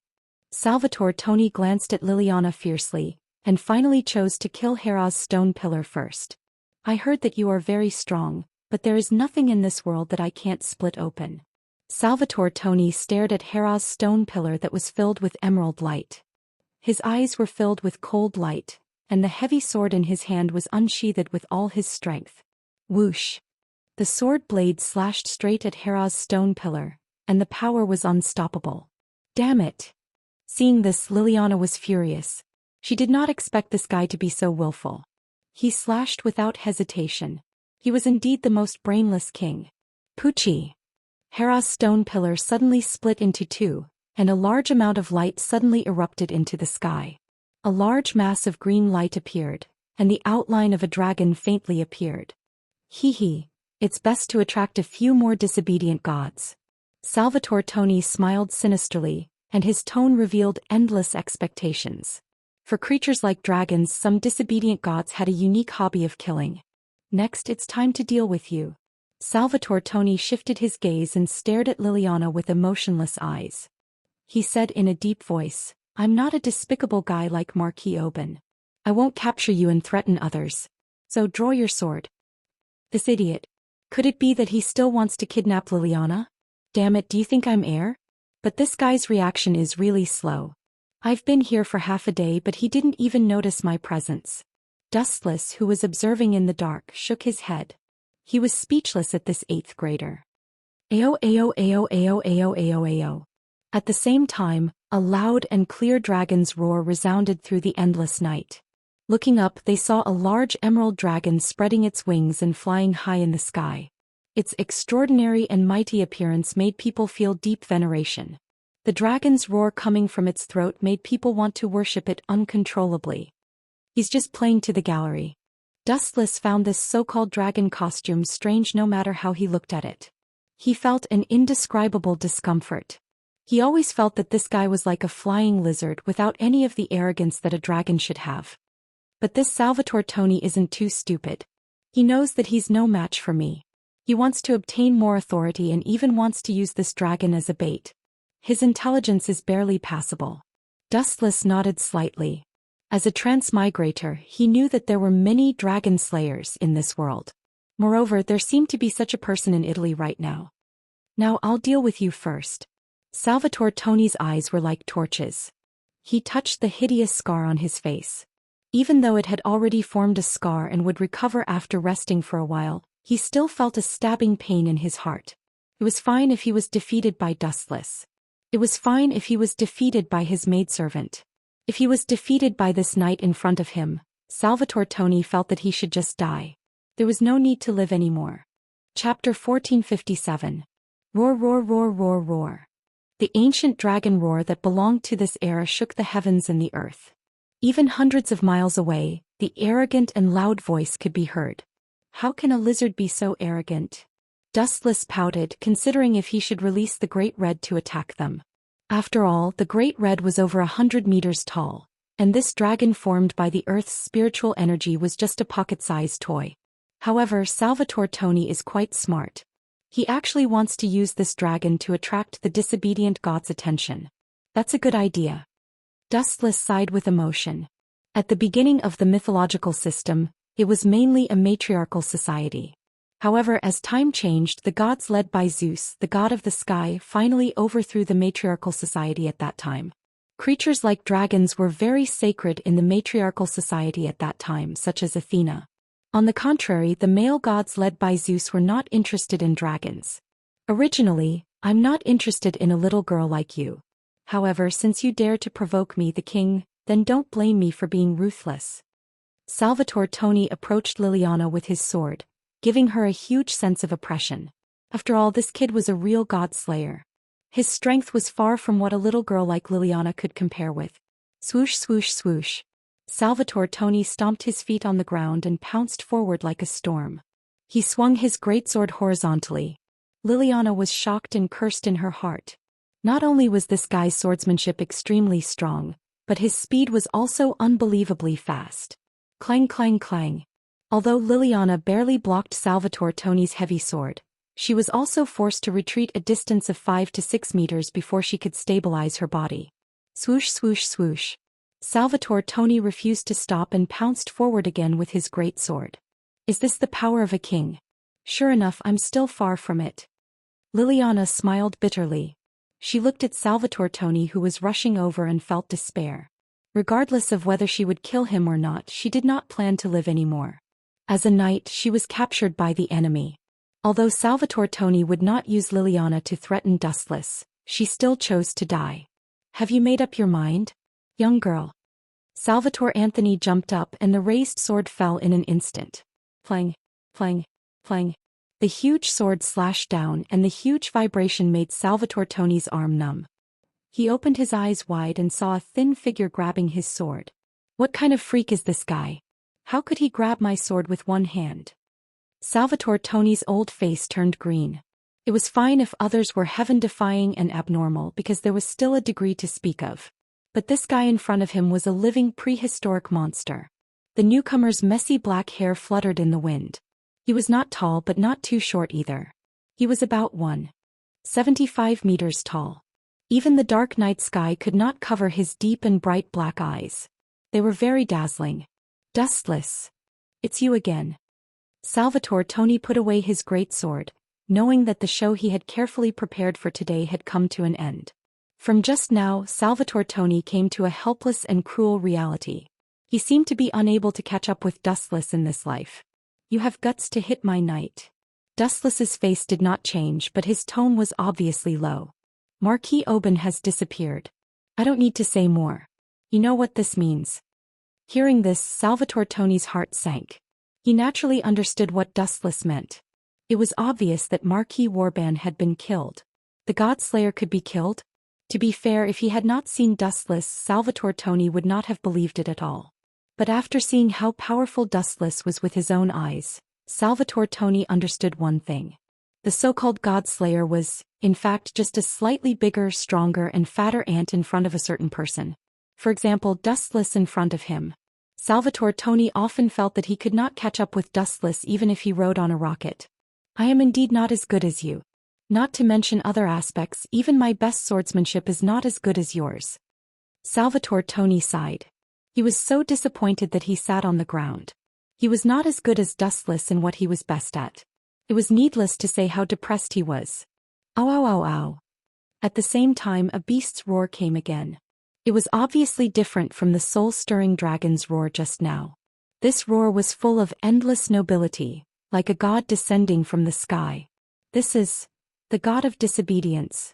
Salvatore Toni glanced at Liliana fiercely, and finally chose to kill Hera's stone pillar first. I heard that you are very strong, but there is nothing in this world that I can't split open. Salvatore Toni stared at Hera's stone pillar that was filled with emerald light. His eyes were filled with cold light, and the heavy sword in his hand was unsheathed with all his strength. Whoosh! The sword blade slashed straight at Hera's stone pillar, and the power was unstoppable. Damn it! Seeing this, Liliana was furious. She did not expect this guy to be so willful. He slashed without hesitation. He was indeed the most brainless king. Poochie! Hera's stone pillar suddenly split into two, and a large amount of light suddenly erupted into the sky. A large mass of green light appeared, and the outline of a dragon faintly appeared. Hee hee, it's best to attract a few more disobedient gods. Salvatore Toni smiled sinisterly, and his tone revealed endless expectations. For creatures like dragons, some disobedient gods had a unique hobby of killing. Next, it's time to deal with you. Salvatore Toni shifted his gaze and stared at Liliana with emotionless eyes. He said in a deep voice, I'm not a despicable guy like Marquis Oban. I won't capture you and threaten others. So draw your sword. This idiot. Could it be that he still wants to kidnap Liliana? Damn it, do you think I'm air? But this guy's reaction is really slow. I've been here for half a day but he didn't even notice my presence. Dustless, who was observing in the dark, shook his head. He was speechless at this 8th grader. Ayo ayo ayo ayo ayo ayo ayo. At the same time, a loud and clear dragon's roar resounded through the endless night. Looking up, they saw a large emerald dragon spreading its wings and flying high in the sky. Its extraordinary and mighty appearance made people feel deep veneration. The dragon's roar coming from its throat made people want to worship it uncontrollably. He's just playing to the gallery. Dustless found this so-called dragon costume strange no matter how he looked at it. He felt an indescribable discomfort. He always felt that this guy was like a flying lizard without any of the arrogance that a dragon should have. But this Salvatore Toni isn't too stupid. He knows that he's no match for me. He wants to obtain more authority and even wants to use this dragon as a bait. His intelligence is barely passable. Dustless nodded slightly. As a transmigrator, he knew that there were many dragon slayers in this world. Moreover, there seemed to be such a person in Italy right now. Now I'll deal with you first. Salvatore Toni's eyes were like torches. He touched the hideous scar on his face. Even though it had already formed a scar and would recover after resting for a while, he still felt a stabbing pain in his heart. It was fine if he was defeated by Dustless. It was fine if he was defeated by his maidservant. If he was defeated by this knight in front of him, Salvatore Toni felt that he should just die. There was no need to live anymore. Chapter 1457. Roar, roar, roar, roar, roar. The ancient dragon roar that belonged to this era shook the heavens and the earth. Even hundreds of miles away, the arrogant and loud voice could be heard. How can a lizard be so arrogant? Dustless pouted, considering if he should release the Great Red to attack them. After all, the Great Red was over 100 meters tall, and this dragon formed by the Earth's spiritual energy was just a pocket-sized toy. However, Salvatore Toni is quite smart. He actually wants to use this dragon to attract the disobedient god's attention. That's a good idea. Dustless sighed with emotion. At the beginning of the mythological system, it was mainly a matriarchal society. However, as time changed, the gods led by Zeus, the god of the sky, finally overthrew the matriarchal society at that time. Creatures like dragons were very sacred in the matriarchal society at that time, such as Athena. On the contrary, the male gods led by Zeus were not interested in dragons. Originally, I'm not interested in a little girl like you. However, since you dare to provoke me, the king, then don't blame me for being ruthless. Salvatore Toni approached Liliana with his sword, giving her a huge sense of oppression. After all, this kid was a real god slayer. His strength was far from what a little girl like Liliana could compare with. Swoosh, swoosh, swoosh. Salvatore Toni stomped his feet on the ground and pounced forward like a storm. He swung his greatsword horizontally. Liliana was shocked and cursed in her heart. Not only was this guy's swordsmanship extremely strong, but his speed was also unbelievably fast. Clang, clang, clang. Although Liliana barely blocked Salvatore Toni's heavy sword, she was also forced to retreat a distance of 5 to 6 meters before she could stabilize her body. Swoosh, swoosh, swoosh. Salvatore Toni refused to stop and pounced forward again with his great sword. Is this the power of a king? Sure enough, I'm still far from it. Liliana smiled bitterly. She looked at Salvatore Toni, who was rushing over, and felt despair. Regardless of whether she would kill him or not, she did not plan to live anymore. As a knight, she was captured by the enemy. Although Salvatore Toni would not use Liliana to threaten Dustless, she still chose to die. Have you made up your mind, young girl? Salvatore Anthony jumped up and the raised sword fell in an instant. Clang, clang, clang. The huge sword slashed down and the huge vibration made Salvatore Toni's arm numb. He opened his eyes wide and saw a thin figure grabbing his sword. What kind of freak is this guy? How could he grab my sword with one hand? Salvatore Toni's old face turned green. It was fine if others were heaven-defying and abnormal because there was still a degree to speak of. But this guy in front of him was a living prehistoric monster. The newcomer's messy black hair fluttered in the wind. He was not tall but not too short either. He was about 1.75 meters tall. Even the dark night sky could not cover his deep and bright black eyes. They were very dazzling. Dustless. It's you again. Salvatore Toni put away his great sword, knowing that the show he had carefully prepared for today had come to an end. From just now, Salvatore Toni came to a helpless and cruel reality. He seemed to be unable to catch up with Dustless in this life. You have guts to hit my knight. Dustless's face did not change, but his tone was obviously low. Marquis Oban has disappeared. I don't need to say more. You know what this means. Hearing this, Salvatore Toni's heart sank. He naturally understood what Dustless meant. It was obvious that Marquis Warban had been killed. The God Slayer could be killed? To be fair, if he had not seen Dustless, Salvatore Toni would not have believed it at all. But after seeing how powerful Dustless was with his own eyes, Salvatore Toni understood one thing. The so-called God Slayer was, in fact, just a slightly bigger, stronger, and fatter ant in front of a certain person. For example, Dustless in front of him. Salvatore Toni often felt that he could not catch up with Dustless even if he rode on a rocket. I am indeed not as good as you. Not to mention other aspects, even my best swordsmanship is not as good as yours. Salvatore Tony sighed. He was so disappointed that he sat on the ground. He was not as good as Dustless in what he was best at. It was needless to say how depressed he was. Ow ow ow ow. At the same time a beast's roar came again. It was obviously different from the soul-stirring dragon's roar just now. This roar was full of endless nobility, like a god descending from the sky. This is the god of disobedience.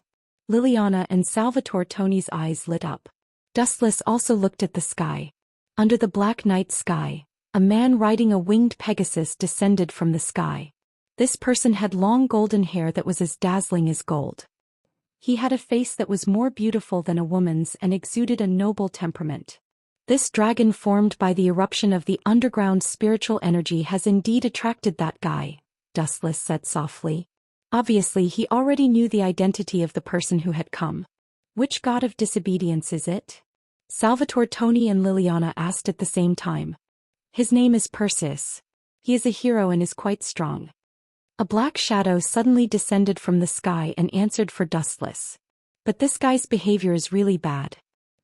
Liliana and Salvatore Tony's eyes lit up. Dustless also looked at the sky. Under the black night sky, a man riding a winged Pegasus descended from the sky. This person had long golden hair that was as dazzling as gold. He had a face that was more beautiful than a woman's and exuded a noble temperament. This dragon formed by the eruption of the underground spiritual energy has indeed attracted that guy, Dustless said softly. Obviously he already knew the identity of the person who had come. Which god of disobedience is it? Salvatore Tony and Liliana asked at the same time. His name is Perseus. He is a hero and is quite strong. A black shadow suddenly descended from the sky and answered for Dustless. But this guy's behavior is really bad.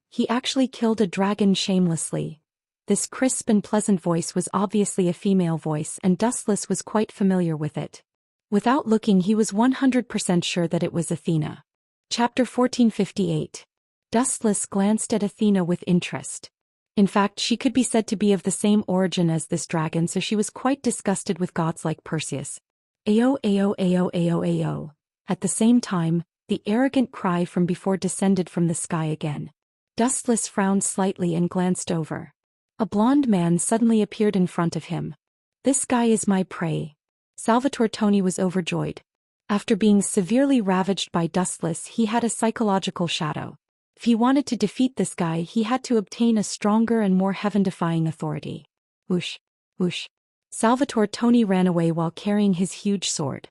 He actually killed a dragon shamelessly. This crisp and pleasant voice was obviously a female voice and Dustless was quite familiar with it. Without looking he was 100% sure that it was Athena. Chapter 1458. Dustless glanced at Athena with interest. In fact, she could be said to be of the same origin as this dragon, so she was quite disgusted with gods like Perseus. Ayo ayo ayo ayo ayo. At the same time, the arrogant cry from before descended from the sky again. Dustless frowned slightly and glanced over. A blond man suddenly appeared in front of him. This guy is my prey. Salvatore Tony was overjoyed. After being severely ravaged by Dustless, he had a psychological shadow. If he wanted to defeat this guy, he had to obtain a stronger and more heaven-defying authority. Whoosh, whoosh. Salvatore Tony ran away while carrying his huge sword.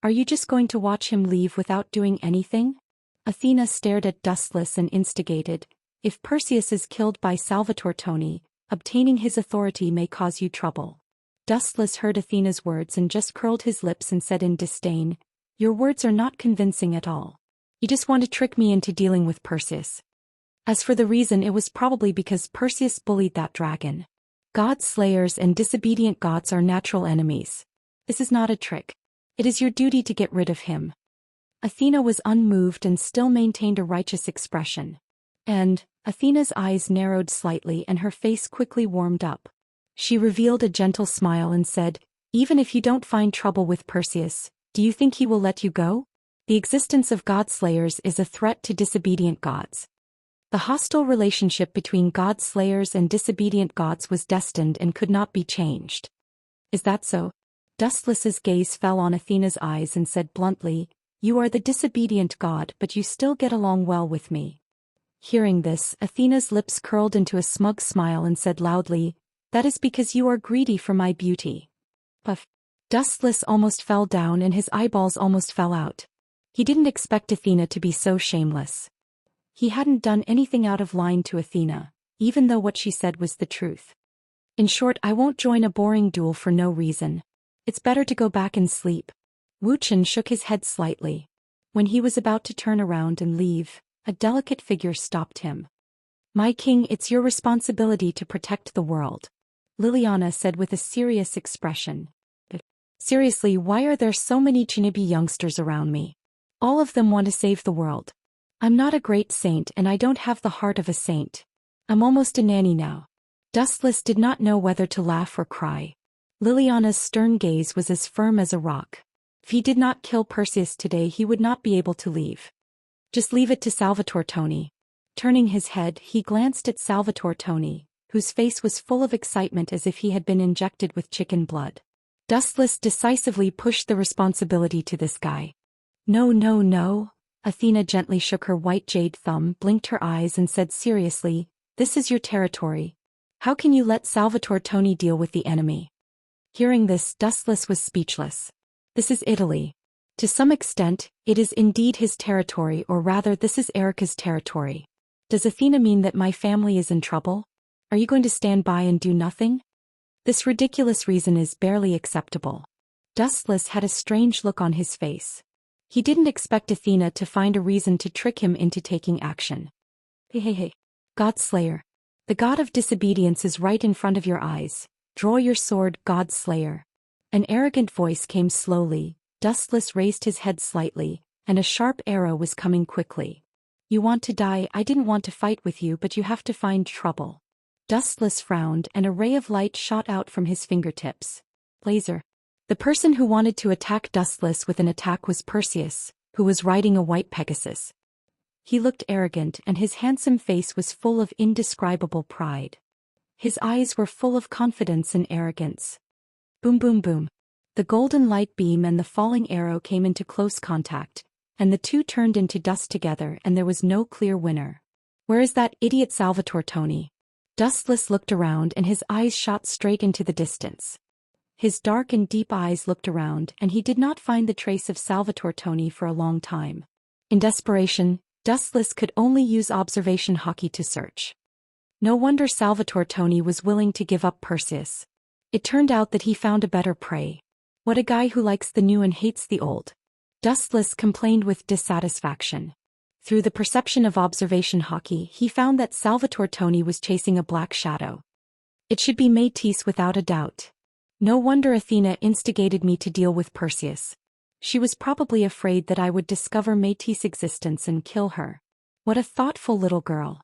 Are you just going to watch him leave without doing anything? Athena stared at Dustless and instigated. If Perseus is killed by Salvatore Tony, obtaining his authority may cause you trouble. Dustless heard Athena's words and just curled his lips and said in disdain, Your words are not convincing at all. You just want to trick me into dealing with Perseus. As for the reason, it was probably because Perseus bullied that dragon. God slayers and disobedient gods are natural enemies. This is not a trick. It is your duty to get rid of him. Athena was unmoved and still maintained a righteous expression. And Athena's eyes narrowed slightly and her face quickly warmed up. She revealed a gentle smile and said, Even if you don't find trouble with Perseus, do you think he will let you go? The existence of god slayers is a threat to disobedient gods. The hostile relationship between god slayers and disobedient gods was destined and could not be changed. Is that so? Dustless's gaze fell on Athena's eyes and said bluntly, You are the disobedient god, but you still get along well with me. Hearing this, Athena's lips curled into a smug smile and said loudly, That is because you are greedy for my beauty. Puff. Dustless almost fell down and his eyeballs almost fell out. He didn't expect Athena to be so shameless. He hadn't done anything out of line to Athena, even though what she said was the truth. In short, I won't join a boring duel for no reason. It's better to go back and sleep. Wuxian shook his head slightly. When he was about to turn around and leave, a delicate figure stopped him. My king, it's your responsibility to protect the world. Liliana said with a serious expression. Seriously, why are there so many Chinibi youngsters around me? All of them want to save the world. I'm not a great saint and I don't have the heart of a saint. I'm almost a nanny now. Dustless did not know whether to laugh or cry. Liliana's stern gaze was as firm as a rock. If he did not kill Perseus today, he would not be able to leave. Just leave it to Salvatore Tony. Turning his head, he glanced at Salvatore Tony, whose face was full of excitement as if he had been injected with chicken blood. Dustless decisively pushed the responsibility to this guy. No, no, no. Athena gently shook her white jade thumb, blinked her eyes and said seriously, This is your territory. How can you let Salvatore Tony deal with the enemy? Hearing this, Dustless was speechless. This is Italy. To some extent, it is indeed his territory, or rather this is Erica's territory. Does Athena mean that my family is in trouble? Are you going to stand by and do nothing? This ridiculous reason is barely acceptable. Dustless had a strange look on his face. He didn't expect Athena to find a reason to trick him into taking action. Hey. God Slayer. The god of disobedience is right in front of your eyes. Draw your sword, God Slayer. An arrogant voice came slowly. Dustless raised his head slightly, and a sharp arrow was coming quickly. You want to die? I didn't want to fight with you, but you have to find trouble. Dustless frowned, and a ray of light shot out from his fingertips. Laser. The person who wanted to attack Dustless with an attack was Perseus, who was riding a white Pegasus. He looked arrogant, and his handsome face was full of indescribable pride. His eyes were full of confidence and arrogance. Boom boom boom. The golden light beam and the falling arrow came into close contact, and the two turned into dust together, and there was no clear winner. Where is that idiot Salvatore Tony? Dustless looked around, and his eyes shot straight into the distance. His dark and deep eyes looked around, and he did not find the trace of Salvatore Tony for a long time. In desperation, Dustless could only use observation hockey to search. No wonder Salvatore Tony was willing to give up Perseus. It turned out that he found a better prey. What a guy who likes the new and hates the old. Dustless complained with dissatisfaction. Through the perception of observation hockey, he found that Salvatore Tony was chasing a black shadow. It should be Métis without a doubt. No wonder Athena instigated me to deal with Perseus. She was probably afraid that I would discover Métis' existence and kill her. What a thoughtful little girl.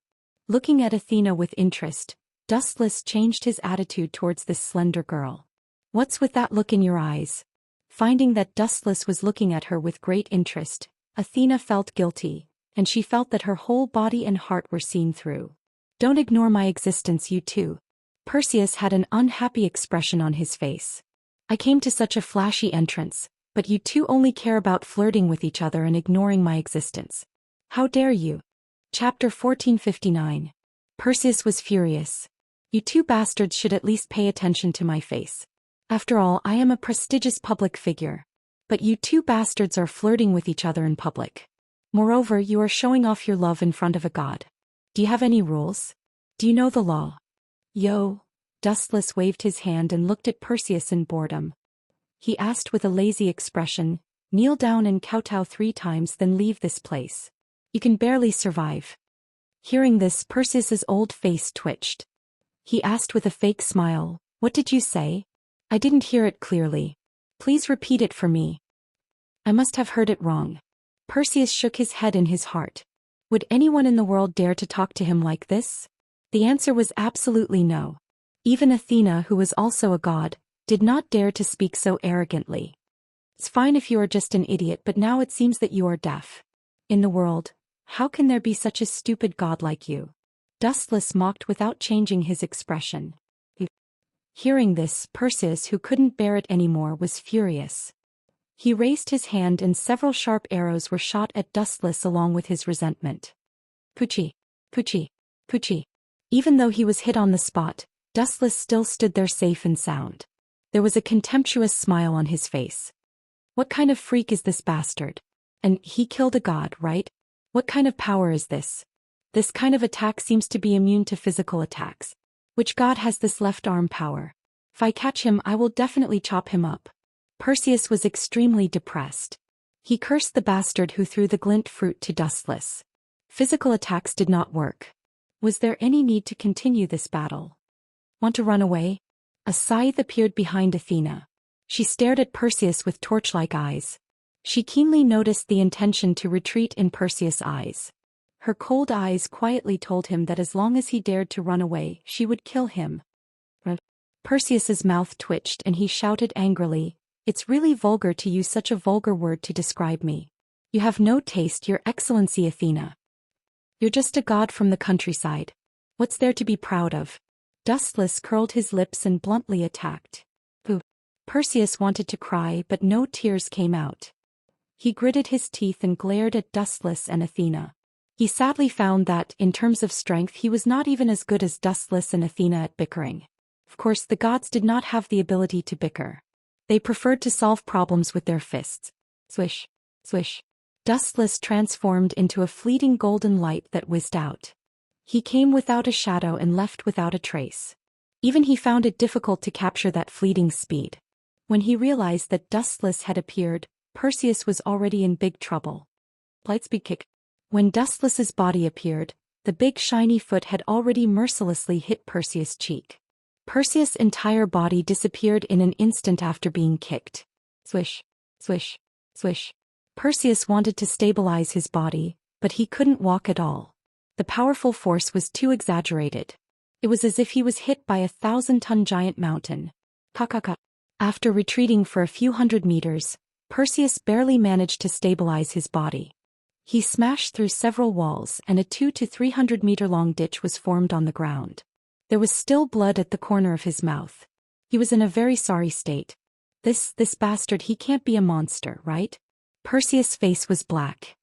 Looking at Athena with interest, Dustless changed his attitude towards this slender girl. What's with that look in your eyes? Finding that Dustless was looking at her with great interest, Athena felt guilty, and she felt that her whole body and heart were seen through. Don't ignore my existence, you two. Perseus had an unhappy expression on his face. I came to such a flashy entrance, but you two only care about flirting with each other and ignoring my existence. How dare you? Chapter 1459. Perseus was furious. You two bastards should at least pay attention to my face. After all, I am a prestigious public figure. But you two bastards are flirting with each other in public. Moreover, you are showing off your love in front of a god. Do you have any rules? Do you know the law? Yo. Dustless waved his hand and looked at Perseus in boredom. He asked with a lazy expression, kneel down and kowtow 3 times, then leave this place. You can barely survive. Hearing this, Perseus's old face twitched. He asked with a fake smile, what did you say? I didn't hear it clearly. Please repeat it for me. I must have heard it wrong. Perseus shook his head in his heart. Would anyone in the world dare to talk to him like this? The answer was absolutely no. Even Athena, who was also a god, did not dare to speak so arrogantly. It's fine if you are just an idiot, but now it seems that you are deaf. In the world, how can there be such a stupid god like you? Dustless mocked without changing his expression. Hearing this, Perseus, who couldn't bear it anymore, was furious. He raised his hand and several sharp arrows were shot at Dustless along with his resentment. Poochie. Poochie. Poochie. Even though he was hit on the spot, Dustless still stood there safe and sound. There was a contemptuous smile on his face. What kind of freak is this bastard? And he killed a god, right? What kind of power is this? This kind of attack seems to be immune to physical attacks. Which god has this left arm power? If I catch him, I will definitely chop him up. Perseus was extremely depressed. He cursed the bastard who threw the glint fruit to Dustless. Physical attacks did not work. Was there any need to continue this battle? Want to run away? A scythe appeared behind Athena. She stared at Perseus with torch-like eyes. She keenly noticed the intention to retreat in Perseus' eyes. Her cold eyes quietly told him that as long as he dared to run away, she would kill him. Perseus's mouth twitched and he shouted angrily, "It's really vulgar to use such a vulgar word to describe me. You have no taste, Your Excellency Athena. You're just a god from the countryside. What's there to be proud of?" Dustless curled his lips and bluntly attacked. Pooh. Perseus wanted to cry, but no tears came out. He gritted his teeth and glared at Dustless and Athena. He sadly found that, in terms of strength, he was not even as good as Dustless and Athena at bickering. Of course, the gods did not have the ability to bicker. They preferred to solve problems with their fists. Swish. Swish. Dustless transformed into a fleeting golden light that whizzed out. He came without a shadow and left without a trace. Even he found it difficult to capture that fleeting speed. When he realized that Dustless had appeared, Perseus was already in big trouble. Lightspeed kick. When Dustless's body appeared, the big shiny foot had already mercilessly hit Perseus' cheek. Perseus' entire body disappeared in an instant after being kicked. Swish, swish, swish. Perseus wanted to stabilize his body, but he couldn't walk at all. The powerful force was too exaggerated. It was as if he was hit by a 1,000-ton giant mountain. Ka. After retreating for a few hundred meters, Perseus barely managed to stabilize his body. He smashed through several walls and a 200 to 300 meter long ditch was formed on the ground. There was still blood at the corner of his mouth. He was in a very sorry state. This bastard, he can't be a monster, right? Perseus' face was black.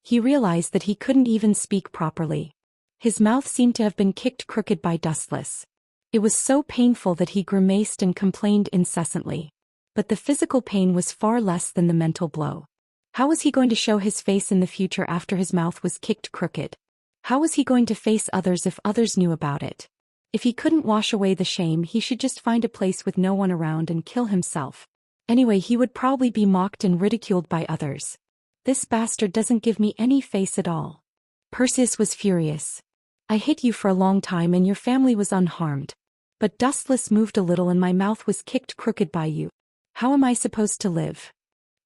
He realized that he couldn't even speak properly. His mouth seemed to have been kicked crooked by Dustless. It was so painful that he grimaced and complained incessantly. But the physical pain was far less than the mental blow. How was he going to show his face in the future after his mouth was kicked crooked? How was he going to face others if others knew about it? If he couldn't wash away the shame, he should just find a place with no one around and kill himself. Anyway, he would probably be mocked and ridiculed by others. This bastard doesn't give me any face at all. Perseus was furious. I hid you for a long time and your family was unharmed. But Dustless moved a little and my mouth was kicked crooked by you. How am I supposed to live?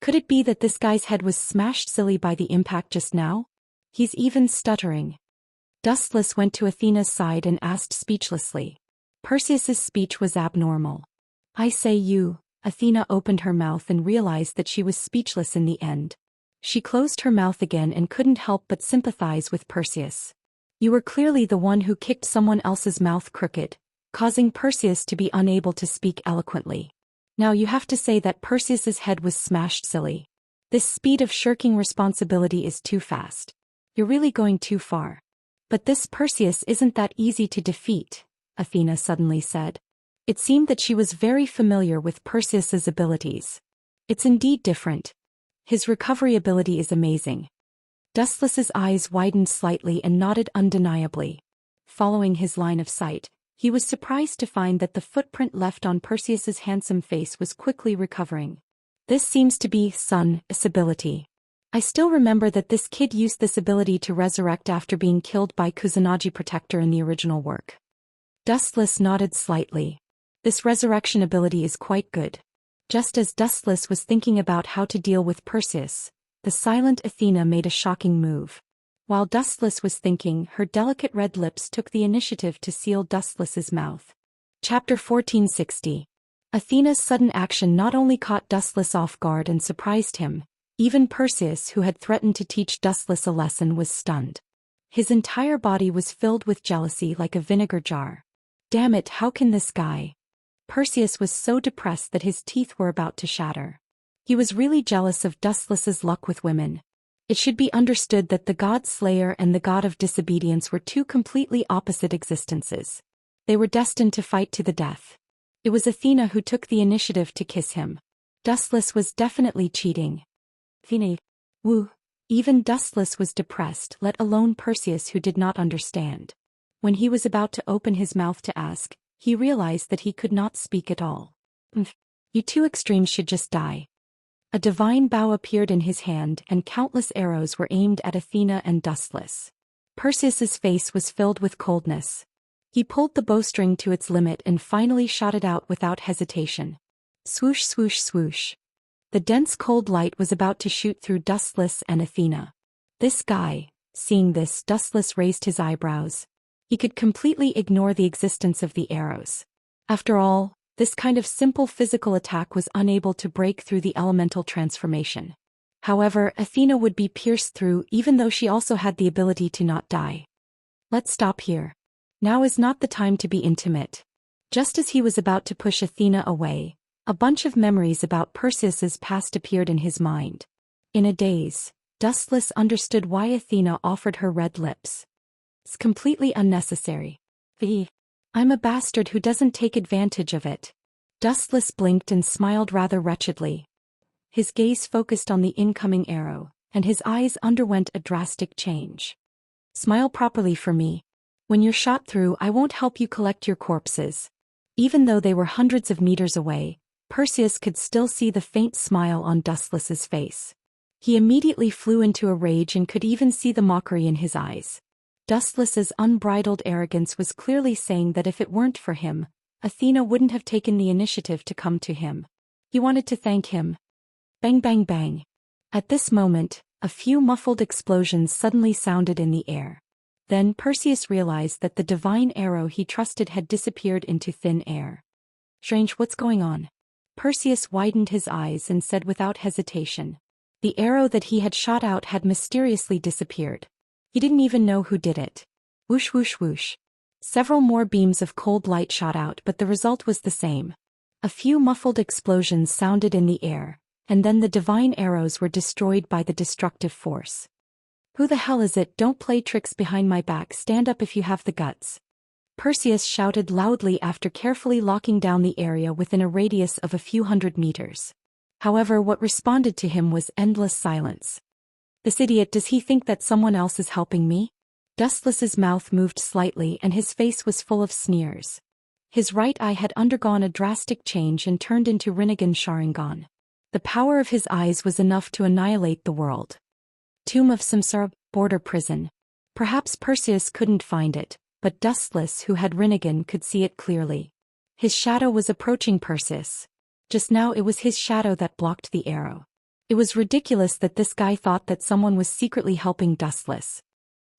Could it be that this guy's head was smashed silly by the impact just now? He's even stuttering. Dustless went to Athena's side and asked speechlessly. Perseus's speech was abnormal. I say you. Athena opened her mouth and realized that she was speechless in the end. She closed her mouth again and couldn't help but sympathize with Perseus. You were clearly the one who kicked someone else's mouth crooked, causing Perseus to be unable to speak eloquently. Now you have to say that Perseus's head was smashed silly. This speed of shirking responsibility is too fast. You're really going too far. But this Perseus isn't that easy to defeat, Athena suddenly said. It seemed that she was very familiar with Perseus's abilities. It's indeed different. His recovery ability is amazing. Dustless's eyes widened slightly and nodded undeniably. Following his line of sight, he was surprised to find that the footprint left on Perseus's handsome face was quickly recovering. This seems to be Sun's ability. I still remember that this kid used this ability to resurrect after being killed by Kusanagi Protector in the original work. Dustless nodded slightly. This resurrection ability is quite good. Just as Dustless was thinking about how to deal with Perseus, the silent Athena made a shocking move. While Dustless was thinking, her delicate red lips took the initiative to seal Dustless's mouth. Chapter 1460. Athena's sudden action not only caught Dustless off guard and surprised him, even Perseus, who had threatened to teach Dustless a lesson, was stunned. His entire body was filled with jealousy like a vinegar jar. Damn it, how can this guy? Perseus was so depressed that his teeth were about to shatter. He was really jealous of Dustless's luck with women. It should be understood that the god Slayer and the god of disobedience were two completely opposite existences. They were destined to fight to the death. It was Athena who took the initiative to kiss him. Dustless was definitely cheating. Athena. Woo. Even Dustless was depressed, let alone Perseus, who did not understand. When he was about to open his mouth to ask, he realized that he could not speak at all. You two extremes should just die. A divine bow appeared in his hand and countless arrows were aimed at Athena and Dustless. Perseus's face was filled with coldness. He pulled the bowstring to its limit and finally shot it out without hesitation. Swoosh, swoosh, swoosh. The dense cold light was about to shoot through Dustless and Athena. This guy. Seeing this, Dustless raised his eyebrows. He could completely ignore the existence of the arrows. After all, this kind of simple physical attack was unable to break through the elemental transformation. However, Athena would be pierced through even though she also had the ability to not die. Let's stop here. Now is not the time to be intimate. Just as he was about to push Athena away, a bunch of memories about Perseus's past appeared in his mind. In a daze, Dustless understood why Athena offered her red lips. It's completely unnecessary. I'm a bastard who doesn't take advantage of it. Dustless blinked and smiled rather wretchedly. His gaze focused on the incoming arrow, and his eyes underwent a drastic change. Smile properly for me. When you're shot through, I won't help you collect your corpses. Even though they were hundreds of meters away, Perseus could still see the faint smile on Dustless's face. He immediately flew into a rage and could even see the mockery in his eyes. Dustless's unbridled arrogance was clearly saying that if it weren't for him, Athena wouldn't have taken the initiative to come to him. He wanted to thank him. Bang bang bang. At this moment, a few muffled explosions suddenly sounded in the air. Then Perseus realized that the divine arrow he trusted had disappeared into thin air. Strange, what's going on? Perseus widened his eyes and said without hesitation. The arrow that he had shot out had mysteriously disappeared. He didn't even know who did it. Whoosh whoosh whoosh. Several more beams of cold light shot out, but the result was the same. A few muffled explosions sounded in the air, and then the divine arrows were destroyed by the destructive force. Who the hell is it? Don't play tricks behind my back. Stand up if you have the guts. Perseus shouted loudly after carefully locking down the area within a radius of a few hundred meters. However, what responded to him was endless silence. This idiot, does he think that someone else is helping me? Dustless's mouth moved slightly and his face was full of sneers. His right eye had undergone a drastic change and turned into Rinnegan Sharingan. The power of his eyes was enough to annihilate the world. Tomb of Samsara, border prison. Perhaps Perseus couldn't find it, but Dustless, who had Rinnegan, could see it clearly. His shadow was approaching Perseus. Just now it was his shadow that blocked the arrow. It was ridiculous that this guy thought that someone was secretly helping Dustless.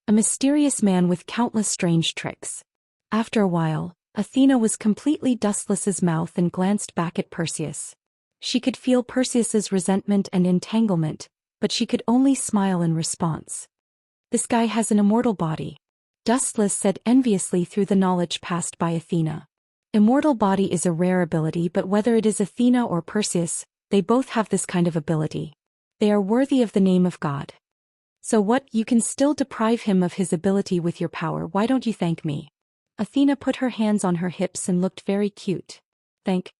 A mysterious man with countless strange tricks. After a while, Athena was completely Dustless's mouth and glanced back at Perseus. She could feel Perseus's resentment and entanglement, but she could only smile in response. This guy has an immortal body. Dustless said enviously through the knowledge passed by Athena. Immortal body is a rare ability, but whether it is Athena or Perseus, they both have this kind of ability. They are worthy of the name of God. So what, you can still deprive him of his ability with your power? Why don't you thank me? Athena put her hands on her hips and looked very cute. Thank.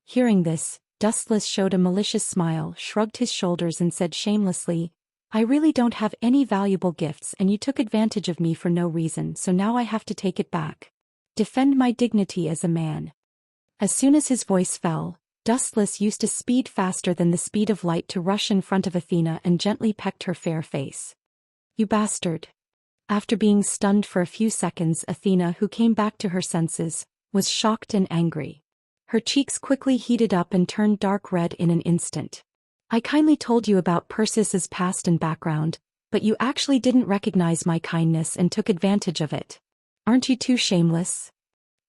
Hearing this, Dustless showed a malicious smile, shrugged his shoulders and said shamelessly, I really don't have any valuable gifts and you took advantage of me for no reason, so now I have to take it back. Defend my dignity as a man. As soon as his voice fell, Dustless used to speed faster than the speed of light to rush in front of Athena and gently pecked her fair face. You bastard. After being stunned for a few seconds, Athena, who came back to her senses, was shocked and angry. Her cheeks quickly heated up and turned dark red in an instant. I kindly told you about Perseus's past and background, but you actually didn't recognize my kindness and took advantage of it. Aren't you too shameless?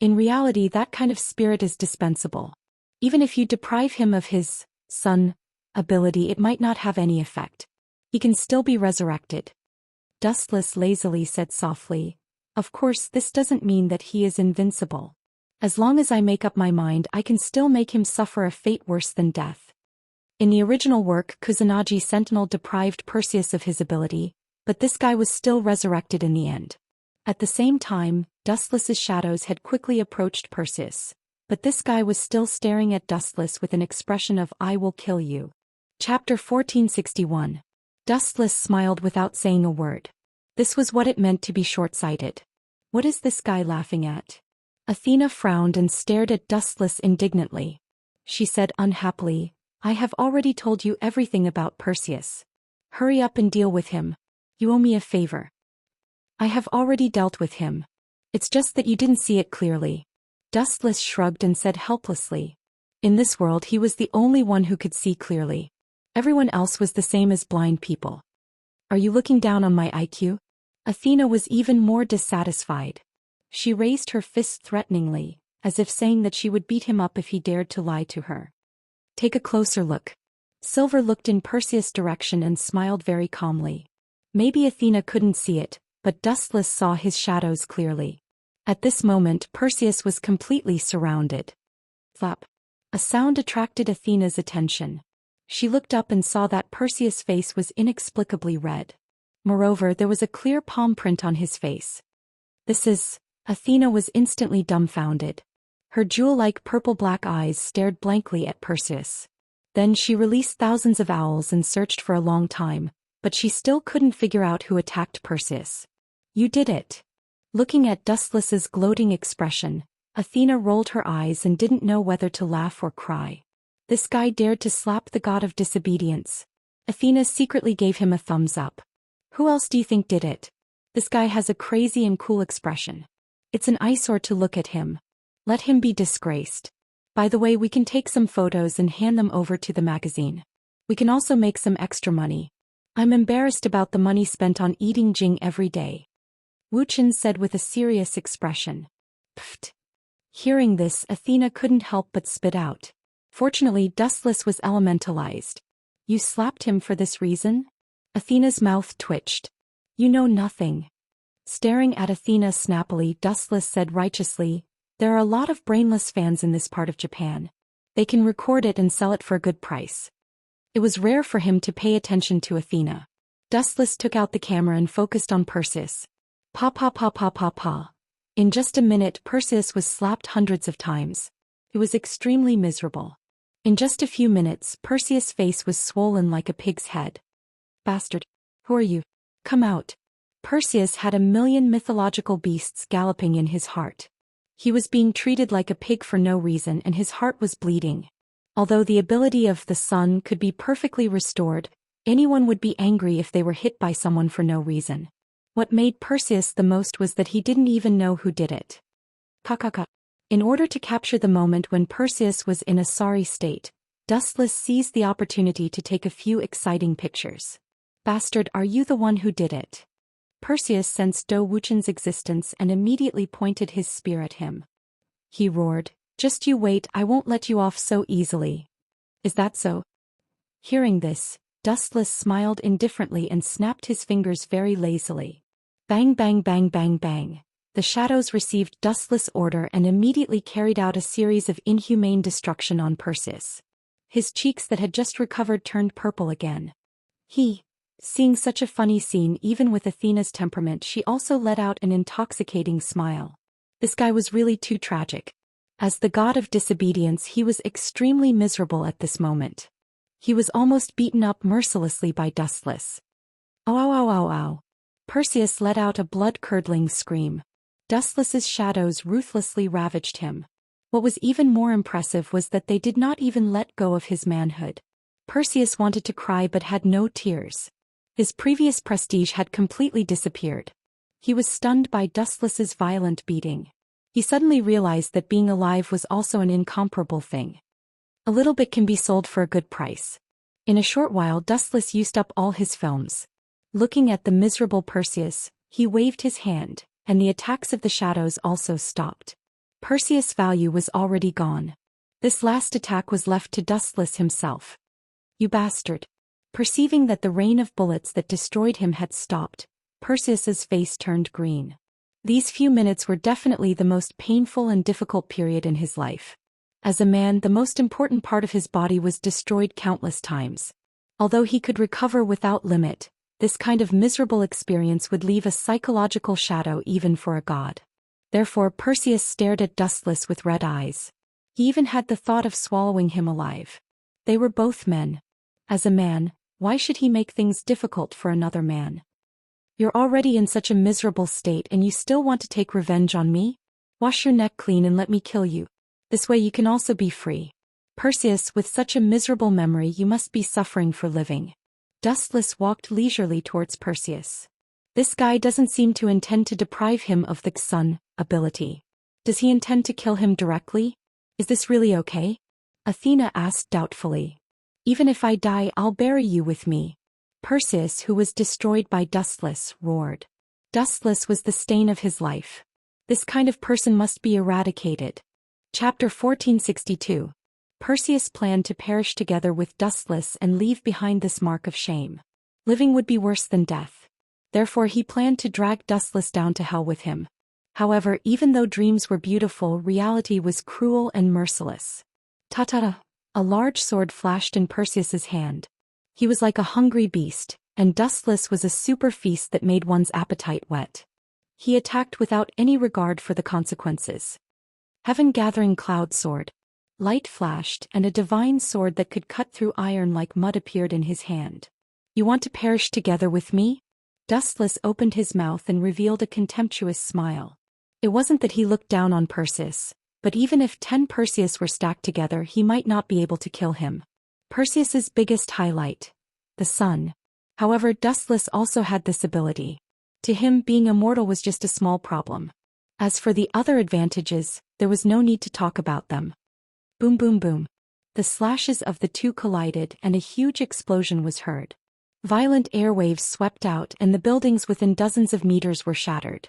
In reality, that kind of spirit is dispensable. Even if you deprive him of his sun ability, it might not have any effect. He can still be resurrected. Dustless lazily said softly, Of course, this doesn't mean that he is invincible. As long as I make up my mind, I can still make him suffer a fate worse than death. In the original work, Kusanagi Sentinel deprived Perseus of his ability, but this guy was still resurrected in the end. At the same time, Dustless's shadows had quickly approached Perseus, but this guy was still staring at Dustless with an expression of I will kill you. Chapter 1461. Dustless smiled without saying a word. This was what it meant to be short-sighted. What is this guy laughing at? Athena frowned and stared at Dustless indignantly. She said unhappily, I have already told you everything about Perseus. Hurry up and deal with him. You owe me a favor. I have already dealt with him. It's just that you didn't see it clearly. Dustless shrugged and said helplessly. In this world he was the only one who could see clearly. Everyone else was the same as blind people. Are you looking down on my IQ? Athena was even more dissatisfied. She raised her fist threateningly, as if saying that she would beat him up if he dared to lie to her. Take a closer look. Silver looked in Perseus' direction and smiled very calmly. Maybe Athena couldn't see it, but Dustless saw his shadows clearly. At this moment Perseus was completely surrounded. Flap. A sound attracted Athena's attention. She looked up and saw that Perseus' face was inexplicably red. Moreover, there was a clear palm print on his face. This is... Athena was instantly dumbfounded. Her jewel-like purple-black eyes stared blankly at Perseus. Then she released thousands of owls and searched for a long time, but she still couldn't figure out who attacked Perseus. You did it. Looking at Dustless's gloating expression, Athena rolled her eyes and didn't know whether to laugh or cry. This guy dared to slap the god of disobedience. Athena secretly gave him a thumbs up. Who else do you think did it? This guy has a crazy and cool expression. It's an eyesore to look at him. Let him be disgraced. By the way, we can take some photos and hand them over to the magazine. We can also make some extra money. I'm embarrassed about the money spent on eating Jing every day. Wuxian said with a serious expression. Pfft. Hearing this, Athena couldn't help but spit out. Fortunately, Dustless was elementalized. You slapped him for this reason? Athena's mouth twitched. You know nothing. Staring at Athena snappily, Dustless said righteously, there are a lot of brainless fans in this part of Japan. They can record it and sell it for a good price. It was rare for him to pay attention to Athena. Dustless took out the camera and focused on Perseus. Pa pa pa pa pa pa. In just a minute, Perseus was slapped hundreds of times. He was extremely miserable. In just a few minutes, Perseus' face was swollen like a pig's head. Bastard. Who are you? Come out. Perseus had a million mythological beasts galloping in his heart. He was being treated like a pig for no reason and his heart was bleeding. Although the ability of the sun could be perfectly restored, anyone would be angry if they were hit by someone for no reason. What made Perseus the most was that he didn't even know who did it. Kakaka. In order to capture the moment when Perseus was in a sorry state, Dustless seized the opportunity to take a few exciting pictures. Bastard, are you the one who did it? Perseus sensed Dou Wuxian's existence and immediately pointed his spear at him. He roared, just you wait, I won't let you off so easily. Is that so? Hearing this, Dustless smiled indifferently and snapped his fingers very lazily. Bang bang bang bang bang. The shadows received Dustless' order and immediately carried out a series of inhumane destruction on Perseus. His cheeks that had just recovered turned purple again. Seeing such a funny scene even with Athena's temperament, she also let out an intoxicating smile. This guy was really too tragic. As the god of disobedience, he was extremely miserable at this moment. He was almost beaten up mercilessly by Dustless. Ow ow ow ow ow. Perseus let out a blood-curdling scream. Dustless's shadows ruthlessly ravaged him. What was even more impressive was that they did not even let go of his manhood. Perseus wanted to cry but had no tears. His previous prestige had completely disappeared. He was stunned by Dustless's violent beating. He suddenly realized that being alive was also an incomparable thing. A little bit can be sold for a good price. In a short while, Dustless used up all his films. Looking at the miserable Perseus, he waved his hand, and the attacks of the shadows also stopped. Perseus' value was already gone. This last attack was left to Dustless himself. You bastard. Perceiving that the rain of bullets that destroyed him had stopped, Perseus's face turned green. These few minutes were definitely the most painful and difficult period in his life. As a man, the most important part of his body was destroyed countless times. Although he could recover without limit, this kind of miserable experience would leave a psychological shadow even for a god. Therefore, Perseus stared at Dustless with red eyes. He even had the thought of swallowing him alive. They were both men. As a man, why should he make things difficult for another man? You're already in such a miserable state and you still want to take revenge on me? Wash your neck clean and let me kill you. This way you can also be free. Perseus, with such a miserable memory, you must be suffering for living. Dustless walked leisurely towards Perseus. This guy doesn't seem to intend to deprive him of the sun ability. Does he intend to kill him directly? Is this really okay? Athena asked doubtfully. Even if I die, I'll bury you with me. Perseus, who was destroyed by Dustless, roared. Dustless was the stain of his life. This kind of person must be eradicated. Chapter 1462. Perseus planned to perish together with Dustless and leave behind this mark of shame. Living would be worse than death. Therefore he planned to drag Dustless down to hell with him. However, even though dreams were beautiful, reality was cruel and merciless. Ta-ta-ta! A large sword flashed in Perseus's hand. He was like a hungry beast, and Dustless was a super feast that made one's appetite wet. He attacked without any regard for the consequences. Heaven-gathering cloud sword. Light flashed, and a divine sword that could cut through iron like mud appeared in his hand. You want to perish together with me? Dustless opened his mouth and revealed a contemptuous smile. It wasn't that he looked down on Perseus. But even if 10 Perseus were stacked together, he might not be able to kill him. Perseus's biggest highlight, the sun. However, Dustless also had this ability. To him, being immortal was just a small problem. As for the other advantages, there was no need to talk about them. Boom boom boom. The slashes of the two collided and a huge explosion was heard. Violent airwaves swept out and the buildings within dozens of meters were shattered.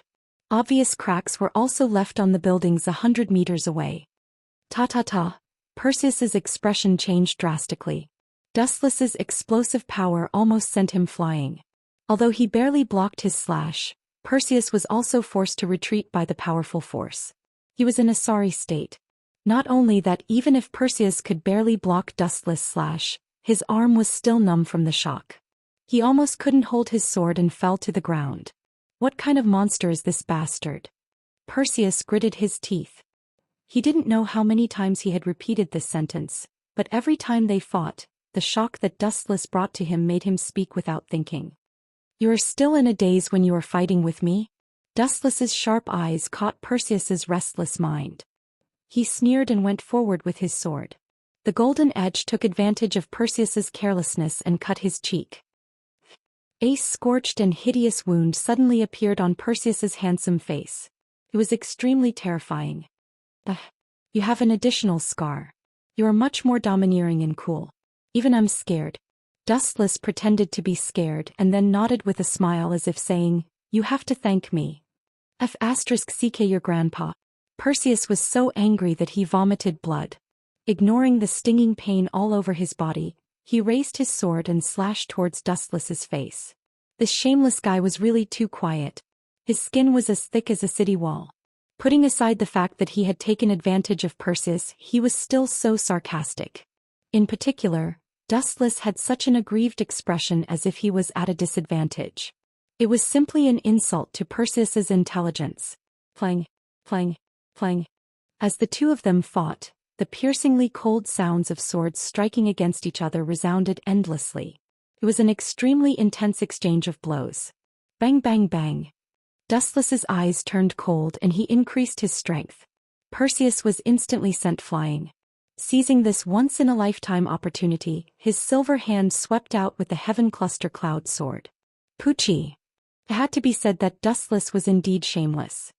Obvious cracks were also left on the buildings 100 meters away. Ta-ta-ta. Perseus's expression changed drastically. Dustless's explosive power almost sent him flying. Although he barely blocked his slash, Perseus was also forced to retreat by the powerful force. He was in a sorry state. Not only that, even if Perseus could barely block Dustless' slash, his arm was still numb from the shock. He almost couldn't hold his sword and fell to the ground. What kind of monster is this bastard? Perseus gritted his teeth. He didn't know how many times he had repeated this sentence, but every time they fought, the shock that Dustless brought to him made him speak without thinking. You are still in a daze when you are fighting with me? Dustless's sharp eyes caught Perseus's restless mind. He sneered and went forward with his sword. The golden edge took advantage of Perseus's carelessness and cut his cheek. A scorched and hideous wound suddenly appeared on Perseus's handsome face. It was extremely terrifying. You have an additional scar. You are much more domineering and cool. Even I'm scared. Dustless pretended to be scared and then nodded with a smile as if saying, you have to thank me. *CK your grandpa. Perseus was so angry that he vomited blood. Ignoring the stinging pain all over his body, he raised his sword and slashed towards Dustless's face. This shameless guy was really too quiet. His skin was as thick as a city wall. Putting aside the fact that he had taken advantage of Perseus, he was still so sarcastic. In particular, Dustless had such an aggrieved expression as if he was at a disadvantage. It was simply an insult to Perseus's intelligence. Clang, clang, clang. As the two of them fought, the piercingly cold sounds of swords striking against each other resounded endlessly. It was an extremely intense exchange of blows. Bang bang bang. Dustless's eyes turned cold and he increased his strength. Perseus was instantly sent flying. Seizing this once-in-a-lifetime opportunity, his silver hand swept out with the Heaven Cluster Cloud Sword. Poochie. It had to be said that Dustless was indeed shameless.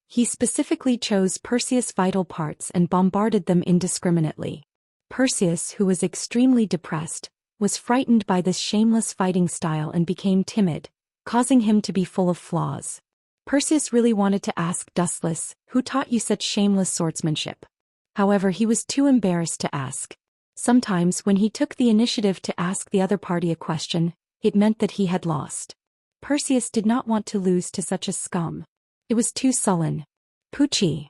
He specifically chose Perseus' vital parts and bombarded them indiscriminately. Perseus, who was extremely depressed, was frightened by this shameless fighting style and became timid, causing him to be full of flaws. Perseus really wanted to ask Dustless, who taught you such shameless swordsmanship? However, he was too embarrassed to ask. Sometimes when he took the initiative to ask the other party a question, it meant that he had lost. Perseus did not want to lose to such a scum. It was too sullen. Poochie.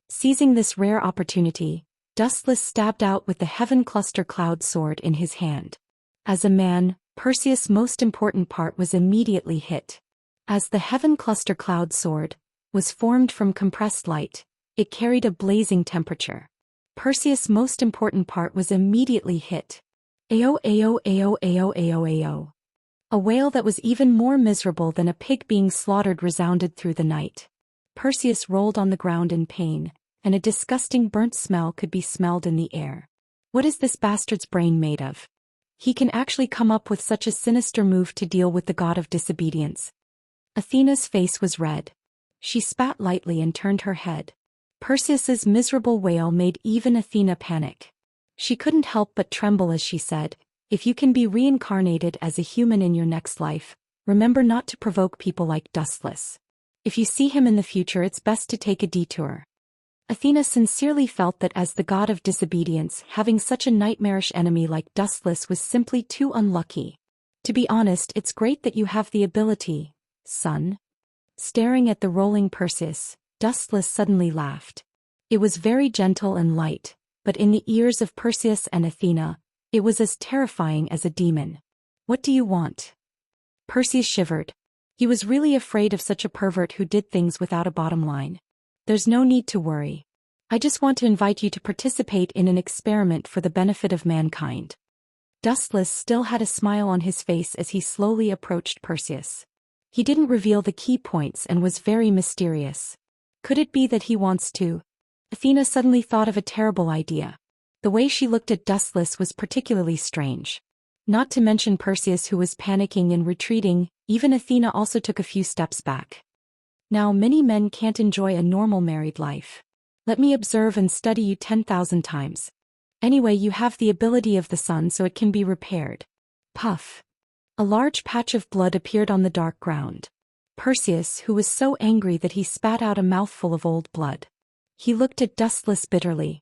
Seizing this rare opportunity, Dustless stabbed out with the Heaven Cluster Cloud Sword in his hand. As a man, Perseus' most important part was immediately hit. As the Heaven Cluster Cloud Sword was formed from compressed light, it carried a blazing temperature. Perseus' most important part was immediately hit. Ao ao ao ao ao ao. A wail that was even more miserable than a pig being slaughtered resounded through the night. Perseus rolled on the ground in pain, and a disgusting burnt smell could be smelled in the air. What is this bastard's brain made of? He can actually come up with such a sinister move to deal with the god of disobedience. Athena's face was red. She spat lightly and turned her head. Perseus's miserable wail made even Athena panic. She couldn't help but tremble as she said, if you can be reincarnated as a human in your next life, remember not to provoke people like Dustless. If you see him in the future, it's best to take a detour. Athena sincerely felt that as the god of disobedience, having such a nightmarish enemy like Dustless was simply too unlucky. To be honest, it's great that you have the ability, son. Staring at the rolling Perseus, Dustless suddenly laughed. It was very gentle and light, but in the ears of Perseus and Athena, it was as terrifying as a demon. What do you want? Perseus shivered. He was really afraid of such a pervert who did things without a bottom line. There's no need to worry. I just want to invite you to participate in an experiment for the benefit of mankind. Dustless still had a smile on his face as he slowly approached Perseus. He didn't reveal the key points and was very mysterious. Could it be that he wants to Athena suddenly thought of a terrible idea. The way she looked at Dustless was particularly strange. Not to mention Perseus, who was panicking and retreating. Even Athena also took a few steps back. Now many men can't enjoy a normal married life. Let me observe and study you 10,000 times. Anyway, you have the ability of the sun, so it can be repaired. Puff. A large patch of blood appeared on the dark ground. Perseus, who was so angry that he spat out a mouthful of old blood. He looked at Dustless bitterly.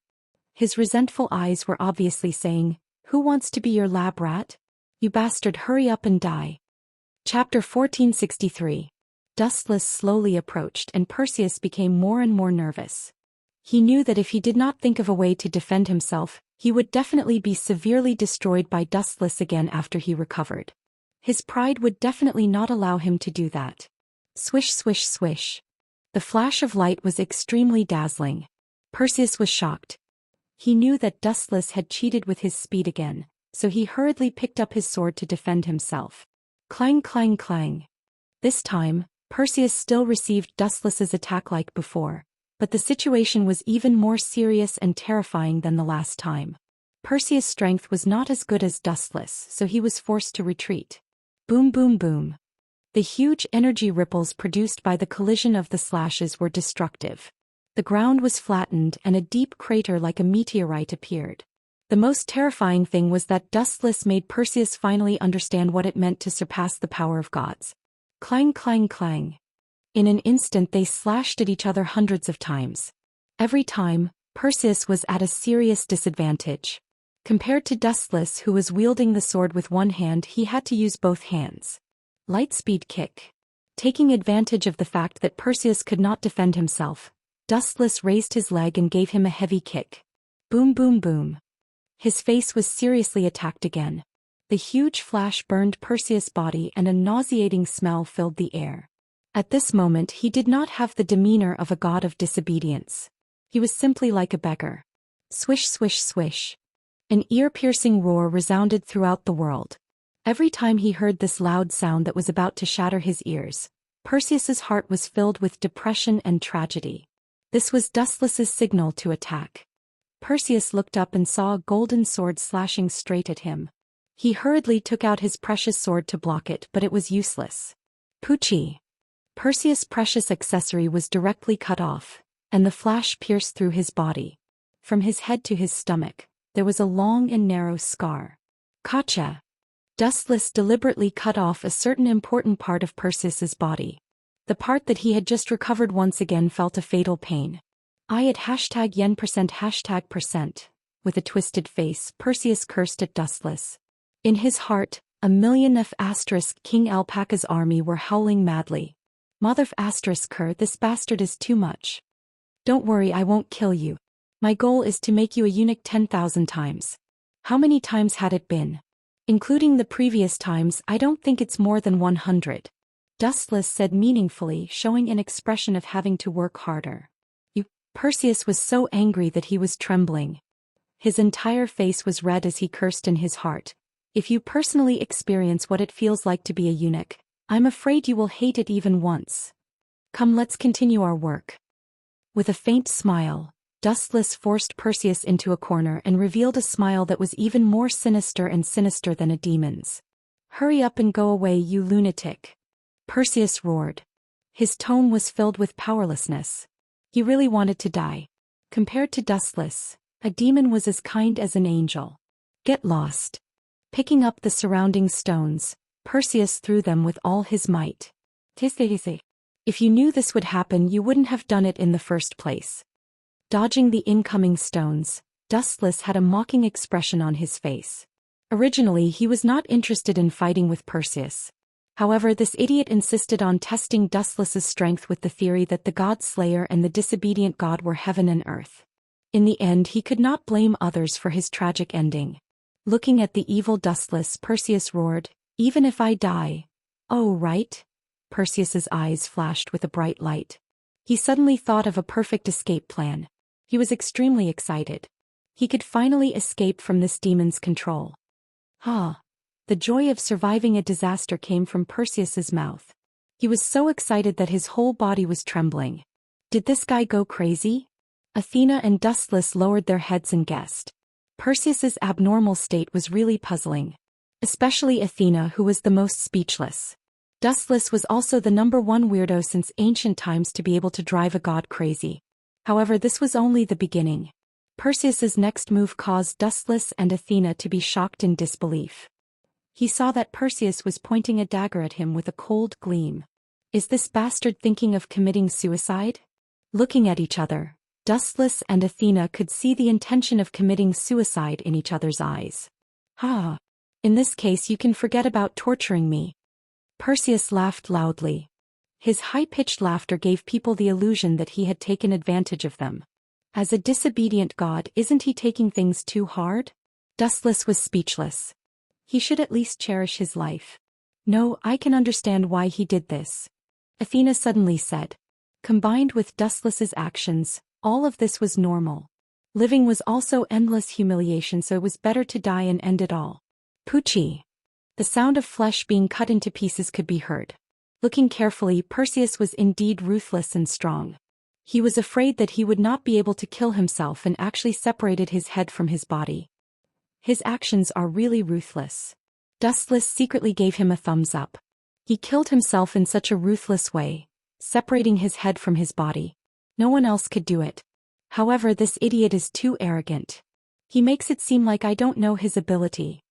His resentful eyes were obviously saying, "Who wants to be your lab rat? You bastard, hurry up and die." Chapter 1463. Dustless slowly approached and Perseus became more and more nervous. He knew that if he did not think of a way to defend himself, he would definitely be severely destroyed by Dustless again after he recovered. His pride would definitely not allow him to do that. Swish, swish, swish. The flash of light was extremely dazzling. Perseus was shocked. He knew that Dustless had cheated with his speed again, so he hurriedly picked up his sword to defend himself. Clang, clang, clang. This time, Perseus still received Dustless's attack like before, but the situation was even more serious and terrifying than the last time. Perseus' strength was not as good as Dustless, so he was forced to retreat. Boom, boom, boom. The huge energy ripples produced by the collision of the slashes were destructive. The ground was flattened and a deep crater like a meteorite appeared. The most terrifying thing was that Dustless made Perseus finally understand what it meant to surpass the power of gods. Clang, clang, clang. In an instant they slashed at each other hundreds of times. Every time, Perseus was at a serious disadvantage. Compared to Dustless, who was wielding the sword with one hand, he had to use both hands. Lightspeed kick. Taking advantage of the fact that Perseus could not defend himself, Dustless raised his leg and gave him a heavy kick. Boom, boom, boom. His face was seriously attacked again. The huge flash burned Perseus' body and a nauseating smell filled the air. At this moment he did not have the demeanor of a god of disobedience. He was simply like a beggar. Swish, swish, swish. An ear-piercing roar resounded throughout the world. Every time he heard this loud sound that was about to shatter his ears, Perseus's heart was filled with depression and tragedy. This was Dustless's signal to attack. Perseus looked up and saw a golden sword slashing straight at him. He hurriedly took out his precious sword to block it, but it was useless. Poochie! Perseus' precious accessory was directly cut off, and the flash pierced through his body. From his head to his stomach, there was a long and narrow scar. Gotcha! Dustless deliberately cut off a certain important part of Perseus's body. The part that he had just recovered once again felt a fatal pain. I at #yen%#%. With a twisted face, Perseus cursed at Dustless. In his heart, a million of King Alpaca's army were howling madly. Mother of this bastard is too much. Don't worry, I won't kill you. My goal is to make you a eunuch 10,000 times. How many times had it been? Including the previous times, I don't think it's more than 100. Dustless said meaningfully, showing an expression of having to work harder. Perseus was so angry that he was trembling. His entire face was red as he cursed in his heart. If you personally experience what it feels like to be a eunuch, I'm afraid you will hate it even once. Come, let's continue our work. With a faint smile, Dustless forced Perseus into a corner and revealed a smile that was even more sinister than a demon's. Hurry up and go away, you lunatic. Perseus roared. His tone was filled with powerlessness. He really wanted to die. Compared to Dustless, a demon was as kind as an angel. Get lost. Picking up the surrounding stones, Perseus threw them with all his might. If you knew this would happen, you wouldn't have done it in the first place. Dodging the incoming stones, Dustless had a mocking expression on his face. Originally, he was not interested in fighting with Perseus. However, this idiot insisted on testing Dustless's strength with the theory that the god slayer and the disobedient god were heaven and earth. In the end, he could not blame others for his tragic ending. Looking at the evil Dustless, Perseus roared, "Even if I die." "Oh, right?" Perseus's eyes flashed with a bright light. He suddenly thought of a perfect escape plan. He was extremely excited. He could finally escape from this demon's control. The joy of surviving a disaster came from Perseus's mouth. He was so excited that his whole body was trembling. Did this guy go crazy? Athena and Dustless lowered their heads and guessed. Perseus's abnormal state was really puzzling. Especially Athena, who was the most speechless. Dustless was also the #1 weirdo since ancient times to be able to drive a god crazy. However, this was only the beginning. Perseus's next move caused Dustless and Athena to be shocked in disbelief. He saw that Perseus was pointing a dagger at him with a cold gleam. Is this bastard thinking of committing suicide? Looking at each other, Dustless and Athena could see the intention of committing suicide in each other's eyes. Ha! In this case you can forget about torturing me. Perseus laughed loudly. His high-pitched laughter gave people the illusion that he had taken advantage of them. As a disobedient god, isn't he taking things too hard? Dustless was speechless. He should at least cherish his life. No, I can understand why he did this. Athena suddenly said. Combined with Dustless's actions, all of this was normal. Living was also endless humiliation, so it was better to die and end it all. Poochie. The sound of flesh being cut into pieces could be heard. Looking carefully, Perseus was indeed ruthless and strong. He was afraid that he would not be able to kill himself and actually separated his head from his body. His actions are really ruthless. Dustless secretly gave him a thumbs up. He killed himself in such a ruthless way, separating his head from his body. No one else could do it. However, this idiot is too arrogant. He makes it seem like I don't know his ability.